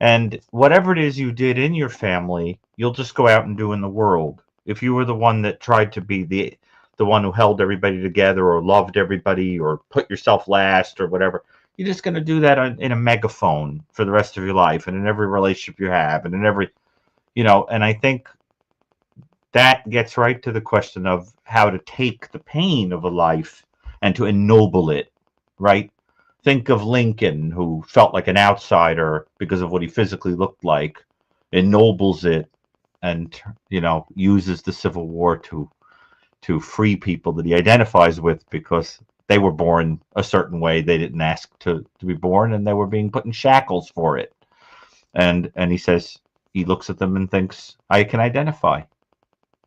And whatever it is you did in your family, you'll just go out and do in the world. If you were the one that tried to be the one who held everybody together or loved everybody or put yourself last or whatever, you're just going to do that in a megaphone for the rest of your life and in every relationship you have and in every, and I think that gets right to the question of how to take the pain of a life and to ennoble it, right? Think of Lincoln, who felt like an outsider because of what he physically looked like, ennobles it, and uses the Civil War to free people that he identifies with because they were born a certain way. They didn't ask to be born, and they were being put in shackles for it. And he says, he looks at them and thinks, I can identify,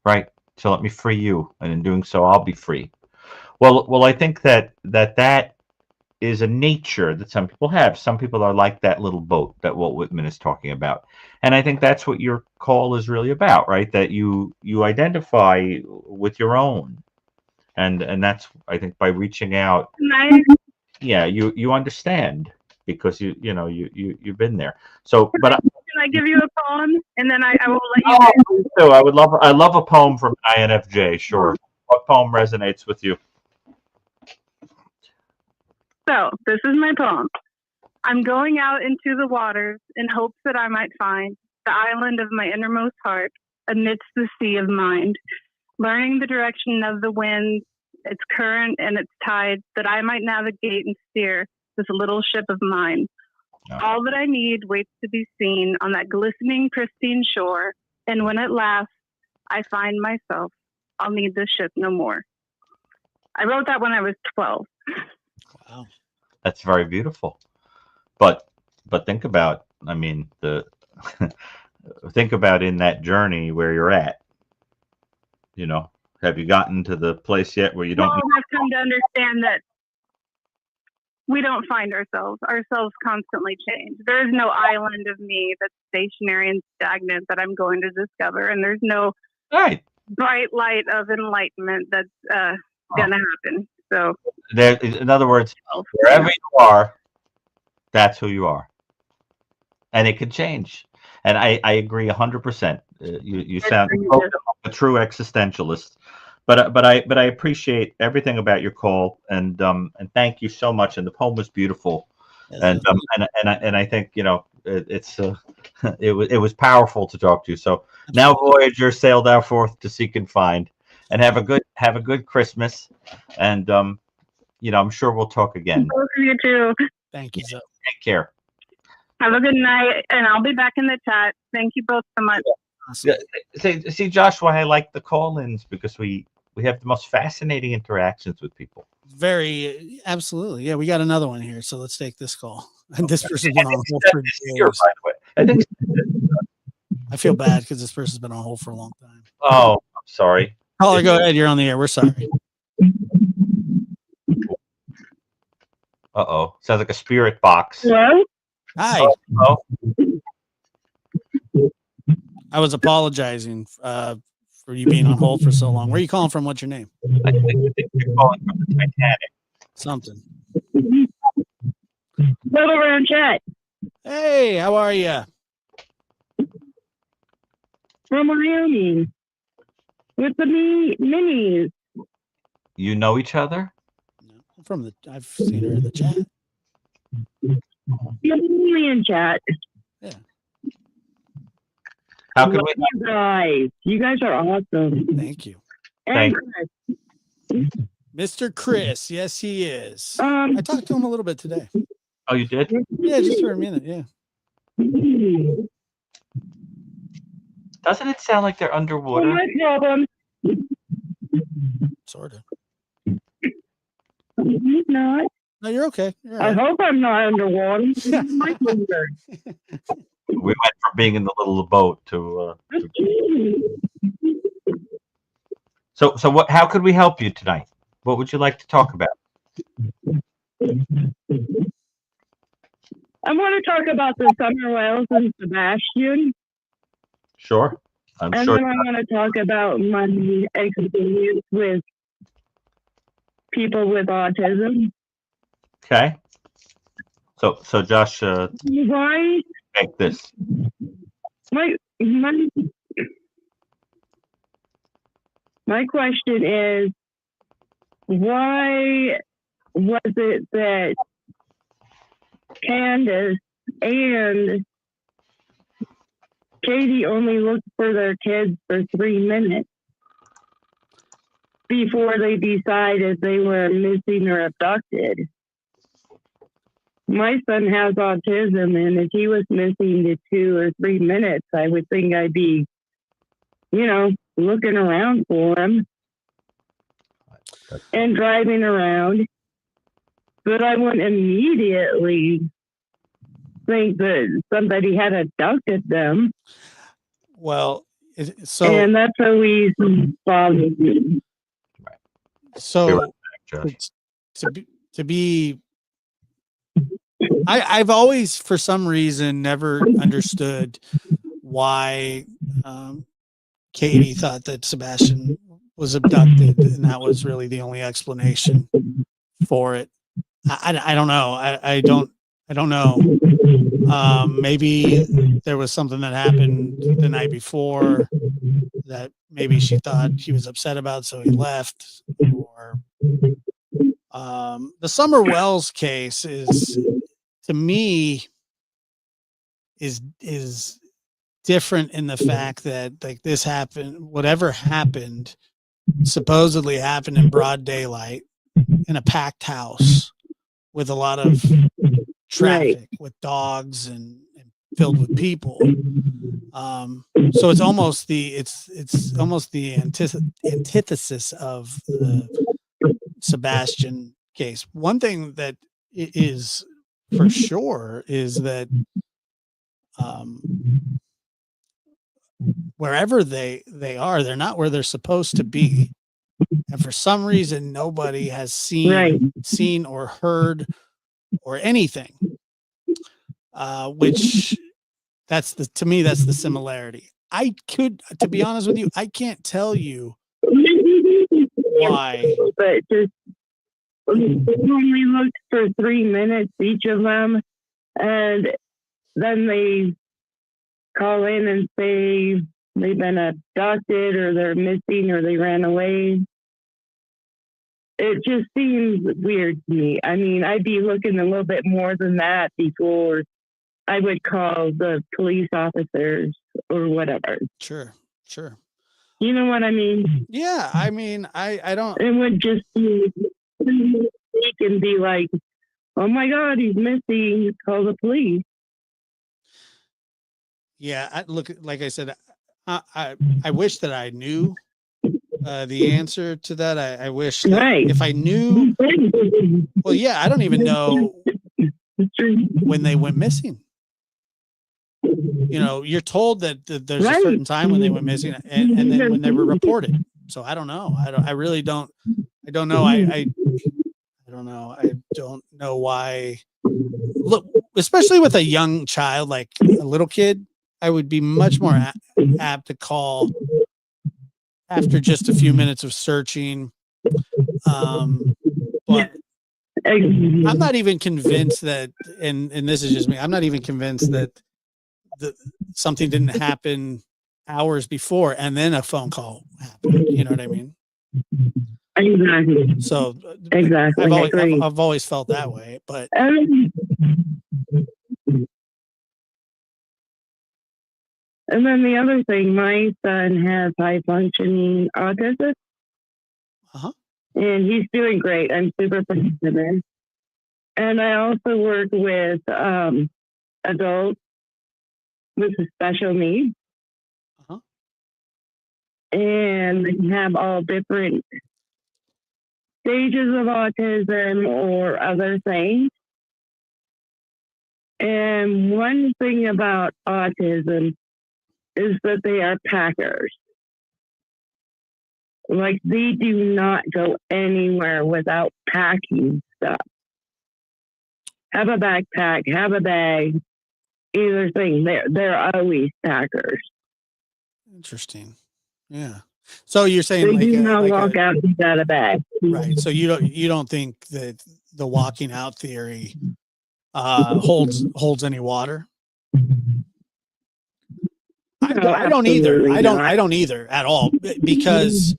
right? So let me free you, and in doing so, I'll be free. Well, I think that is a nature that some people have. Some people are like that little boat that Walt Whitman is talking about, and I think that's what your call is really about, right? That you identify with your own, and that's, I think, by reaching out, Nice. yeah, you understand because you've been there. So, but Can I give you a poem and then I will let you oh, do. please do. I love a poem from INFJ. Sure. What poem resonates with you? So, this is my poem. I'm going out into the waters in hopes that I might find the island of my innermost heart amidst the sea of mind, learning the direction of the wind, its current and its tide, that I might navigate and steer this little ship of mine. Oh. All that I need waits to be seen on that glistening, pristine shore, and when at last I find myself, I'll need this ship no more. I wrote that when I was 12. Wow. That's very beautiful. But think about, I mean, the think about in that journey where you're at. Have you gotten to the place yet where you don't? Well, I've come to understand that we don't find ourselves. Ourselves constantly change. There is no island of me that's stationary and stagnant that I'm going to discover, and there's no Right. bright light of enlightenment that's going to happen. So, In other words, wherever you are, that's who you are, and it can change. And I agree 100%. You sound like a true existentialist, but I appreciate everything about your call, and thank you so much. And the poem was beautiful, and I think it was powerful to talk to you. So now, Voyager, sail thou forth to seek and find, and have a good Christmas, and I'm sure we'll talk again. Both of you too. Thank you, Zoe. Take care. Have a good night, and I'll be back in the chat. Thank you both so much. Awesome. See, Josh, why I like the call-ins, because we have the most fascinating interactions with people. Very, absolutely. Yeah, we got another one here, so let's take this call. And this person's been on hold for Here, days. by the way. I think. I feel bad because this person's been on hold for a long time. Oh, I'm sorry. Caller, go ahead. You're on the air. We're sorry. Uh-oh. Sounds like a spirit box. Hello? Hi. Oh. I was apologizing for you being on hold for so long. Where are you calling from? What's your name? I think you're calling from the Titanic. Something. Go over and chat. Hey, how are you? From Wyoming. With the minis. You know each other? I've seen her in the chat. In chat. Yeah. How can we? You guys. You guys are awesome. Thank you. And Mr. Chris. Yes, he is. Chris, I talked to him a little bit today. Oh, you did? Yeah, just for a minute. Yeah. Doesn't it sound like they're underwater? no problem. Sort of. He's not. No, you're okay. You're all I right. hope I'm not underwater. My finger. We went from being in the little boat to. So what? How could we help you tonight? What would you like to talk about? I want to talk about the summer whales and Sebastian. Sure. I'm And sure. then I want to talk about my experience with people with autism. Okay. So Josh, Why? take this. My question is, why was it that Candace and Katie only looked for their kids for 3 minutes before they decided they were missing or abducted? My son has autism, and if he was missing to 2 or 3 minutes, I would think I'd be, looking around for him and driving around. But I wouldn't immediately think that somebody had abducted them. Well, And that's always bothered me. so Josh. to be I've always, for some reason, never understood why Katie thought that Sebastian was abducted, and that was really the only explanation for it. I don't know. I don't know. Maybe there was something that happened the night before that maybe she thought he was upset about, so he left. Or the Summer Wells case is, to me, is different in the fact that, like, this happened, whatever happened supposedly happened in broad daylight in a packed house with a lot of traffic, with dogs and filled with people. So it's almost the antithesis of the Sebastian case. One thing that is for sure is that wherever they are, they're not where they're supposed to be, and for some reason nobody has seen or heard or anything, which to me that's the similarity. To be honest with you, I can't tell you why, but just only looked for 3 minutes each of them, and then they call in and say they've been abducted or they're missing or they ran away. It just seems weird to me. I mean, I'd be looking a little bit more than that before I would call the police officers or whatever. Sure. You know what I mean? Yeah, I mean, I don't. It would just be, he can be like, oh my God, he's missing. Call the police. Yeah, look, like I said, I wish that I knew the answer to that. I wish that if I knew. Well, yeah, I don't even know when they went missing. You know, you're told that there's a certain time when they went missing, and then when they were reported. So I don't know. I really don't. I don't know. I don't know. I don't know why. Look, especially with a young child, like a little kid, I would be much more apt to call after just a few minutes of searching. But I'm not even convinced that, and this is just me, I'm not even convinced that something didn't happen hours before and then a phone call happened. You know what I mean? Exactly. So exactly. I've always felt that way, but and then the other thing, my son has high functioning autism. And he's doing great. I'm super proud of him. And I also work with adults with special needs. And they have all different stages of autism or other things. And one thing about autism is that they are packers. Like, they do not go anywhere without packing stuff. Have a backpack, have a bag, either thing. They're always packers. Interesting. Yeah. So you're saying they do not walk out without a bag. Right. So you don't think that the walking out theory holds any water? I don't either. I don't either at all, because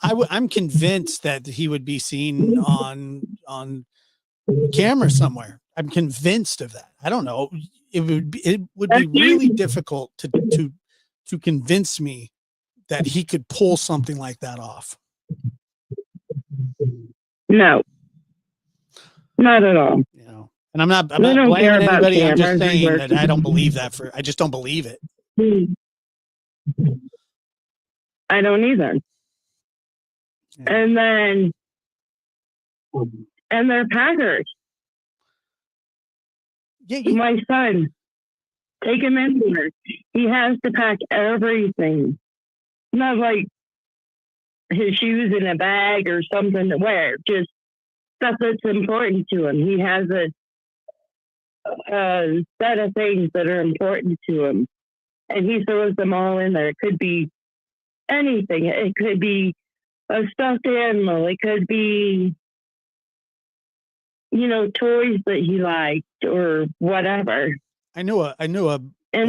I'm convinced that he would be seen on camera somewhere. I'm convinced of that. I don't know. It would be really difficult to convince me that he could pull something like that off. No, not at all. You know, and I'm not blaming anybody. I'm just saying that I don't believe that. I just don't believe it. I don't either. Yeah. And they're packers. Yeah, my son, take him in there. He has to pack everything. Not like his shoes in a bag or something to wear. Just stuff that's important to him. He has a set of things that are important to him, and he throws them all in there. It could be anything. It could be a stuffed animal. It could be, toys that he liked or whatever. I knew a And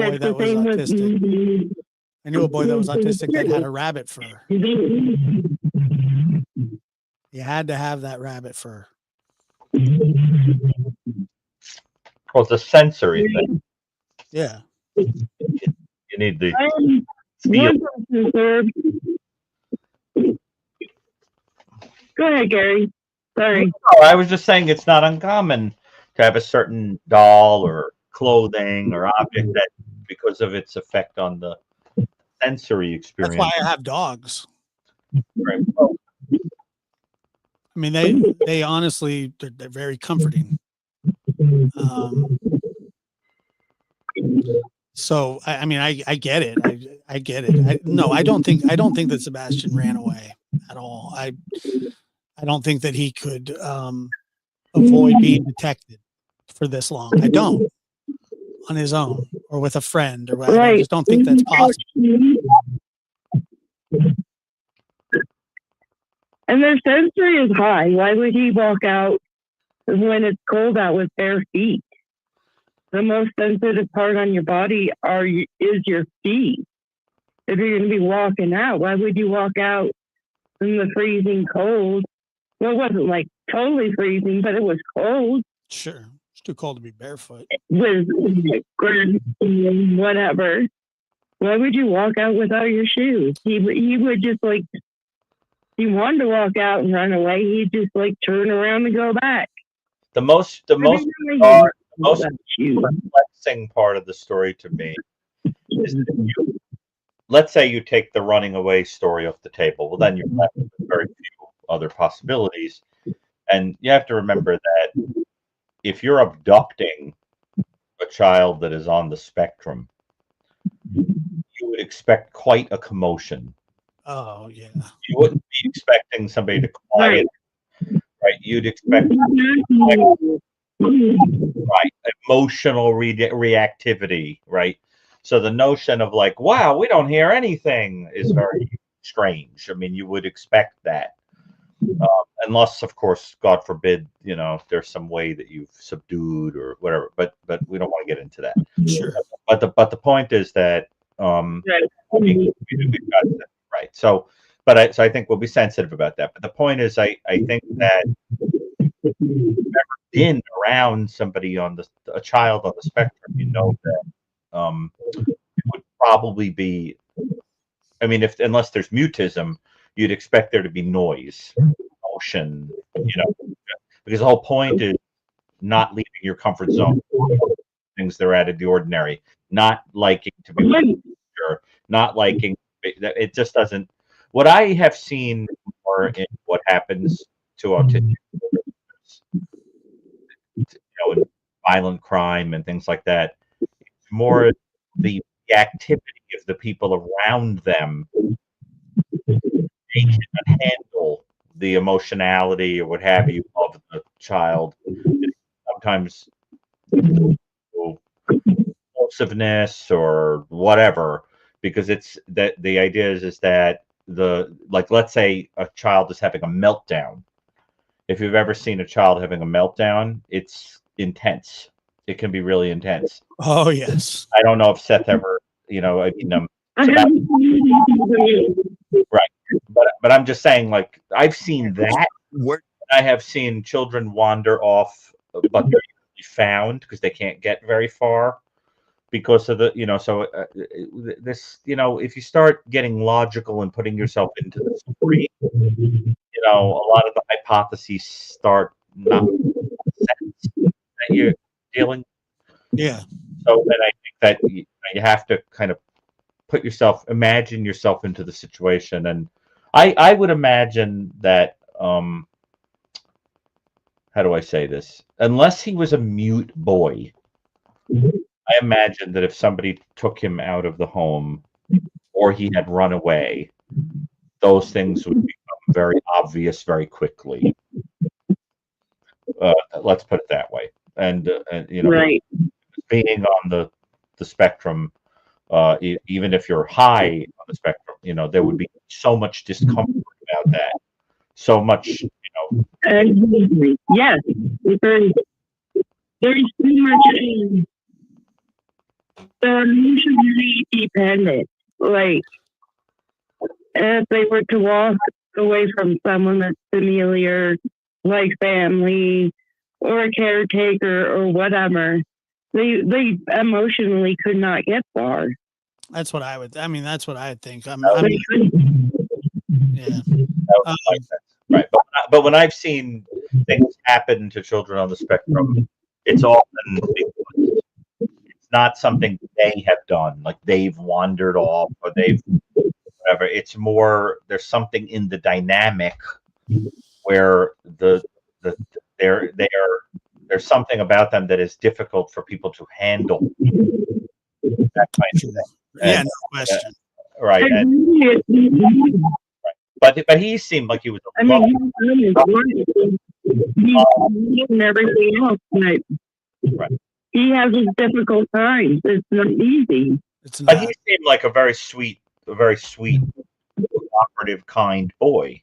boy it's that the was same autistic. with. I knew a boy that was autistic that had a rabbit fur. He had to have that rabbit fur. Well, it's a sensory thing. Yeah. You need the One feel. person, sir. Go ahead, Gary. Sorry. No, I was just saying it's not uncommon to have a certain doll or clothing or object that, because of its effect on the sensory experience. That's why I have dogs. Right. I mean, they honestly, they're very comforting. So I mean, I get it. I get it. No, I don't think that Sebastian ran away at all. I don't think that he could avoid being detected for this long. I don't, on his own or with a friend or whatever. I just don't think that's possible. And their sensory is high. Why would he walk out when it's cold out with bare feet? The most sensitive part on your body is your feet. If you're going to be walking out, why would you walk out in the freezing cold? Well, it wasn't like totally freezing, but it was cold. Sure. It's too cold to be barefoot. With whatever. Why would you walk out without your shoes? He would just like, he wanted to walk out and run away. He'd just like turn around and go back. The most perplexing part of the story to me is that let's say you take the running away story off the table. Well, then you're left with very few other possibilities. And you have to remember that if you're abducting a child that is on the spectrum, you would expect quite a commotion. Oh, yeah. You wouldn't be expecting somebody to quiet, right? You'd expect emotional reactivity, right? So the notion of like, wow, we don't hear anything is very strange. I mean, you would expect that. Unless, of course, God forbid, there's some way that you've subdued or whatever. But we don't want to get into that. Sure. But the point is that we've got that, right. So I think we'll be sensitive about that. But the point is, I think that if you've ever been around somebody a child on the spectrum, you know that it would probably be. I mean, unless there's mutism, you'd expect there to be noise, motion, because the whole point is not leaving your comfort zone, things that are out of the ordinary, not liking to be sure, not liking it just doesn't. What I have seen more in what happens to autistic in violent crime and things like that, it's more the activity of the people around them. They cannot handle the emotionality or what have you of the child. Sometimes impulsiveness or whatever, because it's that the idea is that let's say a child is having a meltdown. If you've ever seen a child having a meltdown, it's intense. It can be really intense. Oh, yes. I don't know if Seth ever, right. But I'm just saying, like, I've seen that. I have seen children wander off, but they're usually found because they can't get very far because of the, this, if you start getting logical and putting yourself into the story, a lot of the hypotheses start not making sense that you're dealing. Yeah. So then I think that you have to kind of imagine yourself into the situation. And I would imagine that, how do I say this? Unless he was a mute boy, I imagine that if somebody took him out of the home or he had run away, those things would become very obvious very quickly. Let's put it that way. And you know, Right. being on the spectrum, even if you're high on the spectrum, you know, there would be so much discomfort about that. So much, you know. Yes, there's so much emotionally dependent. Like, if they were to walk away from someone that's familiar, like family or a caretaker or whatever, they emotionally could not get far. That's what I would. I mean, that's what I think. Yeah. Right. But when I've seen things happen to children on the spectrum, it's often because it's not something they have done, like they've wandered off or they've whatever. It's more there's something in the dynamic where there's something about them that is difficult for people to handle. That kind of thing. Yeah, no question. Right. But he seemed like he was. I mean, he's and everything else, but right. He has his difficult times. It's not easy. But he seemed like a very sweet, cooperative, kind boy.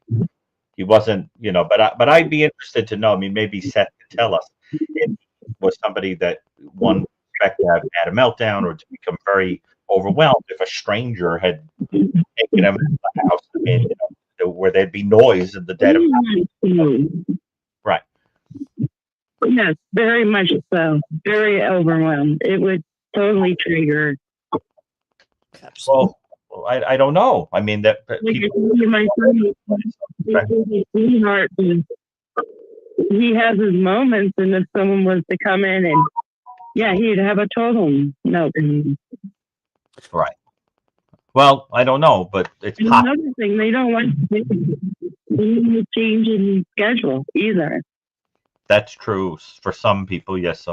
He wasn't, you know. But I'd be interested to know. I mean, maybe Seth could tell us if he was somebody that one expect to have had a meltdown or to become very overwhelmed if a stranger had taken him into the house. I mean, you know, where there'd be noise in the dead of night. Right. Yes, very much so. Very overwhelmed. It would totally trigger. Well, I don't know. I mean, that my son, he has his moments, and if someone was to come in and he'd have a total meltdown. Right. Well, I don't know, but it's another thing. They don't want to change in schedule either. That's true for some people, yes.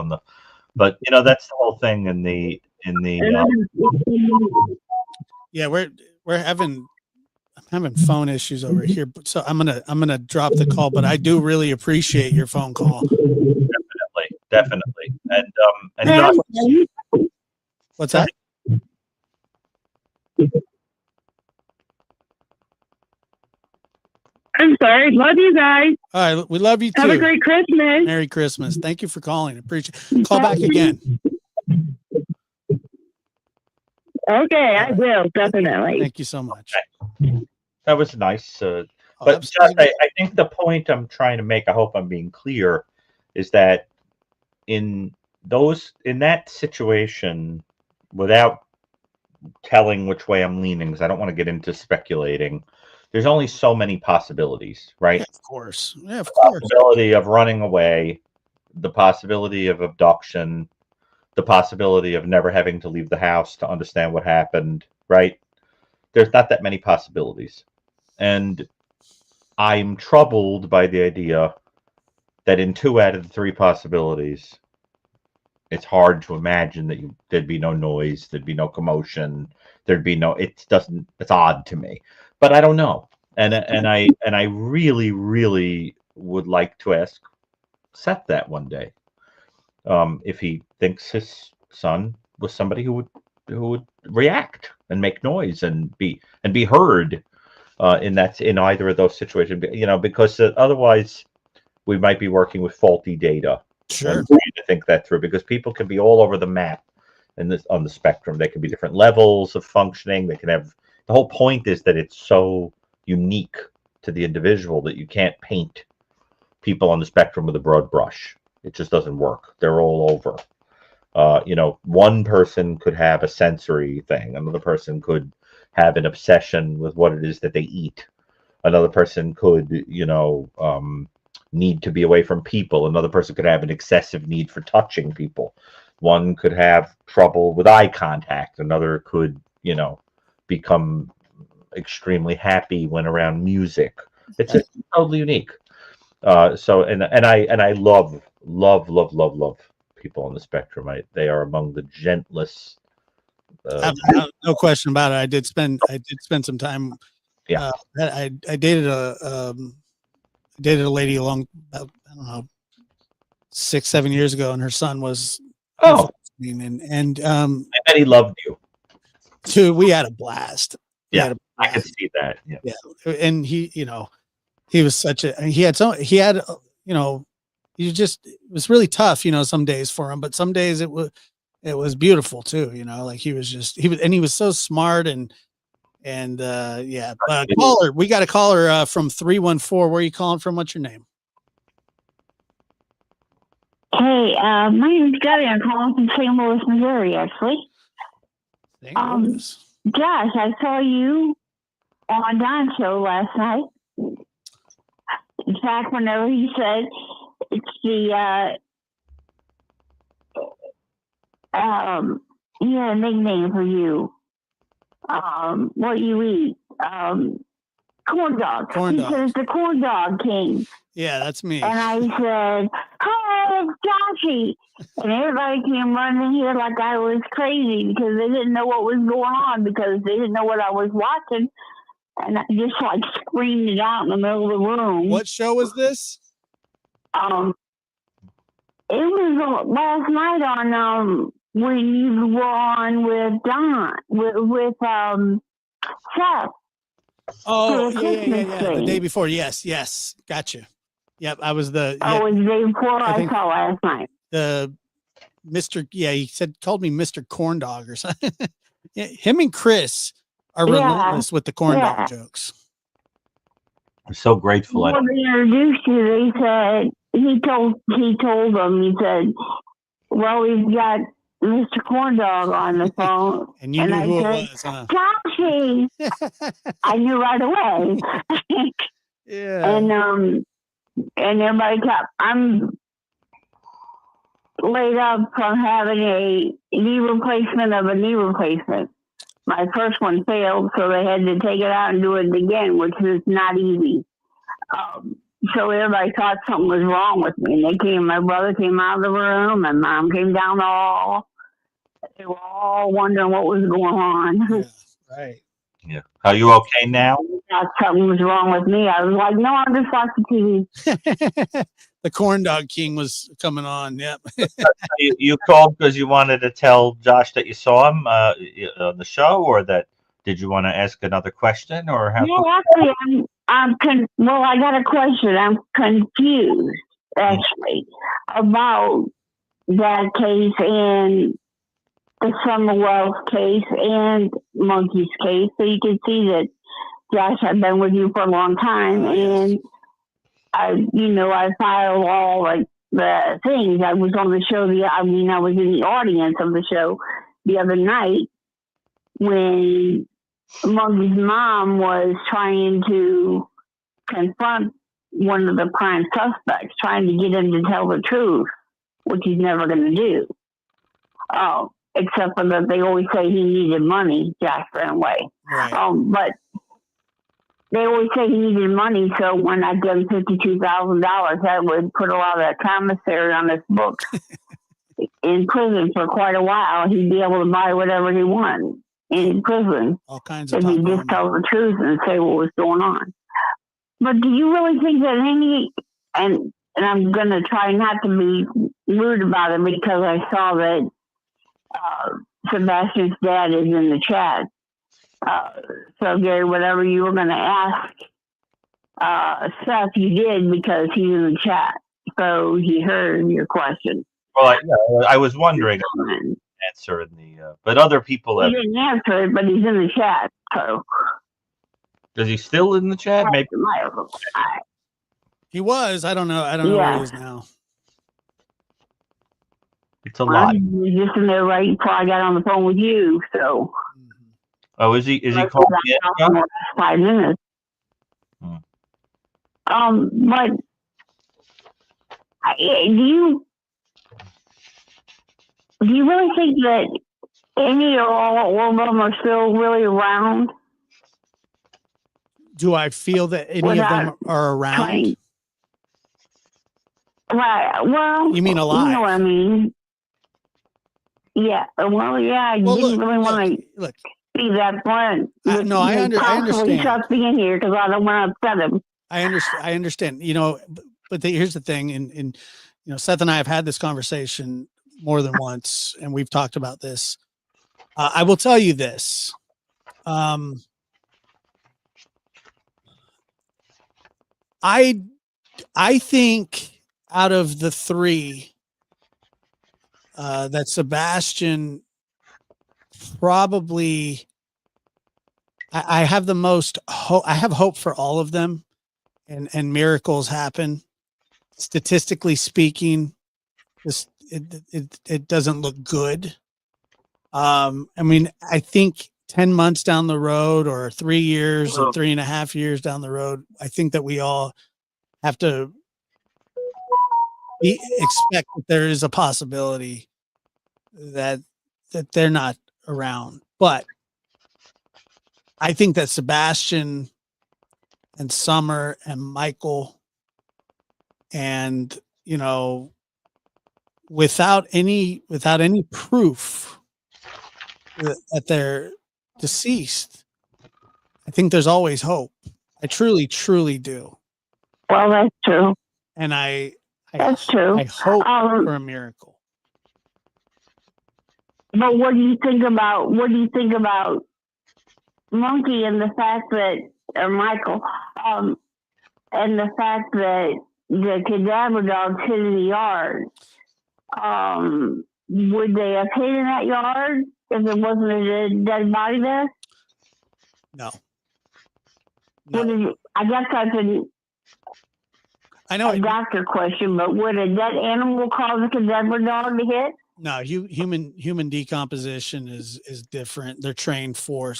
But you know, that's the whole thing in the. Yeah, we're having phone issues over here, so I'm gonna drop the call. But I do really appreciate your phone call. Definitely, and what's that? I'm sorry. Love you guys. All right, we love you too. Have a great Christmas. Merry Christmas. Thank you for calling. Appreciate it. Call back again. Okay, I will, definitely. Thank you so much. That was nice. But Josh, I think the point I'm trying to make, I hope I'm being clear, is that in that situation, without telling which way I'm leaning, because I don't want to get into speculating, there's only so many possibilities, right? Yeah, of course. Yeah, of course. The possibility of running away, the possibility of abduction, the possibility of never having to leave the house to understand what happened, right? There's not that many possibilities. And I'm troubled by the idea that in 2 out of the 3 possibilities, it's hard to imagine that there'd be no noise, there'd be no commotion, it's odd to me. But I don't know. And I really, really would like to ask Seth that one day. If he thinks his son was somebody who would react and make noise and be heard in either of those situations, you know, because otherwise we might be working with faulty data. Sure. To think that through, because people can be all over the map on the spectrum. They can be different levels of functioning. They can have, the whole point is that it's so unique to the individual that you can't paint people on the spectrum with a broad brush. It just doesn't work. They're all over. You know, one person could have a sensory thing. Another person could have an obsession with what it is that they eat. Another person could, you know, need to be away from people. Another person could have an excessive need for touching people. One could have trouble with eye contact. Another could, you know, become extremely happy when around music. It's totally unique. So I love people on the spectrum. They are among the gentlest. No question about it. I did spend some time Yeah. I dated a lady about, I don't know, 6-7 years ago, and her son was Oh, and I bet he loved you. we had a blast. Yeah, I could see that. Yeah. Yeah, and he was such a he had it was really tough, some days for him, but some days it was beautiful too, like he was so smart and yeah. Caller, we got a caller from 314. Where are you calling from? What's your name? Hey, my name's Gabby. I'm calling from St. Louis, Missouri, actually. St. Louis. Josh, I saw you on Don's show last night. In fact, whenever he said it's he had a nickname for you. What you eat. Corn dog. Corn He dog. said it's the corn dog king. Yeah, that's me. And I said, "Hi, it's Joshy." And everybody came running here like I was crazy because they didn't know what was going on because they didn't know what I was watching. And I just like screamed it out in the middle of the room. What show was this? It was last night on when you were on with Don with Seth. Oh, For the yeah. Christmas The thing. day before. Yes. Gotcha. Yep, I was the. It was the day before I I think- saw last night. The Mr. Yeah, he called me Mr. Corn Dog or something. Yeah, him and Chris are relentless with the corn dog jokes. I'm so grateful. When they introduced you, they said he told them, he said, "Well, we've got Mr. Corn Dog on the phone." And you knew I who said, it was, huh? "Joshy!" I knew right away. Yeah. And everybody kept. I'm laid up from having a knee replacement of a knee replacement. My first one failed, so they had to take it out and do it again, which is not easy. So everybody thought something was wrong with me. And my brother came out of the room, and Mom came down the hall. They were all wondering what was going on. Yeah, right. Yeah. Are you okay now? Thought something was wrong with me. I was like, "No, I'm just watching TV." The Corn Dog King was coming on. Yep. You called because you wanted to tell Josh that you saw him on the show, or that did you want to ask another question, or how? No, actually, well, I got a question. I'm confused, actually, about that case and the Summerwell case and Monkey's case. So you can see that, Josh, I've been with you for a long time, and I filed all like the things. I was on the show. I was in the audience of the show the other night when Monkey's mom was trying to confront one of the prime suspects, trying to get him to tell the truth, which he's never going to do. Except for that they always say he needed money. Josh ran away. Right. But they always say he needed money, so when I give him $52,000, that would put a lot of that commissary on his books. In prison for quite a while, he'd be able to buy whatever he wanted in prison. All kinds of if he just tell the truth and say what was going on. But do you really think that and I'm going to try not to be rude about it because I saw that Sebastian's dad is in the chat. So Gary, whatever you were going to ask Seth, you did because he's in the chat. So he heard your question. Well, I was wondering answer in the, but other people he didn't answer it, but he's in the chat. So is he still in the chat? Maybe he was. I don't know. I don't know where he is now. It's a lot. He was just in there right before I got on the phone with you. So. Oh, is he calling in? 5 minutes. But do you really think that any or all of them are still really around? Do I feel that any of them are around? Right. Well, you mean alive? You know what I mean? Yeah. Well, yeah. Well, you didn't really want to. Look, be that blunt. No, I understand. Trust me in here because I don't want to upset him. I understand. You know, but here's the thing. And you know, Seth and I have had this conversation more than once, and we've talked about this. I will tell you this. I think out of the three, that Sebastian probably, I have the most hope. I have hope for all of them, and miracles happen. Statistically speaking, it doesn't look good. I mean, I think 10 months down the road, or 3 years or 3.5 years down the road, I think that we all have to expect that there is a possibility that they're not around. But I think that Sebastian and Summer and Michael, and, you know, without any proof that they're deceased, I think there's always hope. I truly, truly do. Well, that's true. And That's true. I hope for a miracle. But what do you think about Monkey and the fact that, or Michael, and the fact that the cadaver dogs hid in the yard? Would they have hid in that yard if there wasn't a dead body there? No. I guess that's a doctor question, but would a dead animal cause a cadaver dog to hit? No, human decomposition is different. They're trained for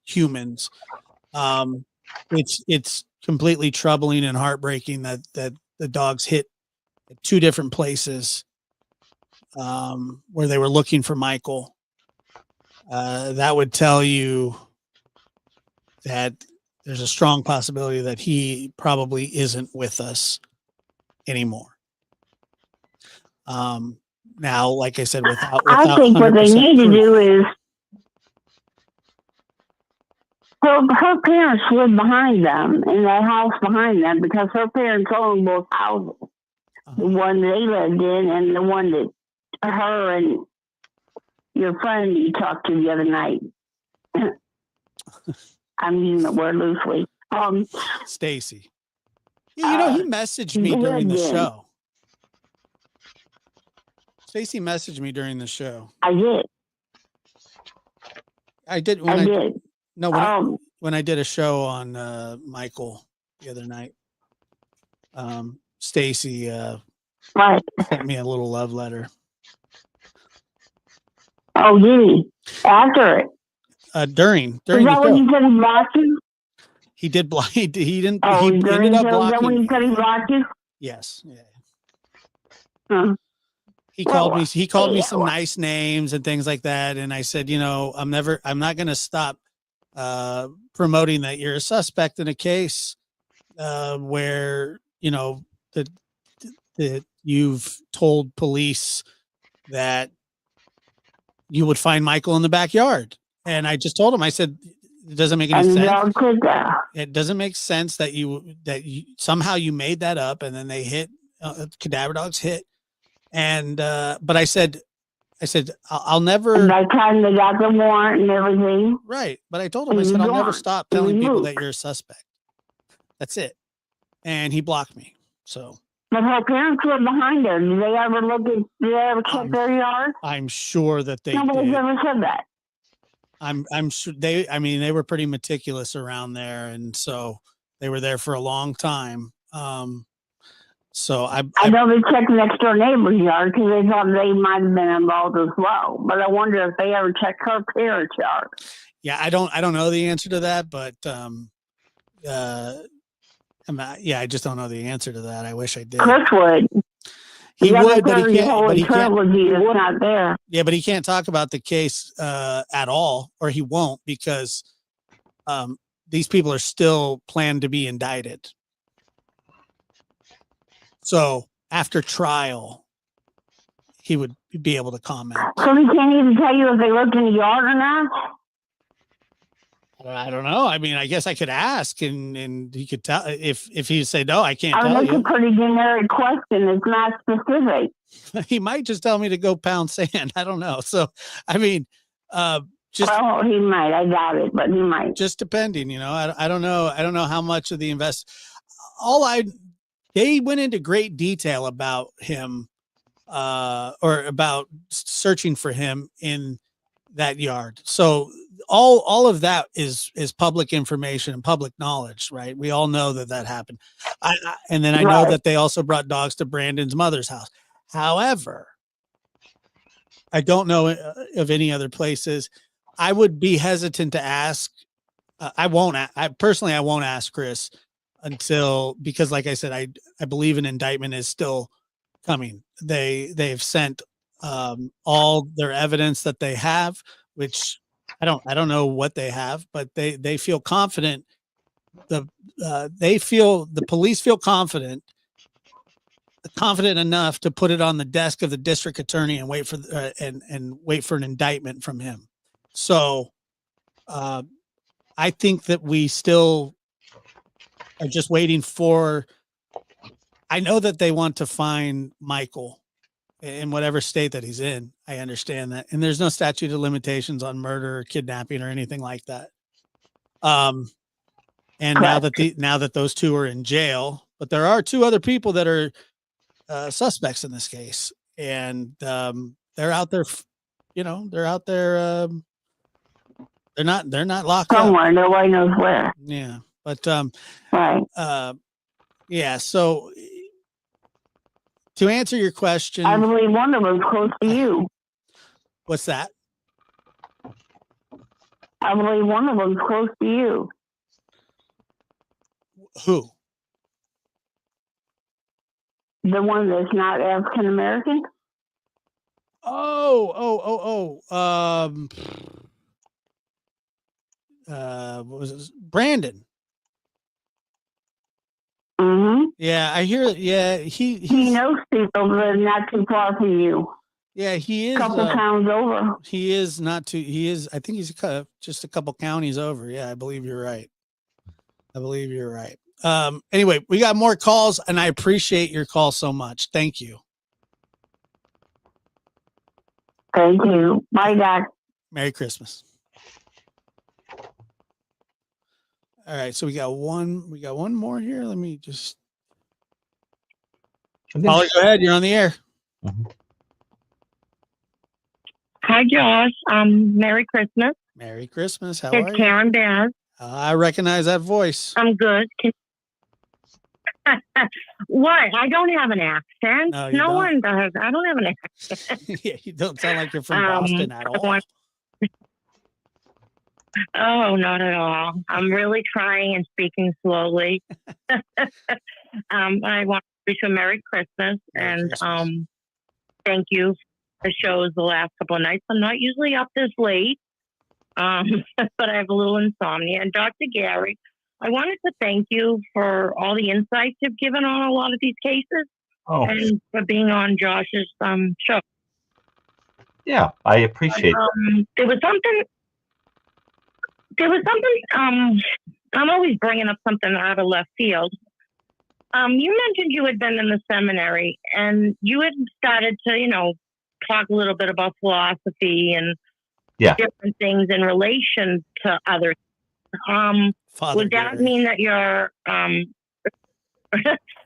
humans. It's completely troubling and heartbreaking that the dogs hit at 2 different places where they were looking for Michael. That would tell you that there's a strong possibility that he probably isn't with us anymore. Now, like I said, without I think what they need to do is, her parents lived behind them in that house behind them because her parents owned both houses, the one they lived in and the one that her and your friend you talked to the other night. I'm using the word loosely. Stacy. Yeah, you know, he messaged me during the show. Stacy messaged me during the show. I did. I did. No, when I did a show on Michael the other night, Stacy sent me a little love letter. Oh, did he? After it? During Is that when you said he blocked you? He did block. He didn't. Oh, he ended up blocking. Is that when you said he blocked you? Yes. Yeah. Huh. He called me. He called me some nice names and things like that, and I said, you know, I'm not going to stop promoting that you're a suspect in a case where, you know, that you've told police that you would find Michael in the backyard. And I just told him, I said, it doesn't make any sense. It doesn't make sense that you somehow you made that up, and then they hit cadaver dogs hit. And but I said I'll never. And by the time they got the warrant and everything. Right, but I told him, I said, I'll never stop telling people that you're a suspect. That's it. And he blocked me. So. But her parents were behind her. Did they ever Did they ever check their yard? I'm sure that they. Nobody's ever said that. I'm sure they were pretty meticulous around there, and so they were there for a long time. So I know they checked next door neighbor's yard because they thought they might have been involved as well. But I wonder if they ever checked her parents' yard. Yeah, I don't know the answer to that, but I just don't know the answer to that. I wish I did. Chris would. He would, but he can't. But he can't. Not there. Yeah, but he can't talk about the case at all, or he won't, because these people are still planned to be indicted. So after trial, he would be able to comment. So he can't even tell you if they looked in the yard or not? I don't know. I mean, I guess I could ask, and he could tell if he say no, I can't I tell mean, it's a you. pretty generic question. It's not specific. He might just tell me to go pound sand. I don't know. So, I mean, just Well, he might. I doubt it, but he might. just depending. You know, I don't know. I don't know how much of the they went into great detail about him, or about searching for him in that yard. So all of that is public information and public knowledge, right? We all know that happened. And then I know Right. that they also brought dogs to Brandon's mother's house. However, I don't know of any other places. I would be hesitant to ask. I won't ask Chris because like I said, I believe an indictment is still coming. They've sent all their evidence that they have, which I don't know what they have, but they feel confident. The police feel confident enough to put it on the desk of the district attorney and wait for an indictment from him. So I think that we still are just waiting for. I know that they want to find Michael in whatever state that he's in. I understand that. And there's no statute of limitations on murder or kidnapping or anything like that. And now that those two are in jail, but there are two other people that are suspects in this case, and they're out there, they're out there. They're not locked Somewhere, up. nobody knows where. Yeah. But, right. Yeah. So to answer your question, I believe one of them's close to you. What's that? I believe one of them's close to you. Who? The one that's not African American? What was it? Brandon. Mm-hmm. Yeah, I hear. Yeah, he knows people that are not too far from you. Yeah, he is. A couple towns over. He is not too. He is. I think he's just a couple counties over. Yeah, I believe you're right. Anyway, we got more calls, and I appreciate your call so much. Thank you. Thank you. Bye, Doc. Merry Christmas. All right, so we got one more here. Let me just. Holly, go ahead. You're on the air. Mm-hmm. Hi, Josh. Merry Christmas. Merry Christmas. How are you? It's Karen Bass. I recognize that voice. I'm good. What? I don't have an accent. No one does. I don't have an accent. Yeah, you don't sound like you're from Boston at all. Oh, not at all. I'm really trying and speaking slowly. I want to wish you a Merry Christmas. Merry Christmas. Thank you for the shows the last couple of nights. I'm not usually up this late, but I have a little insomnia. And Dr. Gary, I wanted to thank you for all the insights you've given on a lot of these cases and for being on Josh's show. Yeah, I appreciate it. There was something, I'm always bringing up something out of left field. You mentioned you had been in the seminary and you had started to, talk a little bit about philosophy and different things in relation to others. Would that mean that you're, well,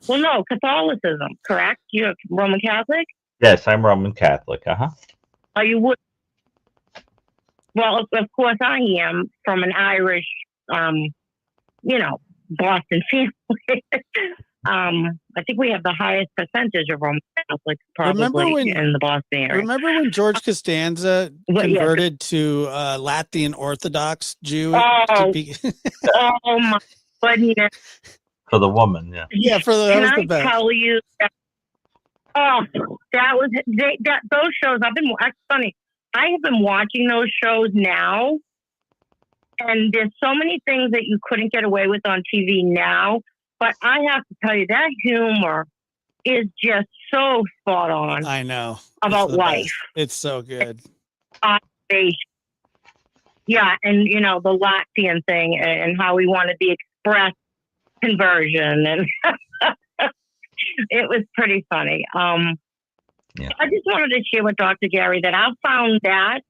no, Catholicism, correct? You're Roman Catholic? Yes, I'm Roman Catholic. Oh, you would? Well, of course I am from an Irish, Boston family. I think we have the highest percentage of Roman Catholics probably in the Boston area. Remember when George Costanza converted to Latvian Orthodox Jew? Oh my goodness. For the woman, yeah. Yeah, Can I tell you? That was those shows. That's funny. I have been watching those shows now, and there's so many things that you couldn't get away with on TV now. But I have to tell you, that humor is just so spot on. I know. About life. Best. It's so good. yeah, and the Latvian thing and how we wanted the express conversion, and it was pretty funny. Yeah. I just wanted to share with Dr. Gary that I found that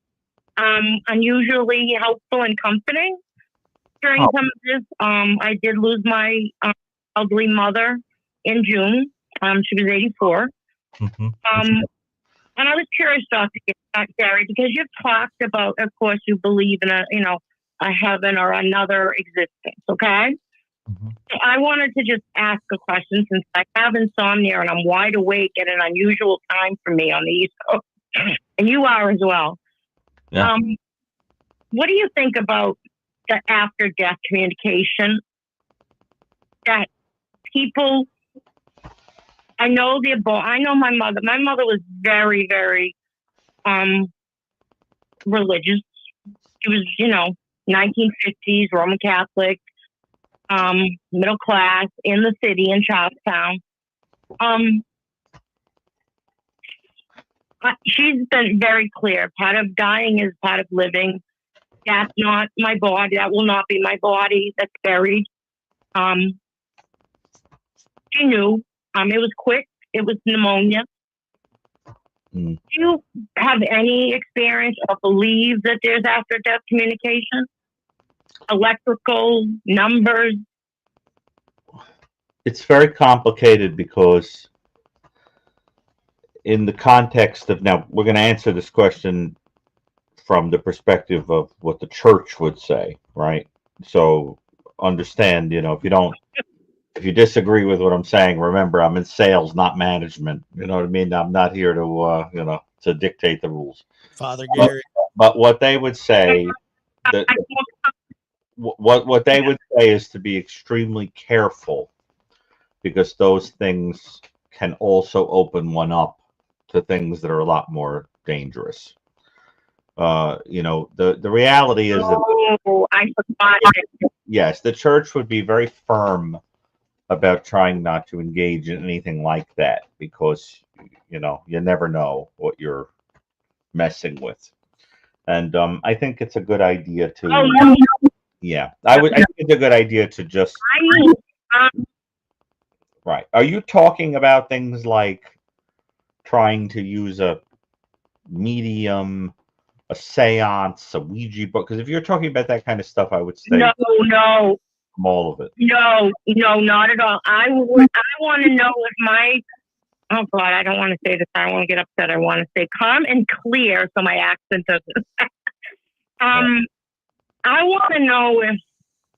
unusually helpful and comforting during some of this. I did lose my elderly mother in June. She was 84. Mm-hmm. And I was curious, Dr. Gary, because you've talked about, of course, you believe in a heaven or another existence, okay? Mm-hmm. So I wanted to just ask a question since I have insomnia and I'm wide awake at an unusual time for me on the East Coast, and you are as well. Yeah. What do you think about the after-death communication that people? I know my mother. My mother was very, very religious. She was, 1950s Roman Catholic, middle class in the city in Charlestown. She's been very clear. Part of dying is part of living. That's not my body. That will not be my body. That's buried. She knew. It was quick. It was pneumonia. Mm. Do you have any experience or believe that there's after-death communication? Electrical, numbers? It's very complicated because in the context of, now we're going to answer this question from the perspective of what the church would say, right? So understand, if you disagree with what I'm saying, remember I'm in sales, not management. You know what I mean? I'm not here to, to dictate the rules. Father Gary. But what they would say, what they would say is to be extremely careful, because those things can also open one up to things that are a lot more dangerous. The reality is that I forgot it. yes, the church would be very firm about trying not to engage in anything like that, because you never know what you're messing with. And I think it's a good idea to yeah, I think it's a good idea to just right. Are you talking about things like trying to use a medium, a seance, a Ouija book? Because if you're talking about that kind of stuff, I would say no. From all of it. No, not at all. I want to know if oh God, I don't want to say this. I don't want to get upset. I want to say calm and clear so my accent doesn't. I want to know if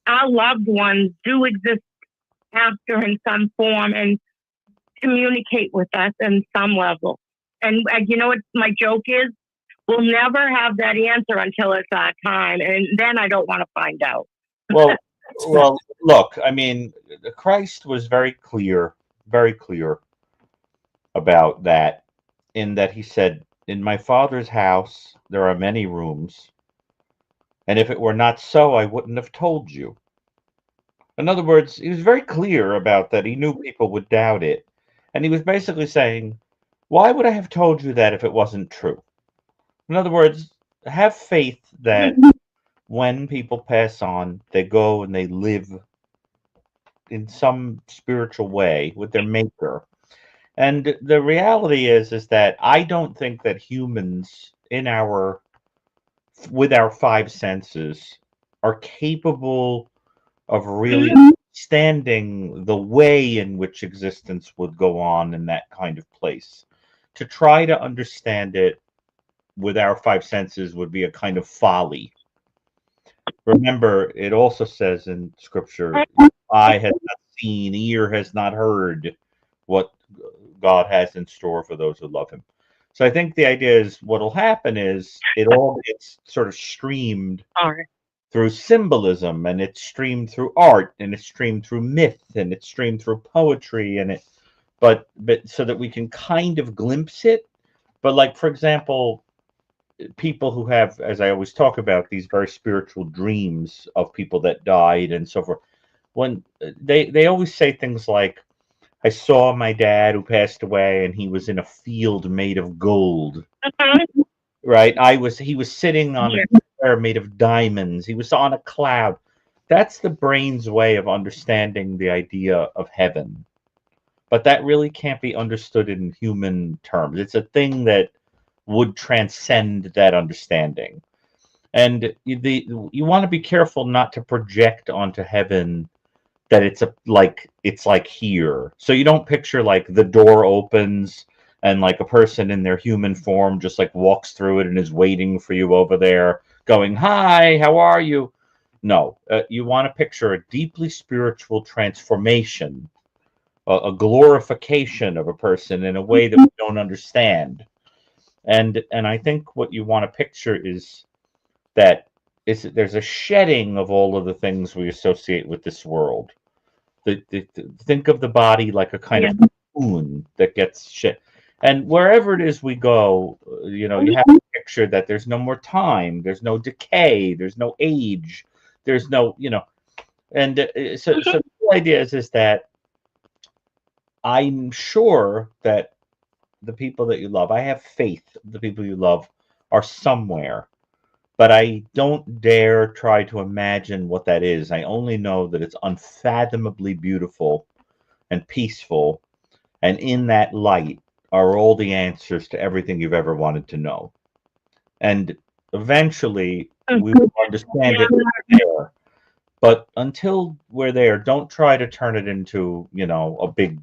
our loved ones do exist after in some form and communicate with us in some level. And you know what my joke is? We'll never have that answer until it's our time, and then I don't want to find out. Well, look, I mean, Christ was very clear about that, in that he said, "In my Father's house there are many rooms, and if it were not so, I wouldn't have told you." In other words, he was very clear about that. He knew people would doubt it, and he was basically saying, why would I have told you that if it wasn't true? In other words, have faith that when people pass on, they go and they live in some spiritual way with their maker. And the reality is that I don't think that humans with our five senses are capable of really understanding the way in which existence would go on in that kind of place. To try to understand it with our five senses would be a kind of folly. Remember, it also says in Scripture, eye has not seen, ear has not heard what God has in store for those who love him. So I think the idea is what will happen is it all gets sort of streamed through symbolism, and it's streamed through art, and it's streamed through myth, and it's streamed through poetry, and but so that we can kind of glimpse it. But like, for example, people who have, as I always talk about, these very spiritual dreams of people that died and so forth, when they always say things like, I saw my dad who passed away and he was in a field made of gold. Right? He was sitting on a somewhere made of diamonds. He was on a cloud. That's the brain's way of understanding the idea of heaven. But that really can't be understood in human terms. It's a thing that would transcend that understanding. And you want to be careful not to project onto heaven that it's like here. So you don't picture like the door opens and like a person in their human form just like walks through it and is waiting for you over there going, "Hi, how are you?" No, you want to picture a deeply spiritual transformation, a glorification of a person in a way that we don't understand. And I think what you want to picture is that there's a shedding of all of the things we associate with this world. Think of the body like a kind of cocoon that gets shed. And wherever it is we go, you have to picture that there's no more time, there's no decay, there's no age, there's no, and so the idea is that I'm sure that the people that you love, I have faith the people you love are somewhere, but I don't dare try to imagine what that is. I only know that it's unfathomably beautiful and peaceful, and in that light are all the answers to everything you've ever wanted to know. And eventually we will understand it there. But until we're there, don't try to turn it into, a big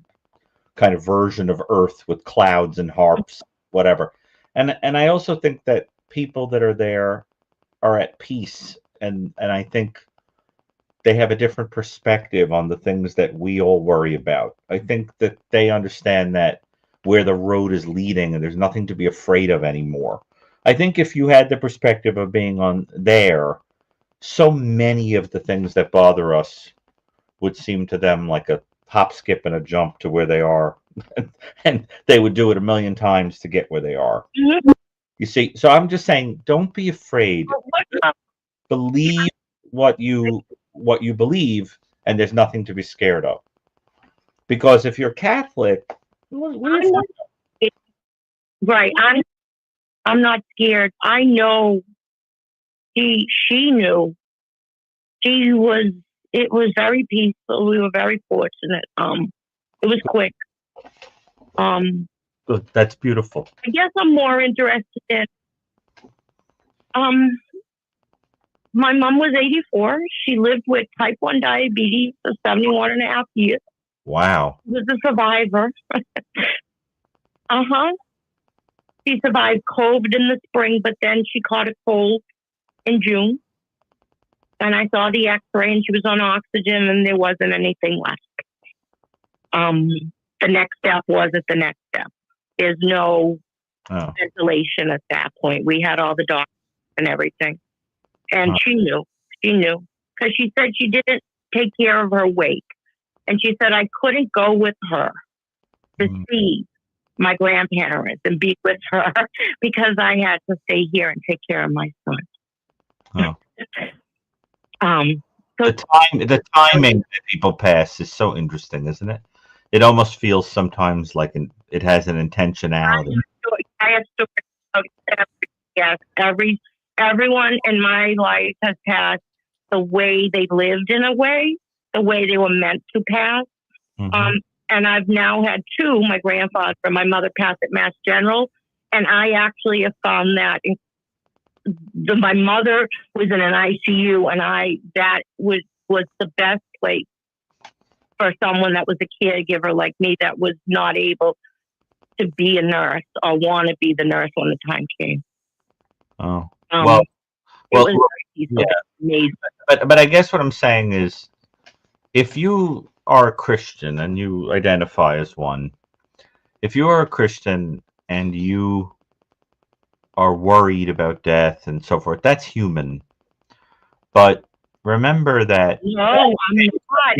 kind of version of Earth with clouds and harps, whatever. And I also think that people that are there are at peace, and I think they have a different perspective on the things that we all worry about. I think that they understand that where the road is leading and there's nothing to be afraid of anymore. I think if you had the perspective of being on there, so many of the things that bother us would seem to them like a hop, skip, and a jump to where they are. And they would do it a million times to get where they are. You see, so I'm just saying, don't be afraid. Believe what you believe, and there's nothing to be scared of. Because if you're Catholic, right, I'm not scared. I know she knew. It was very peaceful. We were very fortunate. It was quick. Good. That's beautiful. I guess I'm more interested in my mom was 84. She lived with type 1 diabetes for 71 and a half years. Wow. She was a survivor. She survived COVID in the spring, but then she caught a cold in June. And I saw the x-ray and she was on oxygen and there wasn't anything left. The next step wasn't the next step. There's no ventilation at that point. We had all the doctors and everything. And she knew. Because she said she didn't take care of her weight. And she said, I couldn't go with her to see my grandparents and be with her because I had to stay here and take care of my son. So the timing that people pass is so interesting, isn't it? It almost feels sometimes like it has an intentionality. I have stories. Yes, everyone in my life has passed the way they lived in a way, the way they were meant to pass. And I've now had two. My grandfather and my mother passed at Mass General, and I actually have found that my mother was in an ICU, and that was the best place for someone that was a caregiver like me that was not able to be a nurse or want to be the nurse when the time came. Oh, it was very peaceful, amazing. But I guess what I'm saying is, if you are a Christian and you identify as one, if you are a Christian and you are worried about death and so forth, that's human. But remember that. No, I'm not.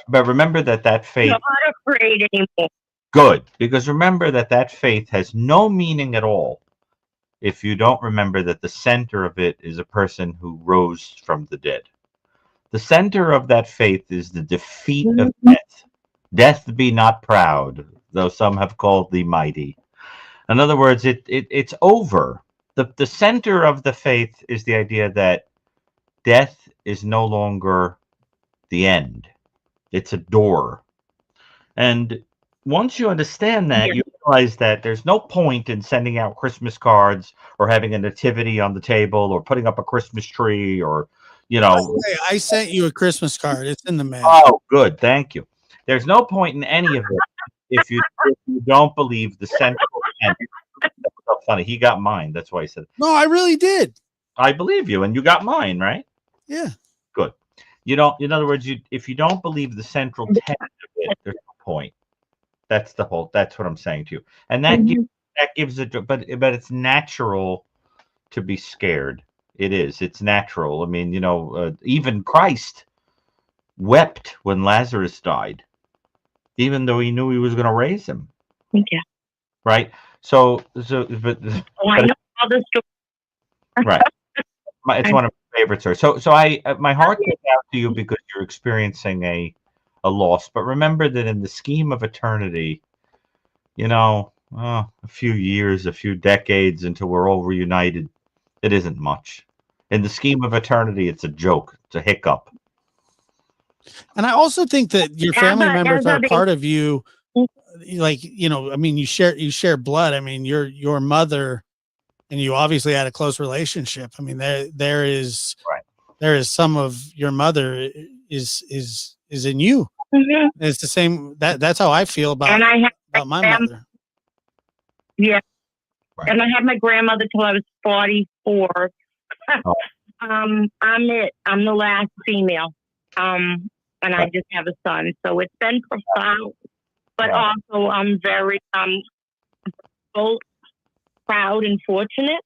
But remember that faith. I'm not afraid anymore. Good, because remember that faith has no meaning at all if you don't remember that the center of it is a person who rose from the dead. The center of that faith is the defeat of death. Death be not proud, though some have called thee mighty. In other words, it's over. the center of the faith is the idea that death is no longer the end. It's a door. And once you understand that, you realize that there's no point in sending out Christmas cards or having a nativity on the table or putting up a Christmas tree or, you know. Hey, I sent you a Christmas card. It's in the mail. Oh, good. Thank you. There's no point in any of it if you don't believe the central end. That's so funny. He got mine. That's why he said, No, I really did. I believe you, and you got mine, right? Yeah. Good. You don't. In other words, if you don't believe the central tenet of it, there's no point. That's the whole. That's what I'm saying to you, and that gives it. But it's natural to be scared. It is. It's natural. I mean, even Christ wept when Lazarus died, even though he knew he was going to raise him. Yeah. Right. So, but I know all this story. Right. It's one of my favorites. So my heart goes out to you because you're experiencing a loss. But remember that in the scheme of eternity, a few years, a few decades until we're all reunited, it isn't much. In the scheme of eternity, it's a joke. It's a hiccup. And I also think that your family members are part of you. Like, I mean, you share blood. I mean, your mother and you obviously had a close relationship. I mean, there is some of your mother is in you. Mm-hmm. It's the same. That's how I feel about my mother. Yeah. Right. And I had my grandmother till I was 44. Oh. I'm the last female. And I just have a son. So it's been profound. But also I'm very both proud and fortunate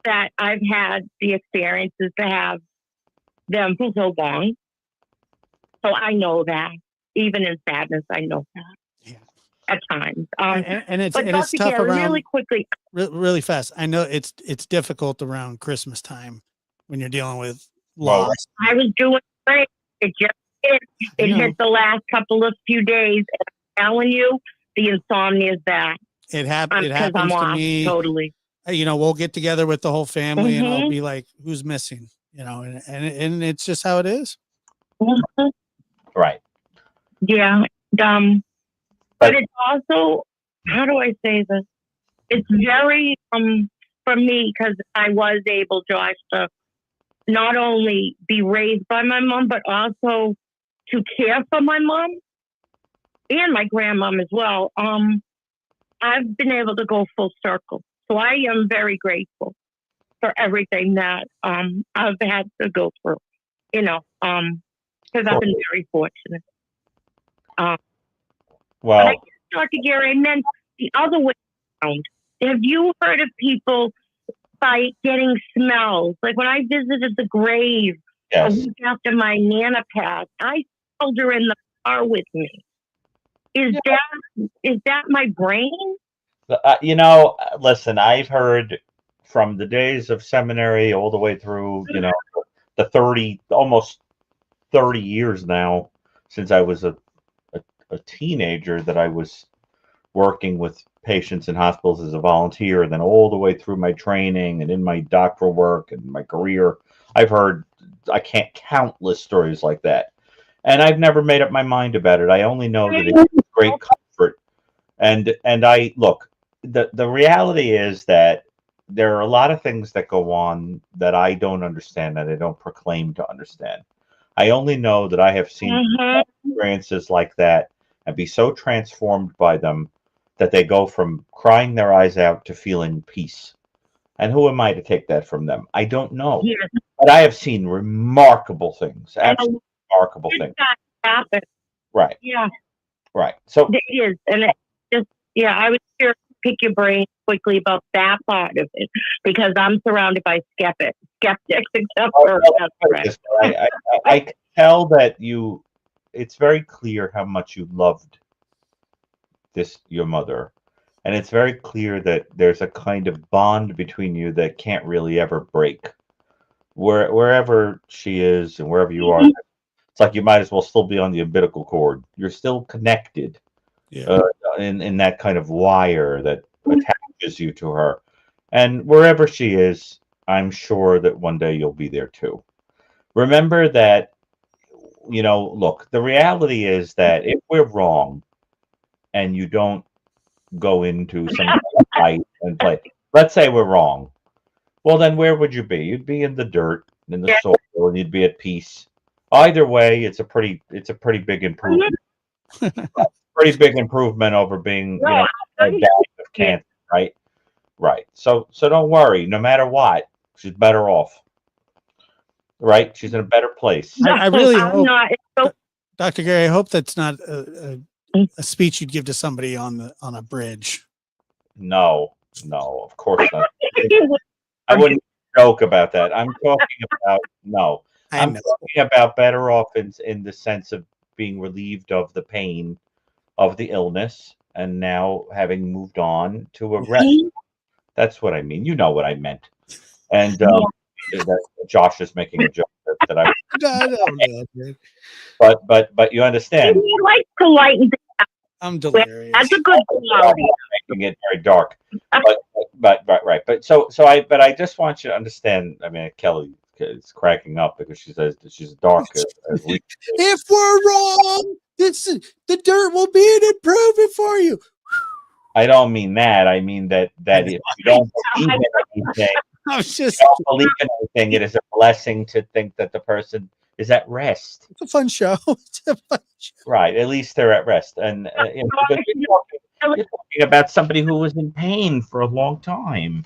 that I've had the experiences to have them for so long. So I know that. Even in sadness, I know that. Yeah. At times. And it's tough Gary, around really quickly. Really fast. I know it's difficult around Christmas time when you're dealing with loss. I was doing great. It just hit the last couple of few days. And I'm telling you, the insomnia is back. It happens to me. Totally. We'll get together with the whole family and I'll be like, who's missing? And it's just how it is. Mm-hmm. Right. Yeah. But it's also, how do I say this? It's very, for me, because I was able, Josh, to not only be raised by my mom, but also to care for my mom and my grandmom as well. I've been able to go full circle. So I am very grateful for everything that I've had to go through, because I've been very fortunate. Dr. Gary, I meant the other way around. Have you heard of people by getting smells? Like when I visited the grave a week after my Nana passed, I held her in the car with me. Is that my brain? Listen, I've heard from the days of seminary all the way through, the almost 30 years now since I was a teenager that I was working with patients in hospitals as a volunteer, and then all the way through my training and in my doctoral work and my career, I've heard countless stories like that. And I've never made up my mind about it. I only know that it's great comfort. And I look, the reality is that there are a lot of things that go on that I don't understand, that I don't proclaim to understand. I only know that I have seen experiences like that and be so transformed by them that they go from crying their eyes out to feeling peace. And who am I to take that from them? I don't know. Yeah. But I have seen remarkable things, absolutely remarkable things. Happen. Right. Yeah. Right. So it is. And it just, I would pick your brain quickly about that part of it, because I'm surrounded by skeptics. I can tell that it's very clear how much you loved your mother, and it's very clear that there's a kind of bond between you that can't really ever break. Wherever she is and wherever you are, it's like you might as well still be on the umbilical cord. You're still connected in that kind of wire that attaches you to her. And wherever she is, I'm sure that one day you'll be there too. Remember that, look, the reality is that if we're wrong and you don't go into some kind of fight and play, let's say we're wrong, well, then where would you be? You'd be in the dirt, in the soil, and you'd be at peace. Either way, it's a pretty big improvement. Pretty big improvement over being, died of cancer, right? Right. So don't worry. No matter what, she's better off. Right? She's in a better place. I really I'm hope, not. It's so Dr. Gary, I hope that's not a speech you'd give to somebody on a bridge. No, of course not. I wouldn't joke about that. I'm talking about I'm talking about better off in the sense of being relieved of the pain of the illness and now having moved on to a rest. That's what I mean. You know what I meant. And Josh is making a joke that I but you understand. He likes to lighten things. I'm delirious. That's a good quality. Making it very dark. But right. But I just want you to understand. I mean, Kelly is cracking up because she says that she's dark. If we're wrong, the dirt will be an improvement for you. I don't mean that. I mean that if you don't believe in anything, it is a blessing to think that the person is at rest. It's a fun show. Right. At least they're at rest. And you're talking about somebody who was in pain for a long time.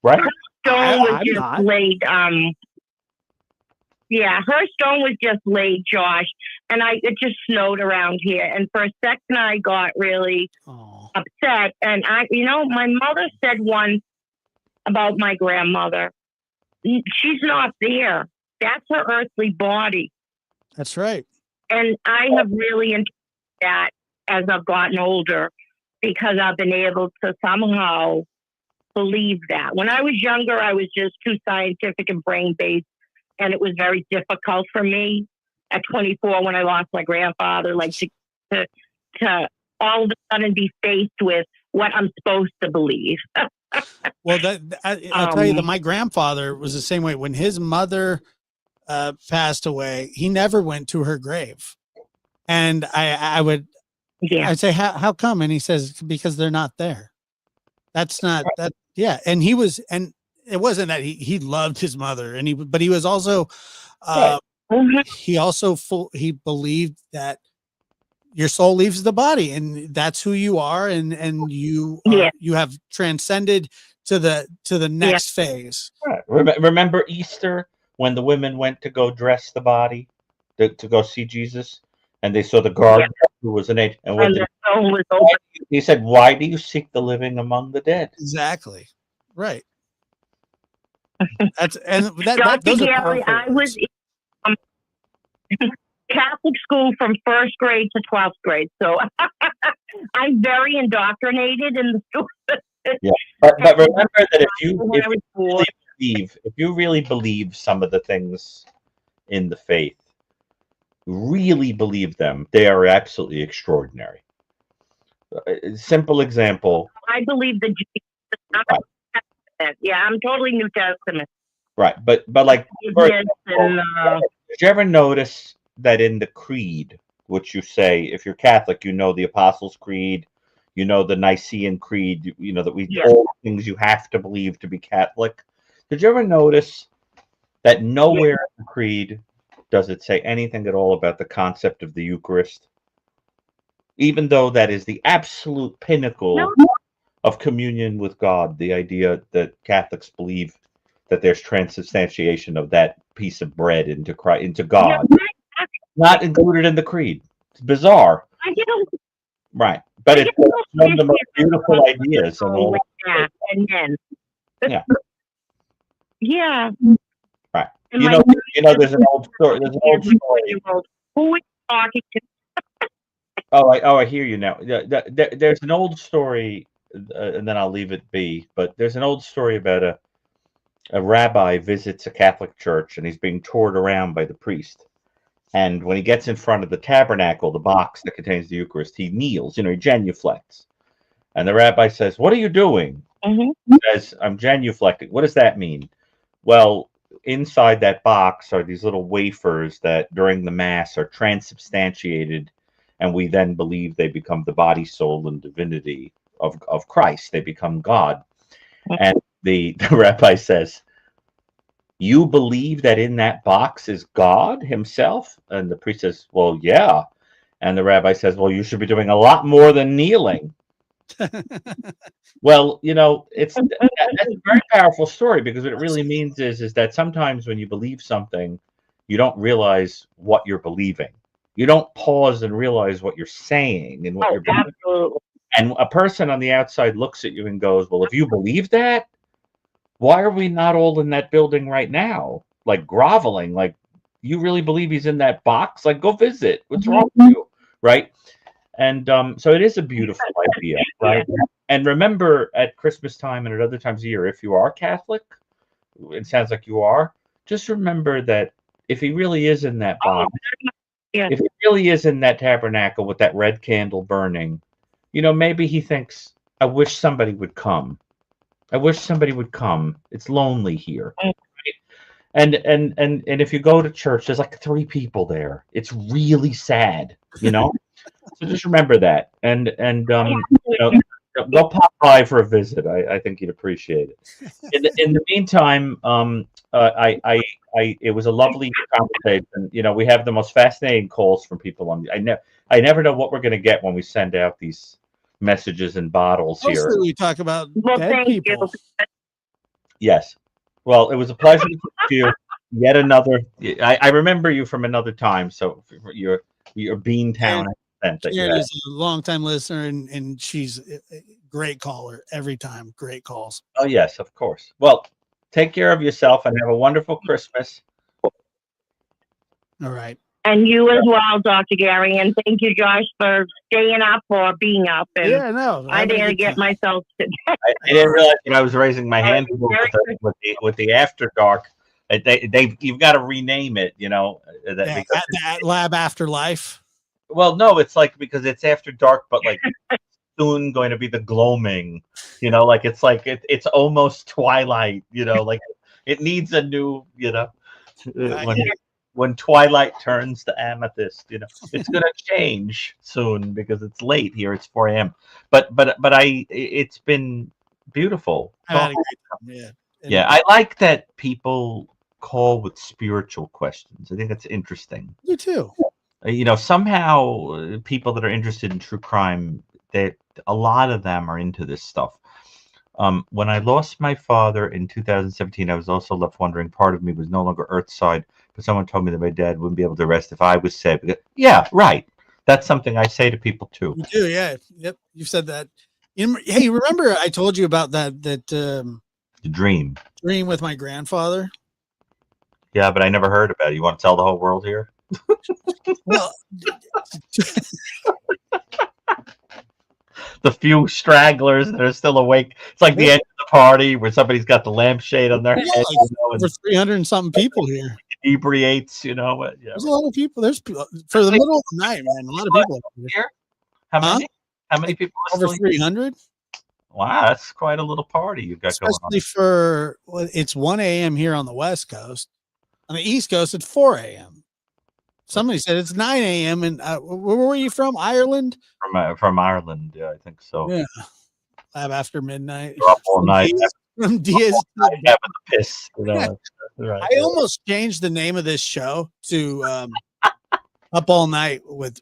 Right? Stone was just laid. Yeah, her stone was just laid, Josh, and it just snowed around here. And for a second, I got really upset. And my mother said once about my grandmother, she's not there. That's her earthly body. That's right. And I have really enjoyed that as I've gotten older because I've been able to somehow believe that. When I was younger, I was just too scientific and brain-based, and it was very difficult for me at 24 when I lost my grandfather, to all of a sudden be faced with what I'm supposed to believe. Well, I'll tell you that my grandfather was the same way. When his mother passed away, he never went to her grave. And I'd say, how come? And he says, because they're not there. That's not that. Yeah. And it wasn't that he loved his mother but he was also, he believed that your soul leaves the body and that's who you are. And you have transcended to the next phase. Right. Remember Easter when the women went to go dress the body to go see Jesus and they saw the gardener who was an angel. And he said, why do you seek the living among the dead? Exactly. Right. Dr. Gary, I was in Catholic school from first grade to 12th grade, so I'm very indoctrinated in the school. Yeah, but remember that if you really believe some of the things in the faith, really believe them, they are absolutely extraordinary. Simple example. I believe the Jesus. Yeah, I'm totally New Testament. Right, but like, for example, did you ever notice that in the creed, which you say, if you're Catholic, you know the Apostles' Creed, you know the Nicene Creed, you know that all things you have to believe to be Catholic. Did you ever notice that nowhere in the creed does it say anything at all about the concept of the Eucharist? Even though that is the absolute pinnacle of communion with God, the idea that Catholics believe that there's transubstantiation of that piece of bread into God, not included in the creed. It's bizarre. Right, but it's one of the most beautiful ideas. Right. There's an old story. Who are you talking to? I hear you now. There's an old story, and then I'll leave it be. But there's an old story about a rabbi visits a Catholic church, and he's being toured around by the priest. And when he gets in front of the tabernacle, the box that contains the Eucharist, he kneels. He genuflects. And the rabbi says, "What are you doing?" Mm-hmm. He says, "I'm genuflecting." What does that mean? Well, inside that box are these little wafers that during the Mass are transubstantiated, and we then believe they become the body, soul, and divinity of Christ. They become God. And the rabbi says, "You believe that in that box is God himself?" And the priest says, "Well, yeah." And the rabbi says, "Well, you should be doing a lot more than kneeling." Well, that's a very powerful story, because what it really means is that sometimes when you believe something, you don't realize what you're believing. You don't pause and realize what you're saying and what you're believing. Absolutely. And a person on the outside looks at you and goes, "Well, if you believe that, why are we not all in that building right now? Like groveling, like you really believe he's in that box? Like go visit. What's wrong with you?" Right? And so it is a beautiful idea, right? And remember, at Christmas time and at other times of year, if you are Catholic, it sounds like you are, just remember that if he really is in that box, Yeah. if he really is in that tabernacle with that red candle burning, maybe he thinks, "I wish somebody would come. I wish somebody would come. It's lonely here." Mm. And if you go to church, there's like 3 people there. It's really sad, So just remember that, and go pop by for a visit. I think you'd appreciate it. In the meantime, it was a lovely conversation. We have the most fascinating calls from people on. I never know what we're going to get when we send out these messages in bottles here. Mostly we talk about Well, dead thank people. you. Yes. Well, it was a pleasure to talk to you. Yet another. I remember you from another time. So your Beantown accent that you Karen had. is a longtime listener, and she's a great caller every time. Great calls. Oh yes, of course. Well, take care of yourself and have a wonderful Christmas. All right. And you as well, Dr. Gary. And thank you, Josh, for staying up or being up. And Yeah, no. I didn't get myself to. I didn't realize when I was raising my hand with the After Dark. You've got to rename it. At Lab Afterlife. Well, no, it's like because it's After Dark, but like soon going to be the gloaming. It's almost twilight. Like it needs a new. When twilight turns to amethyst, it's going to change soon because it's late here. It's 4 a.m. But it's been beautiful. I had a great time. Yeah. Yeah, I like that people call with spiritual questions. I think that's interesting. You too. Somehow people that are interested in true crime, a lot of them are into this stuff. When I lost my father in 2017, I was also left wondering. Part of me was no longer Earthside, but someone told me that my dad wouldn't be able to rest if I was said. Yeah, right. That's something I say to people too. You do, yeah. Yep, you've said that. Hey, remember I told you about that The dream with my grandfather? Yeah, but I never heard about it. You want to tell the whole world here? Well, the few stragglers that are still awake. It's like the end of the party where somebody's got the lampshade on their head. Over 300 and something people here. Inebriates, Yeah. There's a lot of people. There's for the middle of the night, man. A lot of people here. How many? How many people? Over 300. Wow, that's quite a little party you've got going on. Especially it's 1 a.m. here on the West Coast. On the East Coast, it's 4 a.m. Somebody said it's 9 a.m. And where were you from? Ireland? From Ireland, yeah, I think so. Yeah. Lab after midnight. You're up all night. From Diaz. Having the piss. Right. I almost changed the name of this show to Up All Night with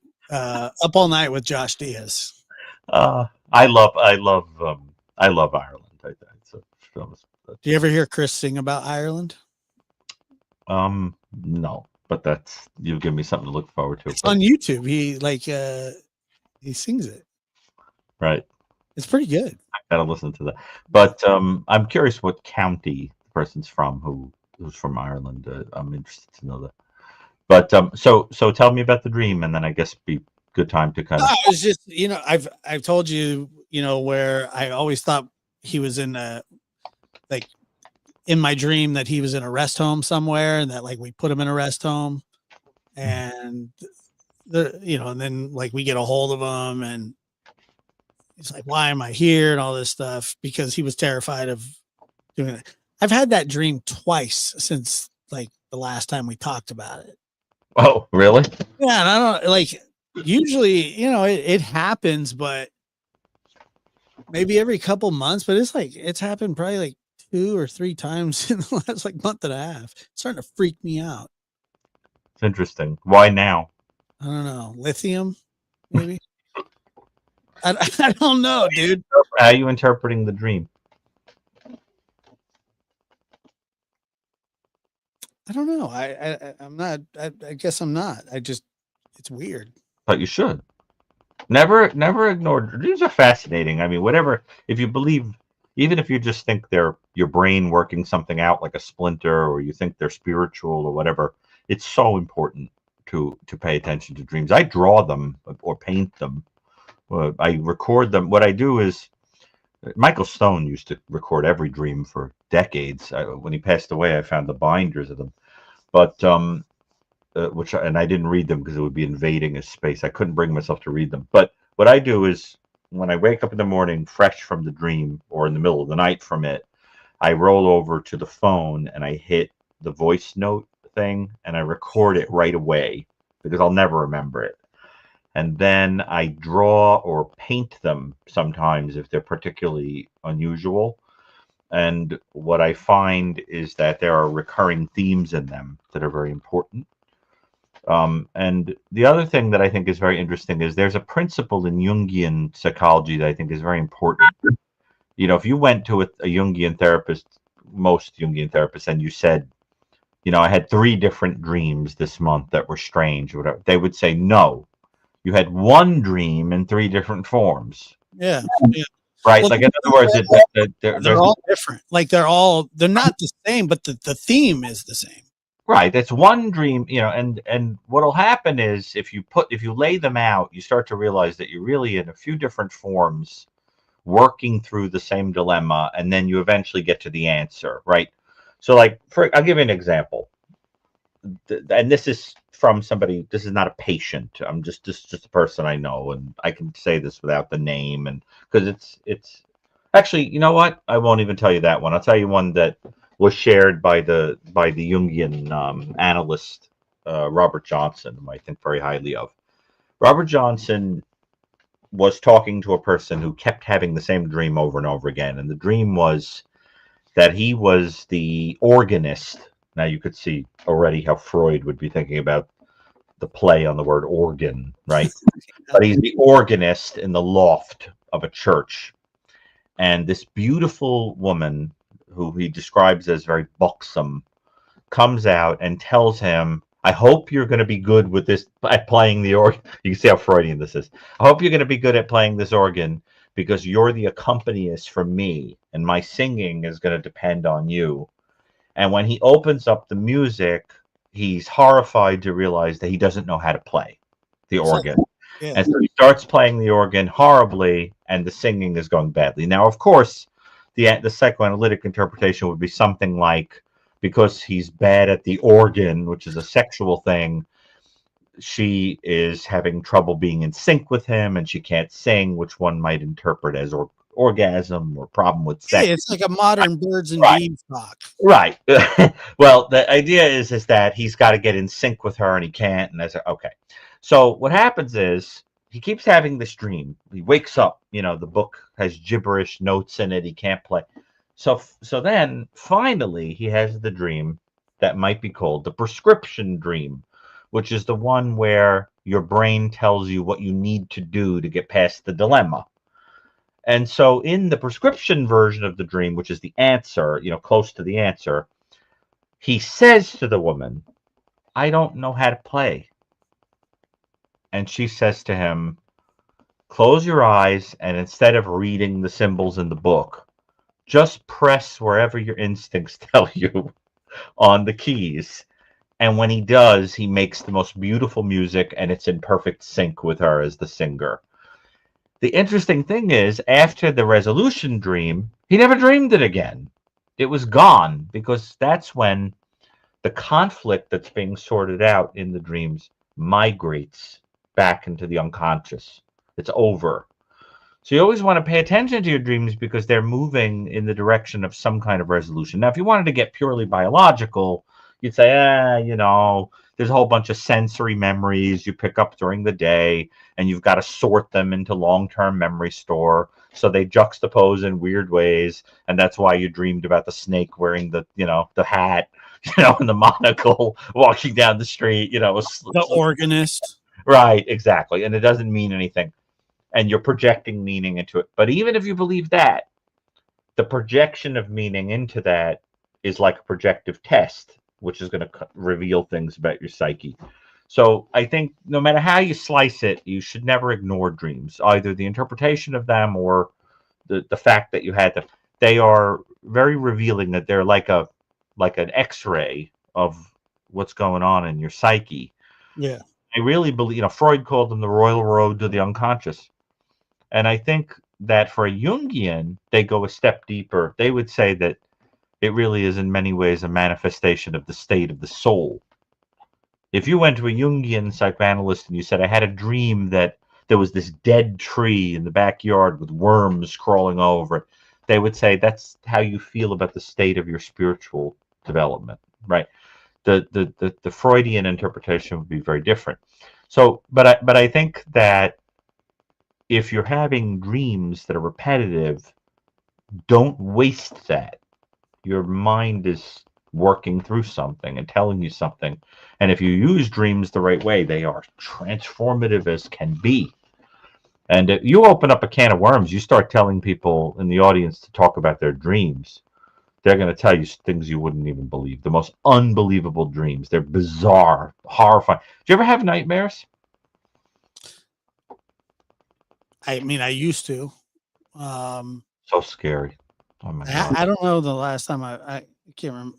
Josh Diaz. I love Ireland. Do you ever hear Chris sing about Ireland? No, but you give me something to look forward to. It's on YouTube. He sings it. Right. It's pretty good. I gotta listen to that. But I'm curious what county the person's from who's from Ireland. I'm interested to know that. But so tell me about the dream, and then I guess be good time to kind of. It's just I've told you where I always thought he was in in my dream that he was in a rest home somewhere, and that we put him in a rest home, and and then we get a hold of him, and He's like, why am I here? And all this stuff because he was terrified of doing it. I've had that dream twice since like the last time we talked about it. Oh, really? Yeah. And I don't like, usually, it happens, but maybe every couple months, but it's happened probably like 2 or 3 times in the last like month and a half. It's starting to freak me out. It's interesting. Why now? I don't know. Lithium, maybe. I don't know, dude. How are you interpreting the dream? I don't know. I'm not. I guess I'm not. It's weird. But you should. Never ignore dreams. Are fascinating. I mean, whatever. If you believe, even if you just think they're your brain working something out like a splinter, or you think they're spiritual or whatever, it's so important to pay attention to dreams. I draw them or paint them. I record them. What I do is, Michael Stone used to record every dream for decades. When he passed away, I found the binders of them, but and I didn't read them because it would be invading his space. I couldn't bring myself to read them. But what I do is, when I wake up in the morning fresh from the dream or in the middle of the night from it, I roll over to the phone and I hit the voice note thing and I record it right away because I'll never remember it. And then I draw or paint them sometimes if they're particularly unusual. And what I find is that there are recurring themes in them that are very important. And the other thing that I think is very interesting is there's a principle in Jungian psychology that I think is very important. If you went to a Jungian therapist, most Jungian therapists, and you said, I had 3 different dreams this month that were strange, or whatever, they would say, no, you had one dream in 3 different forms. Yeah. Right. Well, like, in other words, they're all different. Like they're not the same, but the theme is the same. Right. That's one dream, and what'll happen is if you lay them out, you start to realize that you're really in a few different forms working through the same dilemma, and then you eventually get to the answer. Right. So I'll give you an example. And this is from somebody, this is not a patient. I'm just a person I know, and I can say this without the name, and because it's actually, you know what? I won't even tell you that one. I'll tell you one that was shared by the Jungian analyst Robert Johnson, whom I think very highly of. Robert Johnson was talking to a person who kept having the same dream over and over again, and the dream was that he was the organist. Now you could see already how Freud would be thinking about the play on the word organ, right? But he's the organist in the loft of a church. And this beautiful woman, who he describes as very buxom, comes out and tells him, I hope you're going to be good with this at playing the organ. You can see how Freudian this is. I hope you're going to be good at playing this organ because you're the accompanist for me, and my singing is going to depend on you. And when he opens up the music, he's horrified to realize that he doesn't know how to play the organ. Yeah. And so he starts playing the organ horribly, and the singing is going badly. Now, of course, the psychoanalytic interpretation would be something like, because he's bad at the organ, which is a sexual thing, she is having trouble being in sync with him, and she can't sing, which one might interpret as orgasm or problem with sex. Yeah, it's like a modern birds and bees talk. Right. Well, the idea is that he's got to get in sync with her, and he can't. And that's okay. So what happens is he keeps having this dream. He wakes up. The book has gibberish notes in it. He can't play. So then finally he has the dream that might be called the prescription dream, which is the one where your brain tells you what you need to do to get past the dilemma. And so in the prescription version of the dream, which is the answer, close to the answer, he says to the woman, I don't know how to play. And she says to him, close your eyes, and instead of reading the symbols in the book, just press wherever your instincts tell you on the keys. And when he does, he makes the most beautiful music, and it's in perfect sync with her as the singer. The interesting thing is, after the resolution dream, he never dreamed it again. It was gone, because that's when the conflict that's being sorted out in the dreams migrates back into the unconscious. It's over. So you always want to pay attention to your dreams because they're moving in the direction of some kind of resolution. Now, if you wanted to get purely biological, you'd say, there's a whole bunch of sensory memories you pick up during the day, and you've got to sort them into long-term memory store. So they juxtapose in weird ways, and that's why you dreamed about the snake wearing the hat, and the monocle walking down the street, The organist. Right, exactly. And it doesn't mean anything. And you're projecting meaning into it. But even if you believe that, the projection of meaning into that is like a projective test, which is going to reveal things about your psyche. So I think no matter how you slice it, you should never ignore dreams, either the interpretation of them or the fact that you had them. They are very revealing, that they're like an X-ray of what's going on in your psyche. Yeah. I really believe, Freud called them the royal road to the unconscious. And I think that for a Jungian, they go a step deeper. They would say that it really is in many ways a manifestation of the state of the soul. If you went to a Jungian psychoanalyst and you said, I had a dream that there was this dead tree in the backyard with worms crawling over it, they would say that's how you feel about the state of your spiritual development, right? The Freudian interpretation would be very different. So, but I think that if you're having dreams that are repetitive, don't waste that. Your mind is working through something and telling you something. And if you use dreams the right way, they are transformative as can be. And if you open up a can of worms, you start telling people in the audience to talk about their dreams, they're going to tell you things you wouldn't even believe. The most unbelievable dreams. They're bizarre, horrifying. Do you ever have nightmares? I mean, I used to. So scary. Oh my God. I don't know the last time I can't remember.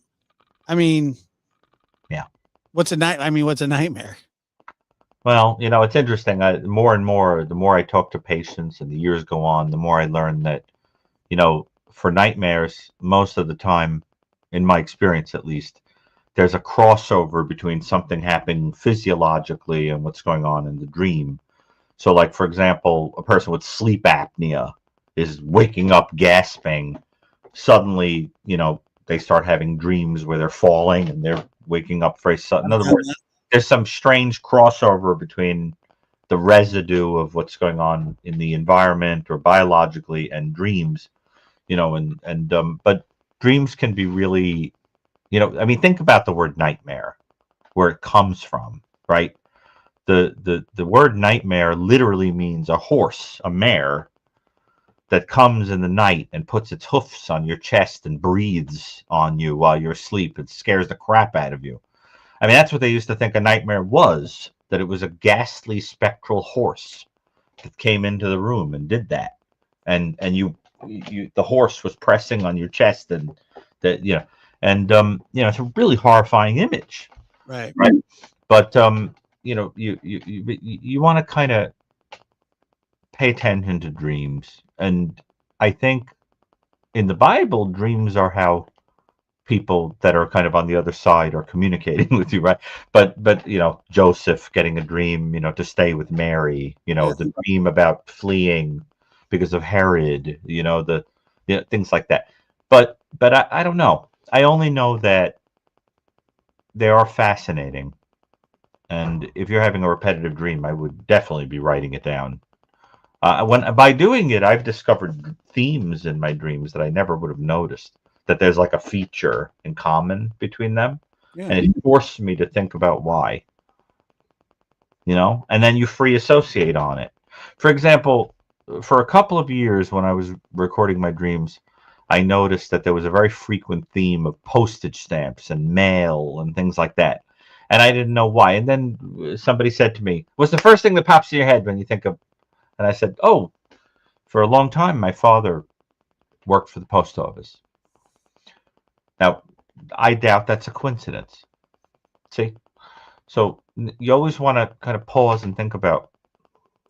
I mean, yeah. What's a nightmare? Well, it's interesting. More and more, the more I talk to patients and the years go on, the more I learn that, for nightmares, most of the time, in my experience at least, there's a crossover between something happening physiologically and what's going on in the dream. So, like, for example, a person with sleep apnea is waking up gasping. Suddenly, they start having dreams where they're falling and they're waking up very sudden. In other words, there's some strange crossover between the residue of what's going on in the environment or biologically and dreams, but dreams can be really, think about the word nightmare, where it comes from, right? The word nightmare literally means a horse, a mare, that comes in the night and puts its hoofs on your chest and breathes on you while you're asleep. It scares the crap out of you. I mean, that's what they used to think a nightmare was, that it was a ghastly spectral horse that came into the room and did that. And the horse was pressing on your chest, and that, it's a really horrifying image. Right. But, you want to kind of pay attention to dreams. And I think in the Bible, dreams are how people that are kind of on the other side are communicating with you, right? But Joseph getting a dream, to stay with Mary, the dream about fleeing because of Herod, things like that. But I don't know. I only know that they are fascinating. And if you're having a repetitive dream, I would definitely be writing it down. By doing it, I've discovered themes in my dreams that I never would have noticed, that there's like a feature in common between them. Yeah. And it forced me to think about why, and then you free associate on it. For example, for a couple of years when I was recording my dreams, I noticed that there was a very frequent theme of postage stamps and mail and things like that. And I didn't know why. And then somebody said to me, what's the first thing that pops in your head when you think of? And I said, oh, for a long time, my father worked for the post office. Now, I doubt that's a coincidence. See? So you always want to kind of pause and think about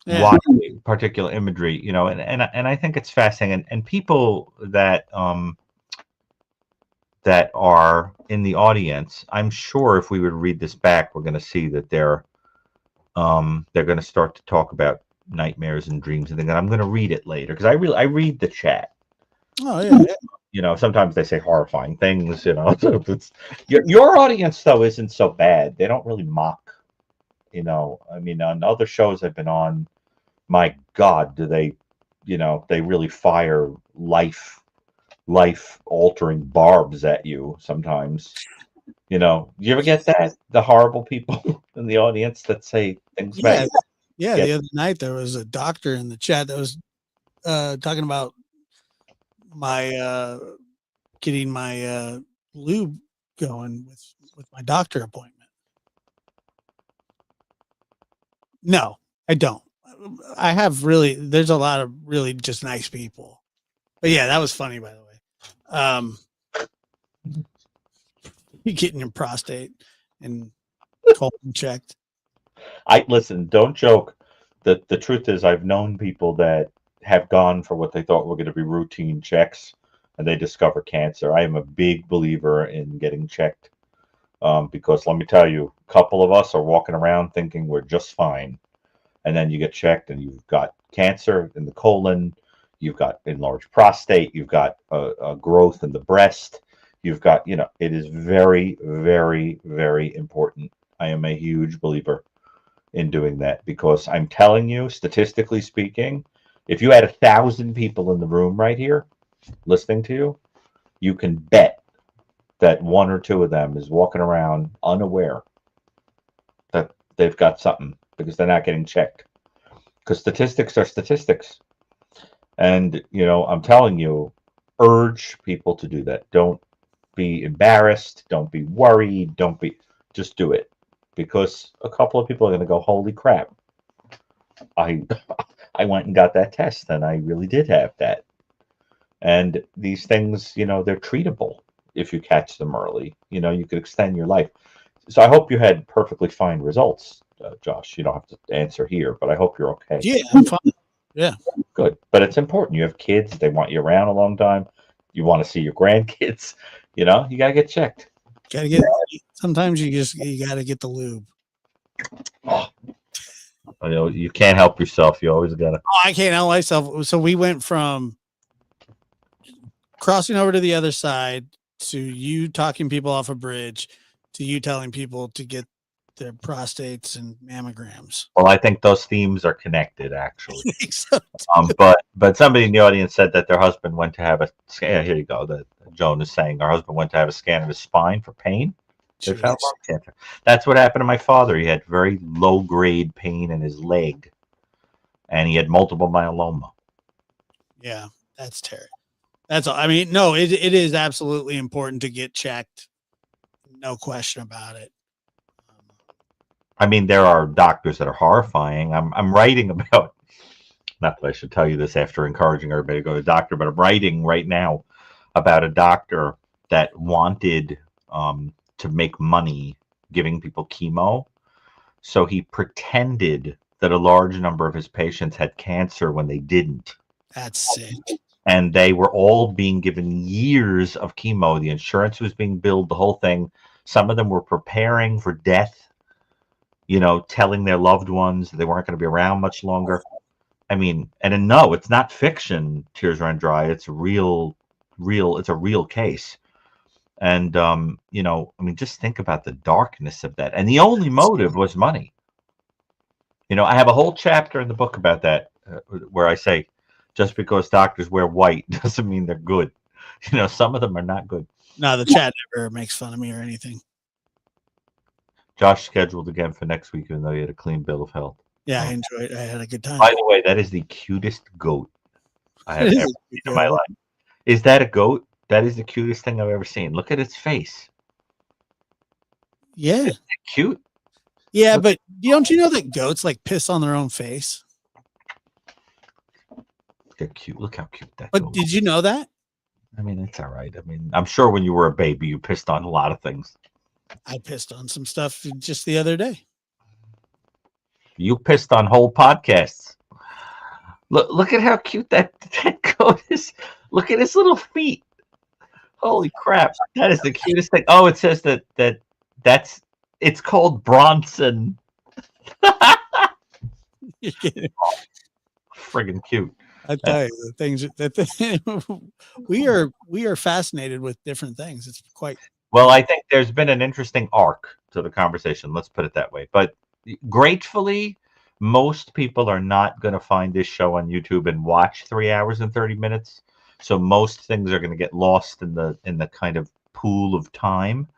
why particular imagery, and I think it's fascinating. And people that are in the audience, I'm sure if we would read this back, we're going to see that they're going to start to talk about nightmares and dreams and things. And I'm going to read it later because I read the chat. Oh yeah. You know, sometimes they say horrifying things. You know, so it's your audience though isn't so bad. They don't really mock. You know, I mean, on other shows I've been on, my God, do they, you know, they really fire life altering barbs at you sometimes. You know, you ever get that? The horrible people in the audience that say things Yeah. about Yeah. Yeah. The other night there was a doctor in the chat that was talking about my getting my lube going with my doctor appointment. No, I don't. I have really, there's a lot of really just nice people. But yeah, that was funny, by the way. You getting your prostate and colon checked. I listen, don't joke. The truth is I've known people that have gone for what they thought were going to be routine checks and they discover cancer. I am a big believer in getting checked. Because let me tell you, a couple of us are walking around thinking we're just fine. And then you get checked and you've got cancer in the colon, you've got enlarged prostate, you've got a growth in the breast, you've got, you know, it is very, very, very important. I am a huge believer in doing that because I'm telling you, statistically speaking, if you had 1,000 people in the room right here listening to you, you can bet that one or two of them is walking around unaware that they've got something because they're not getting checked. Because statistics are statistics. And, you know, I'm telling you, urge people to do that. Don't be embarrassed. Don't be worried. Just do it. Because a couple of people are going to go, holy crap. I went and got that test and I really did have that. And these things, you know, they're treatable if you catch them early. You know, you could extend your life. So I hope you had perfectly fine results, Josh. You don't have to answer here, but I hope you're okay. Yeah, I'm fine. Yeah. Good. But it's important. You have kids. They want you around a long time. You want to see your grandkids. You know, you got to get checked. Sometimes you got to get the lube. Oh, you know, you can't help yourself. You always got to. Oh, I can't help myself. So we went from crossing over to the other side to you talking people off a bridge to you telling people to get their prostates and mammograms. Well, I think those themes are connected, actually. So, But somebody in the audience said that their husband went to have a scan. Yeah, here you go. That Joan is saying her husband went to have a scan of his spine for pain. They found lung cancer. That's what happened to my father. He had very low grade pain in his leg, and he had multiple myeloma. Yeah, that's terrible. That's all. I mean, no, it is absolutely important to get checked. No question about it. I mean, there are doctors that are horrifying. I'm writing about, not that I should tell you this after encouraging everybody to go to the doctor, but I'm writing right now about a doctor that wanted to make money giving people chemo. So he pretended that a large number of his patients had cancer when they didn't. That's sick. And they were all being given years of chemo. The insurance was being billed, the whole thing. Some of them were preparing for death, you know, telling their loved ones they weren't going to be around much longer. I mean, and no, it's not fiction, Tears Run Dry. It's it's a real case. And, you know, I mean, just think about the darkness of that. And the only motive was money. You know, I have a whole chapter in the book about that where I say, just because doctors wear white doesn't mean they're good. You know, some of them are not good. No, the chat never makes fun of me or anything. Josh scheduled again for next week, even though he had a clean bill of health. Yeah, I enjoyed it. I had a good time. By the way, that is the cutest goat I have ever seen in my life. Is that a goat? That is the cutest thing I've ever seen. Look at its face. Yeah. Isn't it cute? Yeah, but don't you know that goats like piss on their own face? They're cute. Look how cute that But goat did you know that? I mean, it's all right. I mean, I'm sure when you were a baby, you pissed on a lot of things. I pissed on some stuff just the other day. You pissed on whole podcasts. Look at how cute that goat is. Look at his little feet. Holy crap. That is the cutest thing. Oh, it says it's called Bronson. friggin' cute. I tell you, the things that we are fascinated with different things. It's quite Well, I think there's been an interesting arc to the conversation. Let's put it that way. But gratefully, most people are not going to find this show on YouTube and watch 3 hours and 30 minutes. So most things are going to get lost in the kind of pool of time.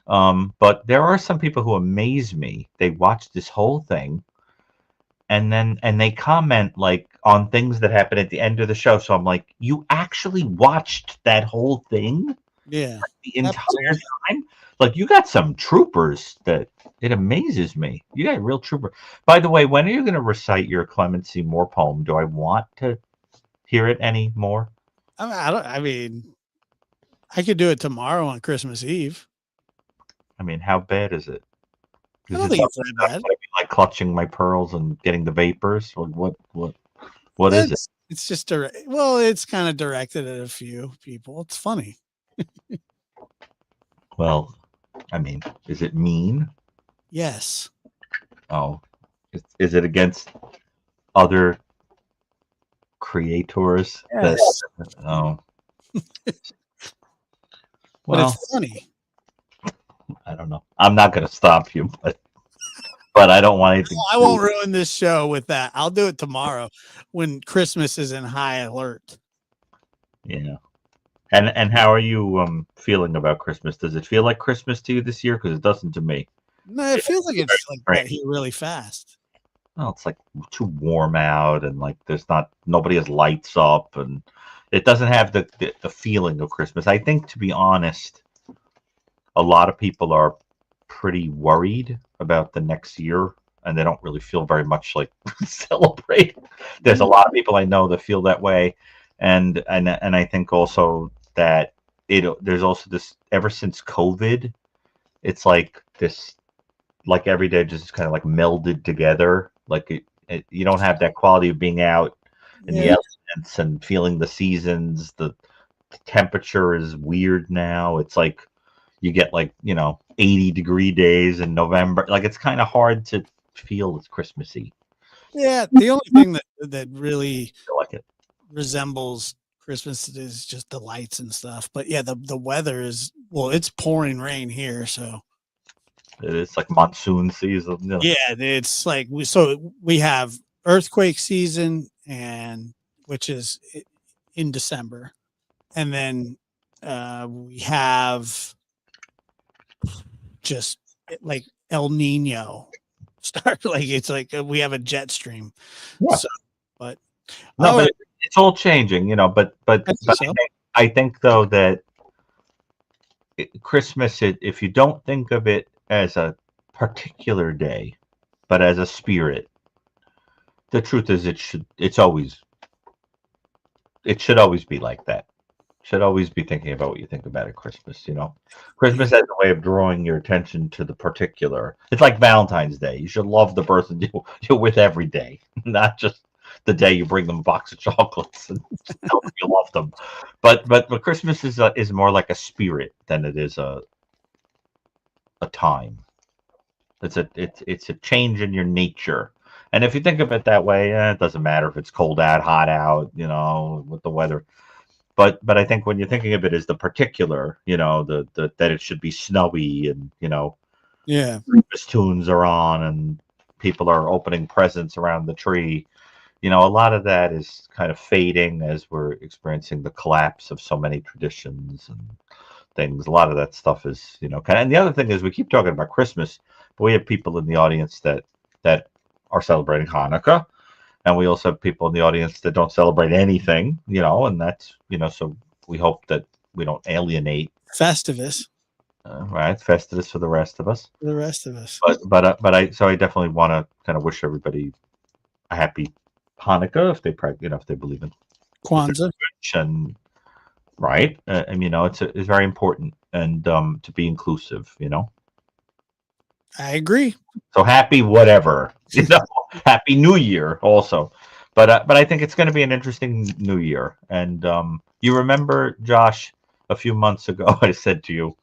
But there are some people who amaze me. They watch this whole thing and they comment like on things that happen at the end of the show. So I'm like, you actually watched that whole thing? yeah. The entire Absolutely. time? Like, you got some troopers that it amazes me. You got a real trooper. By the way, when are you going to recite your Clemency Moore poem? Do I want to hear it anymore? I mean, I could do it tomorrow on Christmas Eve. I mean, how bad is it? I Is don't it think it's something that that I'm bad. gonna be like clutching my pearls and getting the vapors? What is it? It's just direct. Well, it's kind of directed at a few people. It's funny. Well, I mean, is it mean? Yes. Oh, is it against other creators? Yes. Oh, But well, it's funny. I don't know. I'm not going to stop you, but I don't want anything. I won't ruin this show with that. I'll do it tomorrow when Christmas is in high alert. Yeah. And how are you feeling about Christmas? Does it feel like Christmas to you this year? Because it doesn't to me. No, it feels like it's like Right. that here really fast. Well, it's like too warm out, and like nobody has lights up, and it doesn't have the feeling of Christmas. I think, to be honest, a lot of people are pretty worried about the next year, and they don't really feel very much like celebrating. There's a lot of people I know that feel that way, and I think also that there's also this, ever since COVID, it's like this, like every day just kind of like melded together. Like you don't have that quality of being out in the Yeah. elements and feeling the seasons. The temperature is weird now. It's like you get like 80-degree days in November. Like, it's kind of hard to feel it's Christmassy. Yeah. The only thing that really I feel like it. resembles Christmas is just the lights and stuff. But yeah, the weather is, well, it's pouring rain here, so It's like monsoon season. yeah, it's like we have earthquake season, and which is in December, and then we have just like El Nino start. Like it's like we have a jet stream. Yeah. So, but No, but it's all changing, But so. I think though that Christmas, if you don't think of it as a particular day, but as a spirit, the truth is it should always be like that. Should always be thinking about what you think about at Christmas. Christmas has a way of drawing your attention to the particular. It's like Valentine's Day. You should love the person you're with every day, not just the day you bring them a box of chocolates and tell them you love them. But Christmas is more like a spirit than it is a time. It's a change in your nature. And if you think of it that way, it doesn't matter if it's cold out, hot out, with the weather. But I think when you're thinking of it as the particular, that it should be snowy and Yeah. Christmas tunes are on and people are opening presents around the tree. A lot of that is kind of fading as we're experiencing the collapse of so many traditions and things. A lot of that stuff is, kind of. And the other thing is, we keep talking about Christmas, but we have people in the audience that are celebrating Hanukkah. And we also have people in the audience that don't celebrate anything, and that's, so we hope that we don't alienate. Festivus. Right. Festivus for the rest of us. For the rest of us. But I definitely want to kind of wish everybody a happy Hanukkah if they believe in Kwanzaa. And right. It's very important and to be inclusive, I agree. So happy whatever, happy New Year also. But I think it's going to be an interesting New Year. And you remember, Josh, a few months ago, I said to you,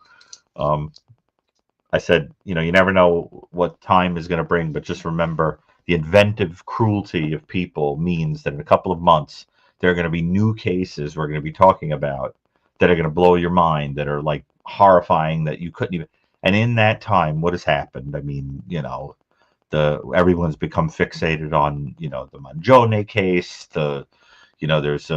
I said, you never know what time is going to bring, but just remember, the inventive cruelty of people means that in a couple of months there are going to be new cases we're going to be talking about that are going to blow your mind, that are like horrifying, that you couldn't even. And in that time, what has happened? I mean, everyone's become fixated on, the Mangione case. There's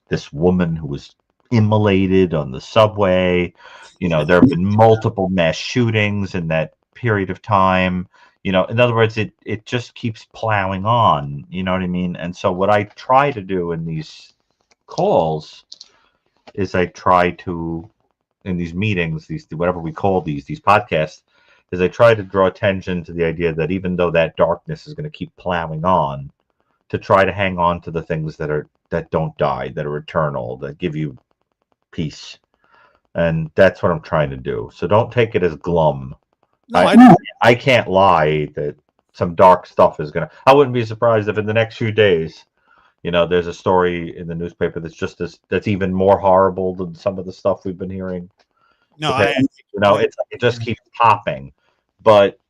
this woman who was immolated on the subway. There have been multiple mass shootings in that period of time. In other words, it just keeps plowing on. You know what I mean? And so what I try to do in these calls is I try to, in these meetings, these whatever we call these podcasts, is I try to draw attention to the idea that even though that darkness is going to keep plowing on, to try to hang on to the things that don't die, that are eternal, that give you peace. And that's what I'm trying to do. So don't take it as glum. No, I can't lie that some dark stuff is going to. I wouldn't be surprised if in the next few days, there's a story in the newspaper that's even more horrible than some of the stuff we've been hearing. no, It just keeps popping. But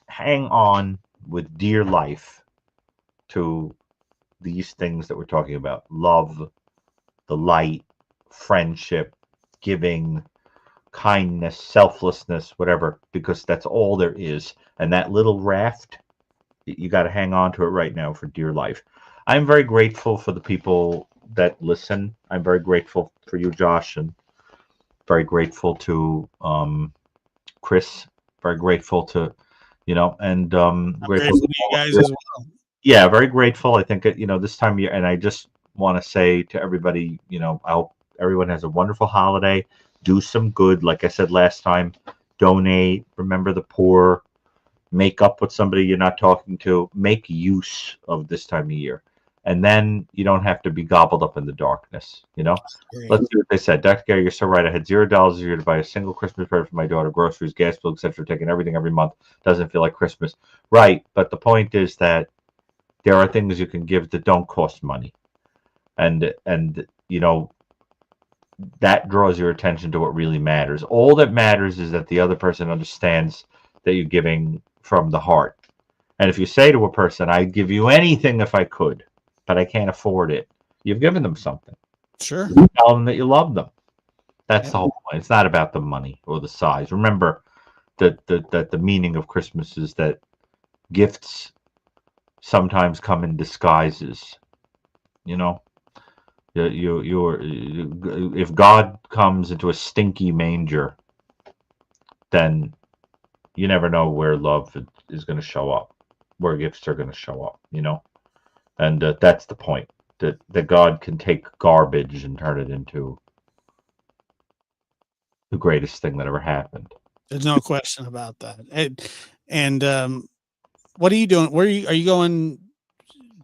hang on with dear life to these things that we're talking about: love, the light, friendship, giving, kindness, selflessness, whatever, because that's all there is. And that little raft, you got to hang on to it right now for dear life. I'm very grateful for the people that listen. I'm very grateful for you, Josh, and very grateful to Chris. Very grateful to, and grateful to you guys as well. Yeah, very grateful. I think this time of year, and I just want to say to everybody, I hope everyone has a wonderful holiday. Do some good, like I said last time. Donate. Remember the poor. Make up with somebody you're not talking to. Make use of this time of year, and then you don't have to be gobbled up in the darkness. Let's see what they said. Dr. Gary, you're so right. I had $0 a year to buy a single Christmas present for my daughter. Groceries, gas bill, etc. Taking everything every month doesn't feel like Christmas, right? But the point is that there are things you can give that don't cost money, and that draws your attention to what really matters. All that matters is that the other person understands that you're giving from the heart. And if you say to a person, "I'd give you anything if I could, but I can't afford it," you've given them something. Sure. You tell them that you love them. That's Yep. the whole point. It's not about the money or the size. Remember that the meaning of Christmas is that gifts sometimes come in disguises. If God comes into a stinky manger, then you never know where love is going to show up, where gifts are going to show up. And that's the point, that God can take garbage and turn it into the greatest thing that ever happened. There's no question about that. And what are you doing? Are you going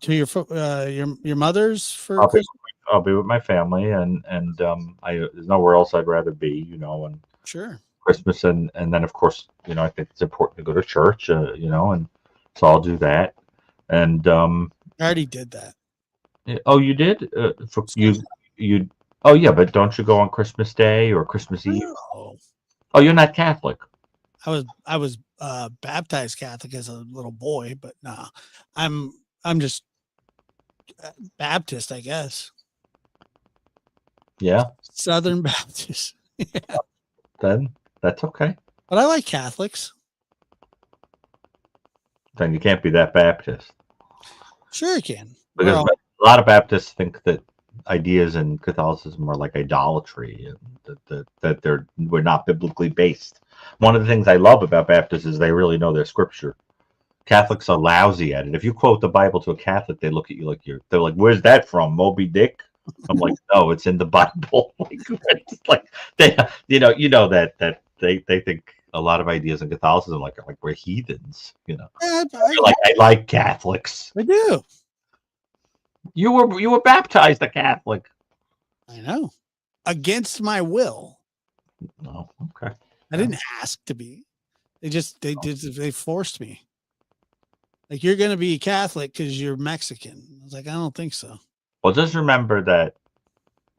to your mother's for Christmas? I'll be with my family, and there's nowhere else I'd rather be, and Sure. Christmas, and then of course, I think it's important to go to church, and so I'll do that. And I already did that. Oh, you did? You? Oh, yeah, but don't you go on Christmas Day or Christmas Eve? No. Oh, you're not Catholic. I was baptized Catholic as a little boy, but nah, I'm just Baptist, I guess. Yeah. Southern Baptist. Yeah. Then that's okay. But I like Catholics. Then you can't be that Baptist. Sure you can. Because a lot of Baptists think that ideas in Catholicism are like idolatry, and that we're not biblically based. One of the things I love about Baptists is they really know their scripture. Catholics are lousy at it. If you quote the Bible to a Catholic, they look at you like they're like, "Where's that from, Moby Dick?" I'm like, "No, it's in the Bible." like they, that they think a lot of ideas in Catholicism like we're heathens. Yeah, I like Catholics. I do. You were baptized a Catholic. I know. Against my will. No, okay. I didn't ask to be. They forced me. Like, you're gonna be Catholic because you're Mexican. I was like, I don't think so. Well, just remember that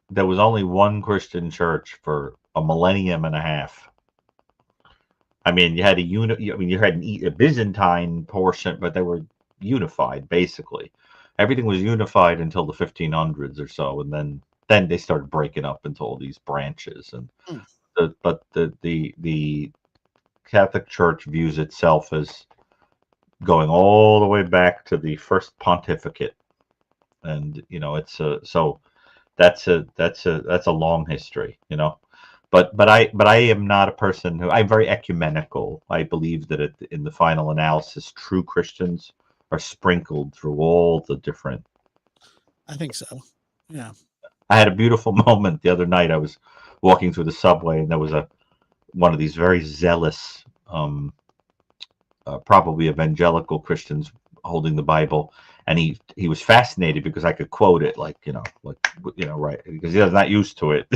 there was only one Christian church for a millennium and a half. I mean, you had you had a Byzantine portion, but they were unified basically. Everything was unified until the 1500s or so, and then they started breaking up into all these branches. And Hmm. the Catholic Church views itself as going all the way back to the first pontificate, and it's so that's a long history, but I am not a person who I'm very ecumenical. I believe that in the final analysis, true Christians are sprinkled through all the different. I think so. Yeah. I had a beautiful moment the other night. I was walking through the subway, and there was one of these very zealous, probably evangelical Christians holding the Bible, and he was fascinated because I could quote it right, because he's not used to it,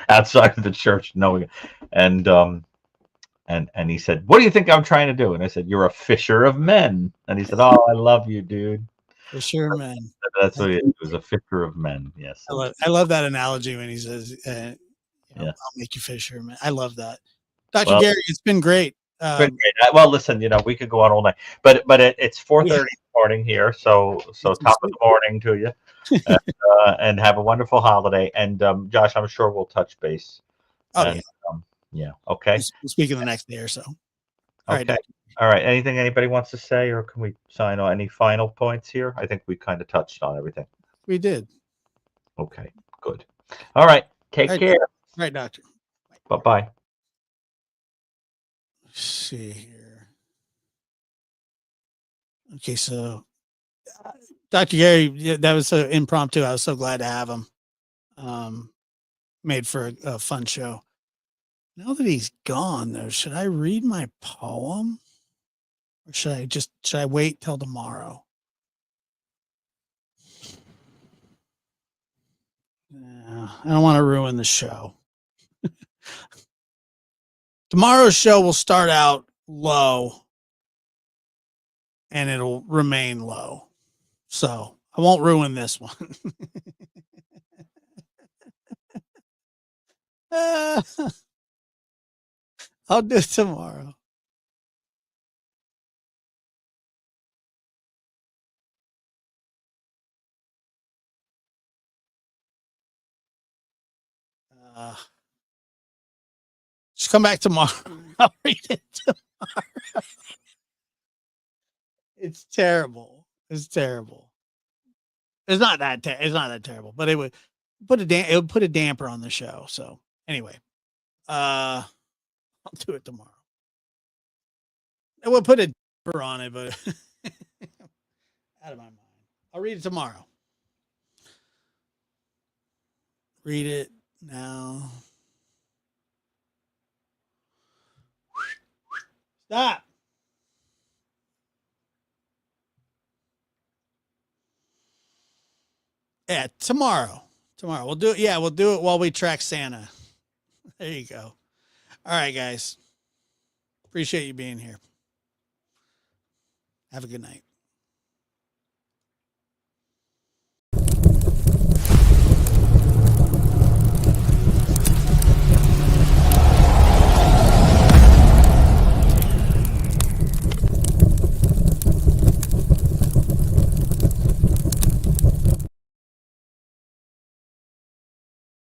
outside of the church knowing it. And he said, "What do you think I'm trying to do?" And I said, "You're a fisher of men." And he said, "Oh, I love you, dude." For sure, man. That's what he was, a fisher of men. Yes. I love that analogy when he says, Yeah. I'll make you fisher, man. I love that. Dr. Well, Gary, it's been great. it's been great. Well, listen, we could go on all night, but it's 4:30 Yeah. in the morning here, so top of the morning to you, and have a wonderful holiday. And Josh, I'm sure we'll touch base. Oh, And, yeah. Okay. We'll speak in the next day or so. All right. Okay. All right. Anything anybody wants to say, or can we sign on any final points here? I think we kind of touched on everything. We did. Okay. Good. All right. Take care. All right, doctor. Bye-bye. Let's see here. Okay, so Dr. Gary, that was so impromptu. I was so glad to have him. Made for a fun show. Now that he's gone, though, should I read my poem, or should I wait till tomorrow? Yeah, I don't want to ruin the show. Tomorrow's show will start out low and it'll remain low. So I won't ruin this one. I'll do it tomorrow. Just come back tomorrow. I'll read it tomorrow. It's terrible. It's terrible. It's not that terrible, but it would put a damper on the show. So anyway, I'll do it tomorrow. It would put a damper on it, but out of my mind. I'll read it tomorrow. Read it now. Stop. Yeah, tomorrow. Tomorrow. We'll do it. Yeah, we'll do it while we track Santa. There you go. All right, guys. Appreciate you being here. Have a good night.